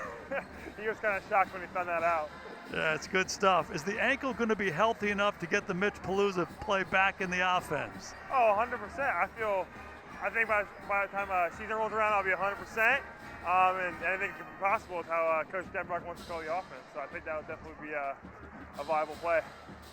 he was kind of shocked when he found that out. Yeah, it's good stuff. Is the ankle going to be healthy enough to get the Mitch Palooza play back in the offense? Oh, 100%. I think by the time season rolls around, I'll be 100%. And anything could be possible with how Coach Denbrock wants to call the offense. So I think that would definitely be a viable play.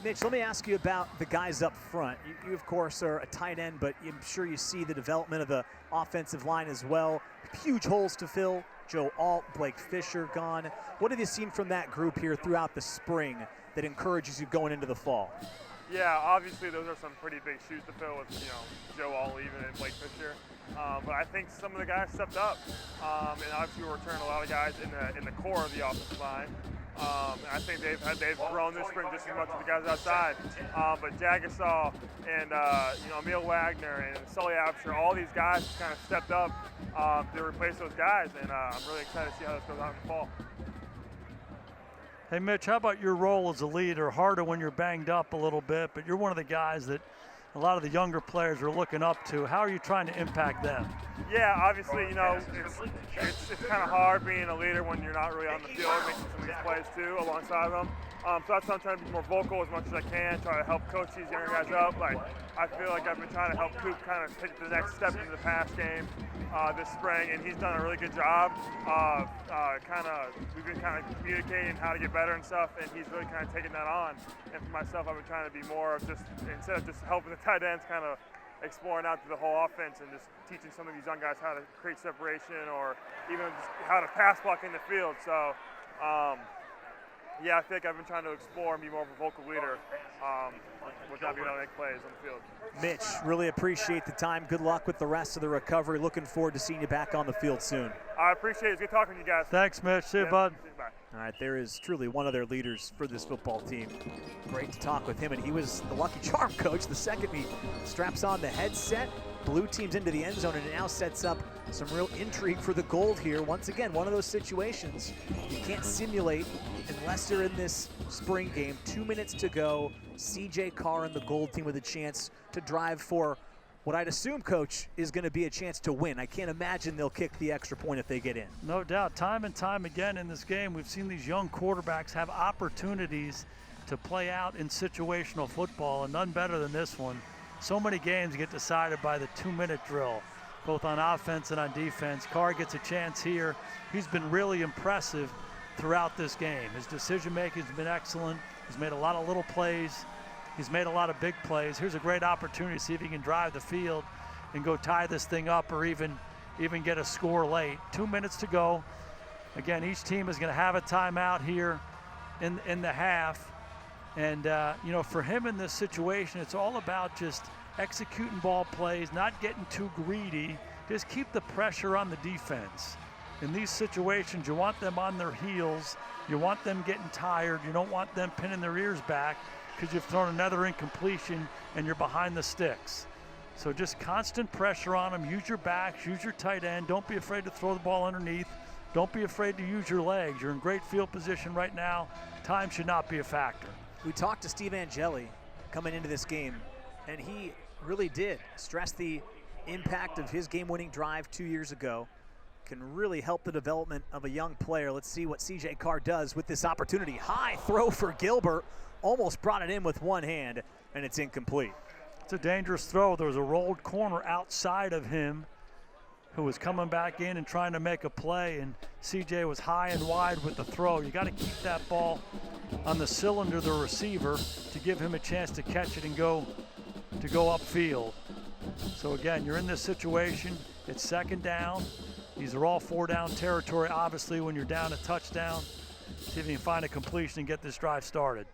Mitch, let me ask you about the guys up front. You of course, are a tight end, but I'm sure you see the development of the offensive line as well. Huge holes to fill. Joe Alt, Blake Fisher gone. What have you seen from that group here throughout the spring that encourages you going into the fall? Yeah, obviously those are some pretty big shoes to fill with, Joe Alt even and Blake Fisher. But I think some of the guys stepped up, and obviously we're returning a lot of guys in the core of the offensive line. And I think they've grown this spring just as much as the guys outside. But Jagasaw and Emil Wagner and Sully Absher, all these guys kind of stepped up to replace those guys, and I'm really excited to see how this goes out in the fall. Hey, Mitch, how about your role as a leader? Harder when you're banged up a little bit, but you're one of the guys that a lot of the younger players are looking up to. How are you trying to impact them? Yeah, obviously, it's kind of hard being a leader when you're not really on the field, making some of these plays too alongside them. So that's why I'm trying to be more vocal as much as I can, try to help coach these younger guys up. Like, I feel like I've been trying to help Coop kind of take the next step into the pass game this spring, and he's done a really good job. We've been kind of communicating how to get better and stuff, and he's really kind of taken that on. And for myself, I've been trying to be more of just, instead of just helping the tight ends, kind of exploring out through the whole offense and just teaching some of these young guys how to create separation or even just how to pass block in the field. So, yeah, I think I've been trying to explore and be more of a vocal leader without being able to make plays on the field. Mitch, really appreciate the time. Good luck with the rest of the recovery. Looking forward to seeing you back on the field soon. I appreciate it. It's good talking to you guys. Thanks, Mitch. See you, bud. Bye. All right, there is truly one of their leaders for this football team. Great to talk with him, and he was the lucky charm coach the second he straps on the headset. Blue team's into the end zone, and it now sets up some real intrigue for the gold here. Once again, one of those situations you can't simulate unless you're in this spring game. 2 minutes to go. CJ Carr and the gold team with a chance to drive for what I'd assume, Coach, is going to be a chance to win. I can't imagine they'll kick the extra point if they get in. No doubt. Time and time again in this game, we've seen these young quarterbacks have opportunities to play out in situational football, and none better than this one. So many games get decided by the 2-minute drill, both on offense and on defense. Carr gets a chance here. He's been really impressive throughout this game. His decision-making has been excellent. He's made a lot of little plays. He's made a lot of big plays. Here's a great opportunity to see if he can drive the field and go tie this thing up or even get a score late. 2 minutes to go. Again, each team is going to have a timeout here in the half. And, for him in this situation, it's all about just executing ball plays, not getting too greedy. Just keep the pressure on the defense. In these situations, you want them on their heels. You want them getting tired. You don't want them pinning their ears back because you've thrown another incompletion and you're behind the sticks. So just constant pressure on them. Use your backs, use your tight end. Don't be afraid to throw the ball underneath. Don't be afraid to use your legs. You're in great field position right now. Time should not be a factor. We talked to Steve Angeli coming into this game, and he really did stress the impact of his game-winning drive 2 years ago. Can really help the development of a young player. Let's see what CJ Carr does with this opportunity. High throw for Gilbert. Almost brought it in with one hand, and it's incomplete. It's a dangerous throw. There was a rolled corner outside of him who was coming back in and trying to make a play, and CJ was high and wide with the throw. You got to keep that ball on the cylinder, the receiver, to give him a chance to catch it and go upfield. So again, you're in this situation. It's second down. These are all 4-down territory, obviously, when you're down a touchdown. See if you can find a completion and get this drive started.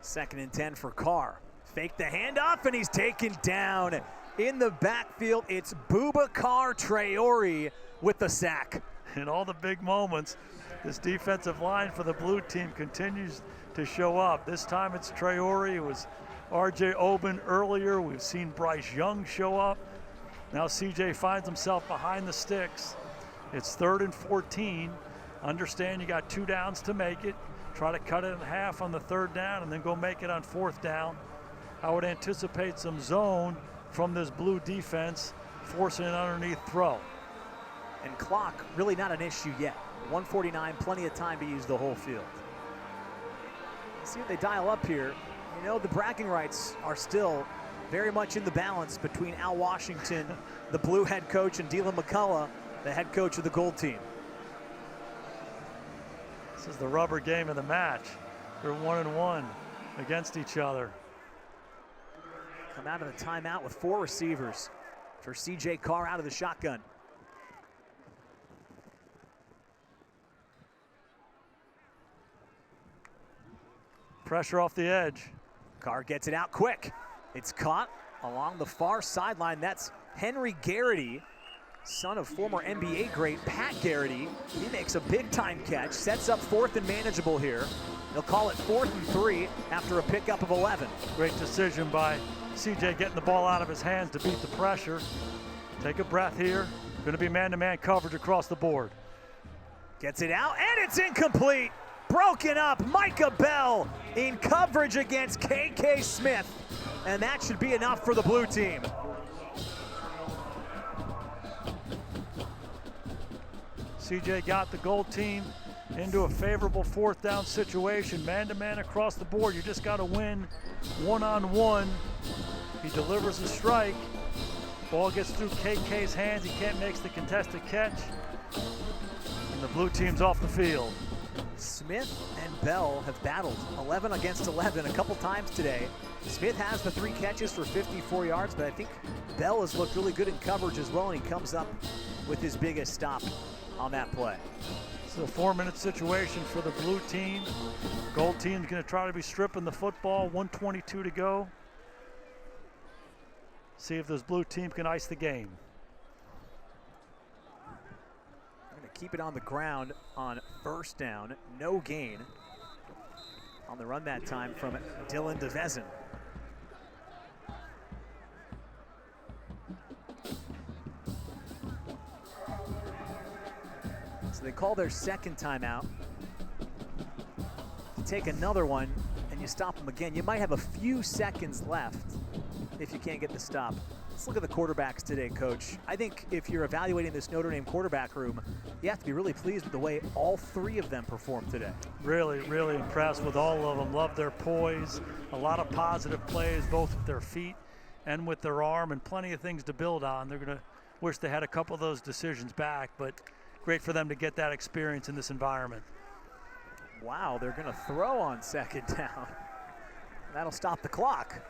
2nd and 10 for Carr. Fake the handoff, and he's taken down. In the backfield, it's Bubakar Traore with the sack. In all the big moments, this defensive line for the blue team continues to show up. This time it's Traore. It was R.J. Oben earlier. We've seen Bryce Young show up. Now CJ finds himself behind the sticks. It's 3rd and 14. Understand you got 2 downs to make it. Try to cut it in half on the 3rd down and then go make it on 4th down. I would anticipate some zone from this blue defense, forcing an underneath throw. And clock really not an issue yet. 1:49, plenty of time to use the whole field. Let's see what they dial up here. You know, the bragging rights are still very much in the balance between Al Washington, the blue head coach, and Dylan McCullough, the head coach of the gold team. This is the rubber game of the match. They're 1-1 against each other. Come out of the timeout with 4 receivers for CJ Carr out of the shotgun. Pressure off the edge. Carr gets it out quick. It's caught along the far sideline. That's Henry Garrity, son of former NBA great Pat Garrity. He makes a big-time catch, sets up 4th and manageable here. They'll call it 4th and 3 after a pickup of 11. Great decision by CJ getting the ball out of his hands to beat the pressure. Take a breath here. Going to be man-to-man coverage across the board. Gets it out, and it's incomplete. Broken up, Micah Bell in coverage against KK Smith. And that should be enough for the blue team. CJ got the gold team into a favorable 4th down situation. Man-to-man across the board. You just got to win one-on-one. He delivers a strike. Ball gets through KK's hands. He can't make the contested catch. And the blue team's off the field. Smith and Bell have battled 11 against 11 a couple times today. Smith has the 3 catches for 54 yards, but I think Bell has looked really good in coverage as well, and he comes up with his biggest stop on that play. It's a 4-minute situation for the blue team. Gold team's going to try to be stripping the football. 1:22 to go. See if this blue team can ice the game. Keep it on the ground on 1st down. No gain on the run that time from Dylan DeVezin. So they call their 2nd timeout. You take another one and you stop them again. You might have a few seconds left if you can't get the stop. Let's look at the quarterbacks today, Coach. I think if you're evaluating this Notre Dame quarterback room, you have to be really pleased with the way all 3 of them performed today. Really, really impressed with all of them. Love their poise. A lot of positive plays, both with their feet and with their arm, and plenty of things to build on. They're going to wish they had a couple of those decisions back, but great for them to get that experience in this environment. Wow, they're going to throw on 2nd down. That'll stop the clock.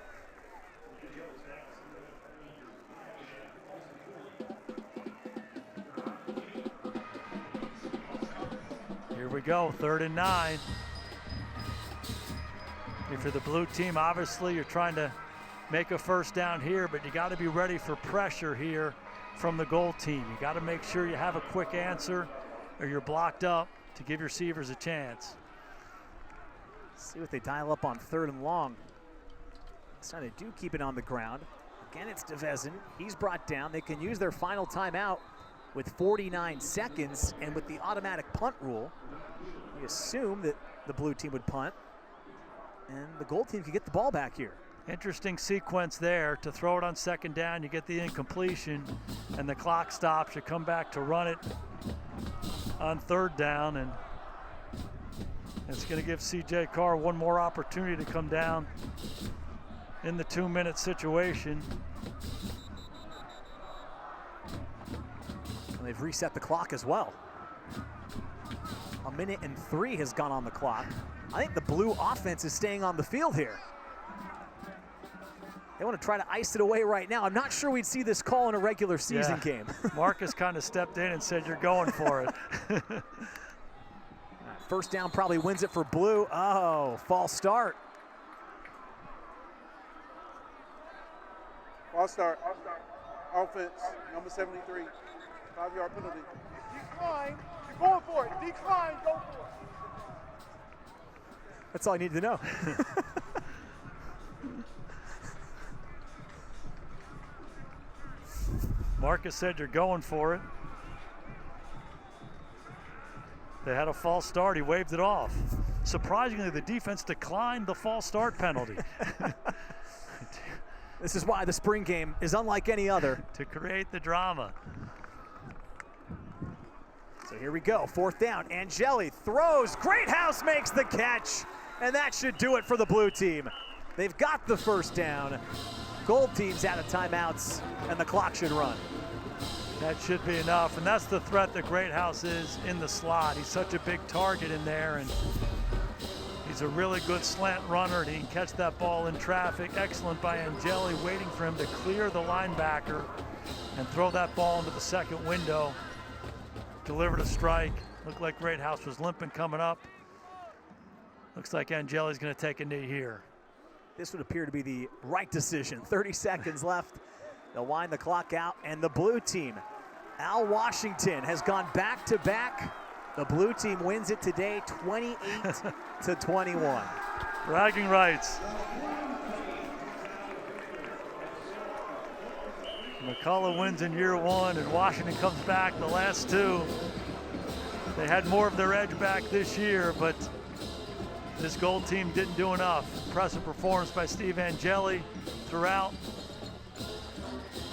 we go, 3rd and 9. If you're the blue team, obviously you're trying to make a first down here, but you got to be ready for pressure here from the goal team. You got to make sure you have a quick answer or you're blocked up to give your receivers a chance. See what they dial up on 3rd and long. This time they do keep it on the ground. Again, it's DeVezin. He's brought down. They can use their final timeout with 49 seconds, and with the automatic punt rule, we assume that the blue team would punt, and the goal team could get the ball back here. Interesting sequence there to throw it on 2nd down. You get the incompletion, and the clock stops. You come back to run it on 3rd down, and it's going to give C.J. Carr one more opportunity to come down in the 2-minute situation. And they've reset the clock as well. 1 minute and 3 has gone on the clock. I think the blue offense is staying on the field here. They want to try to ice it away right now. I'm not sure we'd see this call in a regular season game. Marcus kind of stepped in and said, you're going for it. First down probably wins it for blue. Oh, false start. False start. Offense, number 73. 5-yard penalty. Decline. You're going for it. Decline. Go for it. That's all I need to know. Marcus said you're going for it. They had a false start. He waved it off. Surprisingly, the defense declined the false start penalty. This is why the spring game is unlike any other. To create the drama. So here we go, 4th down. Angeli throws. Greathouse makes the catch. And that should do it for the blue team. They've got the first down. Gold team's out of timeouts, and the clock should run. That should be enough, and that's the threat that Greathouse is in the slot. He's such a big target in there, and he's a really good slant runner, and he can catch that ball in traffic. Excellent by Angeli, waiting for him to clear the linebacker and throw that ball into the second window. Delivered a strike. Looked like Greathouse was limping coming up. Looks like Angeli's going to take a knee here. This would appear to be the right decision. 30 seconds left. They'll wind the clock out, and the blue team, Al Washington, has gone back-to-back. The blue team wins it today, 28-21. Bragging rights. McCullough wins in year 1, and Washington comes back the last 2. They had more of their edge back this year, but this gold team didn't do enough. Impressive performance by Steve Angeli throughout.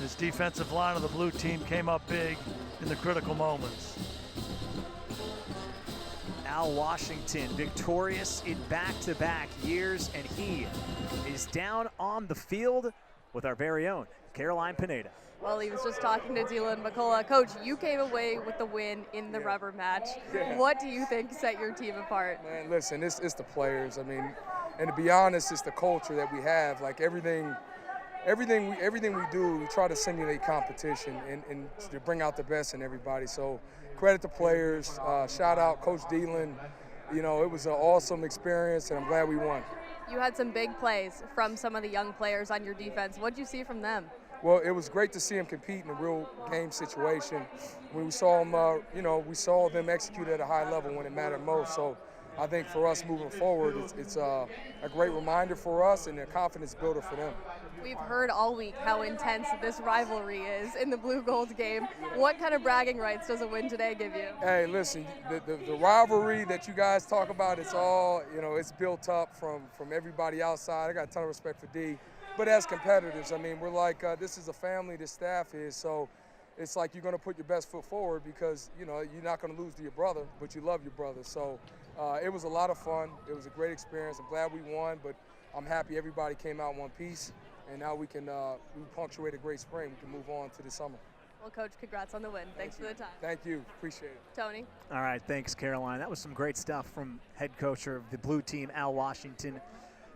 This defensive line of the blue team came up big in the critical moments. Al Washington victorious in back-to-back years, and he is down on the field with our very own Caroline Pineda. Well, he was just talking to Dylan McCullough. Coach, you came away with the win in the rubber match. What do you think set your team apart? Man, listen, it's the players. I mean, and to be honest, it's the culture that we have. Like everything we do, we try to simulate competition and to bring out the best in everybody. So credit the players. Shout out Coach Dylan. You know, it was an awesome experience, and I'm glad we won. You had some big plays from some of the young players on your defense. What did you see from them? Well, it was great to see them compete in a real game situation. When we saw them, we saw them execute at a high level when it mattered most. So I think for us moving forward, it's a great reminder for us and a confidence builder for them. We've heard all week how intense this rivalry is in the blue-gold game. What kind of bragging rights does a win today give you? Hey, listen, the rivalry that you guys talk about, it's all, it's built up from everybody outside. I got a ton of respect for D. But as competitors, I mean, we're like, this is a family, this staff is, so it's like you're going to put your best foot forward because, you're not going to lose to your brother, but you love your brother. So it was a lot of fun. It was a great experience. I'm glad we won, but I'm happy everybody came out in one piece. And now we punctuate a great spring. We can move on to the summer. Well, Coach, congrats on the win. Thanks for the time. Thank you. Appreciate it. Tony. All right, thanks, Caroline. That was some great stuff from head coach of the blue team, Al Washington.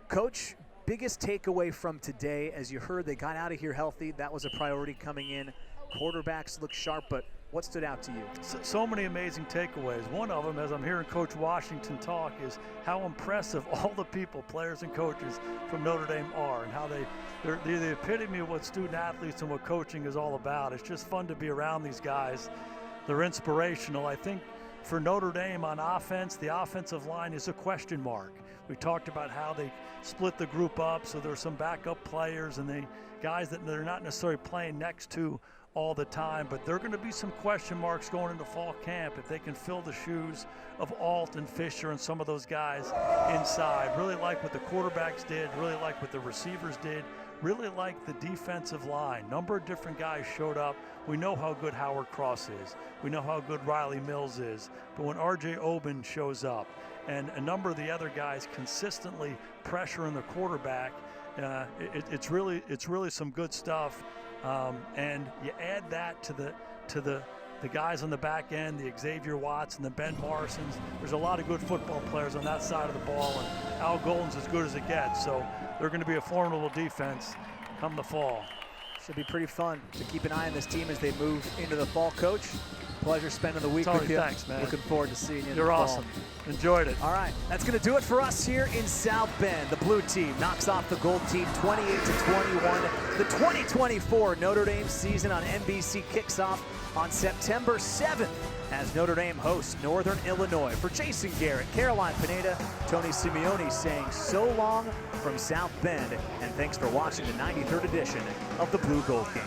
Coach, biggest takeaway from today, as you heard, they got out of here healthy. That was a priority coming in. Quarterbacks look sharp, but What stood out to you? So many amazing takeaways. One of them, as I'm hearing Coach Washington talk, is how impressive all the people, players and coaches from Notre Dame are, and how they're the epitome of what student athletes and what coaching is all about. It's just fun to be around these guys. They're inspirational. I think for Notre Dame on offense, the offensive line is a question mark. We talked about how they split the group up, so there's some backup players and the guys that they're not necessarily playing next to all the time, but there are going to be some question marks going into fall camp if they can fill the shoes of Alt and Fisher and some of those guys inside. Really like what the quarterbacks did, really like what the receivers did, really like the defensive line. Number of different guys showed up. We know how good Howard Cross is. We know how good Riley Mills is. But when R.J. Oben shows up and a number of the other guys consistently pressuring the quarterback, it's really some good stuff. And you add that to the guys on the back end, the Xavier Watts and the Ben Morrisons. There's a lot of good football players on that side of the ball, and Al Golden's as good as it gets. So they're going to be a formidable defense come the fall. Should be pretty fun to keep an eye on this team as they move into the fall. Coach, pleasure spending the week with you. Thanks, man. Looking forward to seeing you in You're the fall. awesome. Enjoyed it. All right, that's going to do it for us here in South Bend. The blue team knocks off the gold team 28-21. The 2024 Notre Dame season on NBC kicks off on September 7th as Notre Dame hosts Northern Illinois. For Jason Garrett, Caroline Pineda, Tony Simeone saying so long from South Bend, and thanks for watching the 93rd edition of the Blue Gold Game.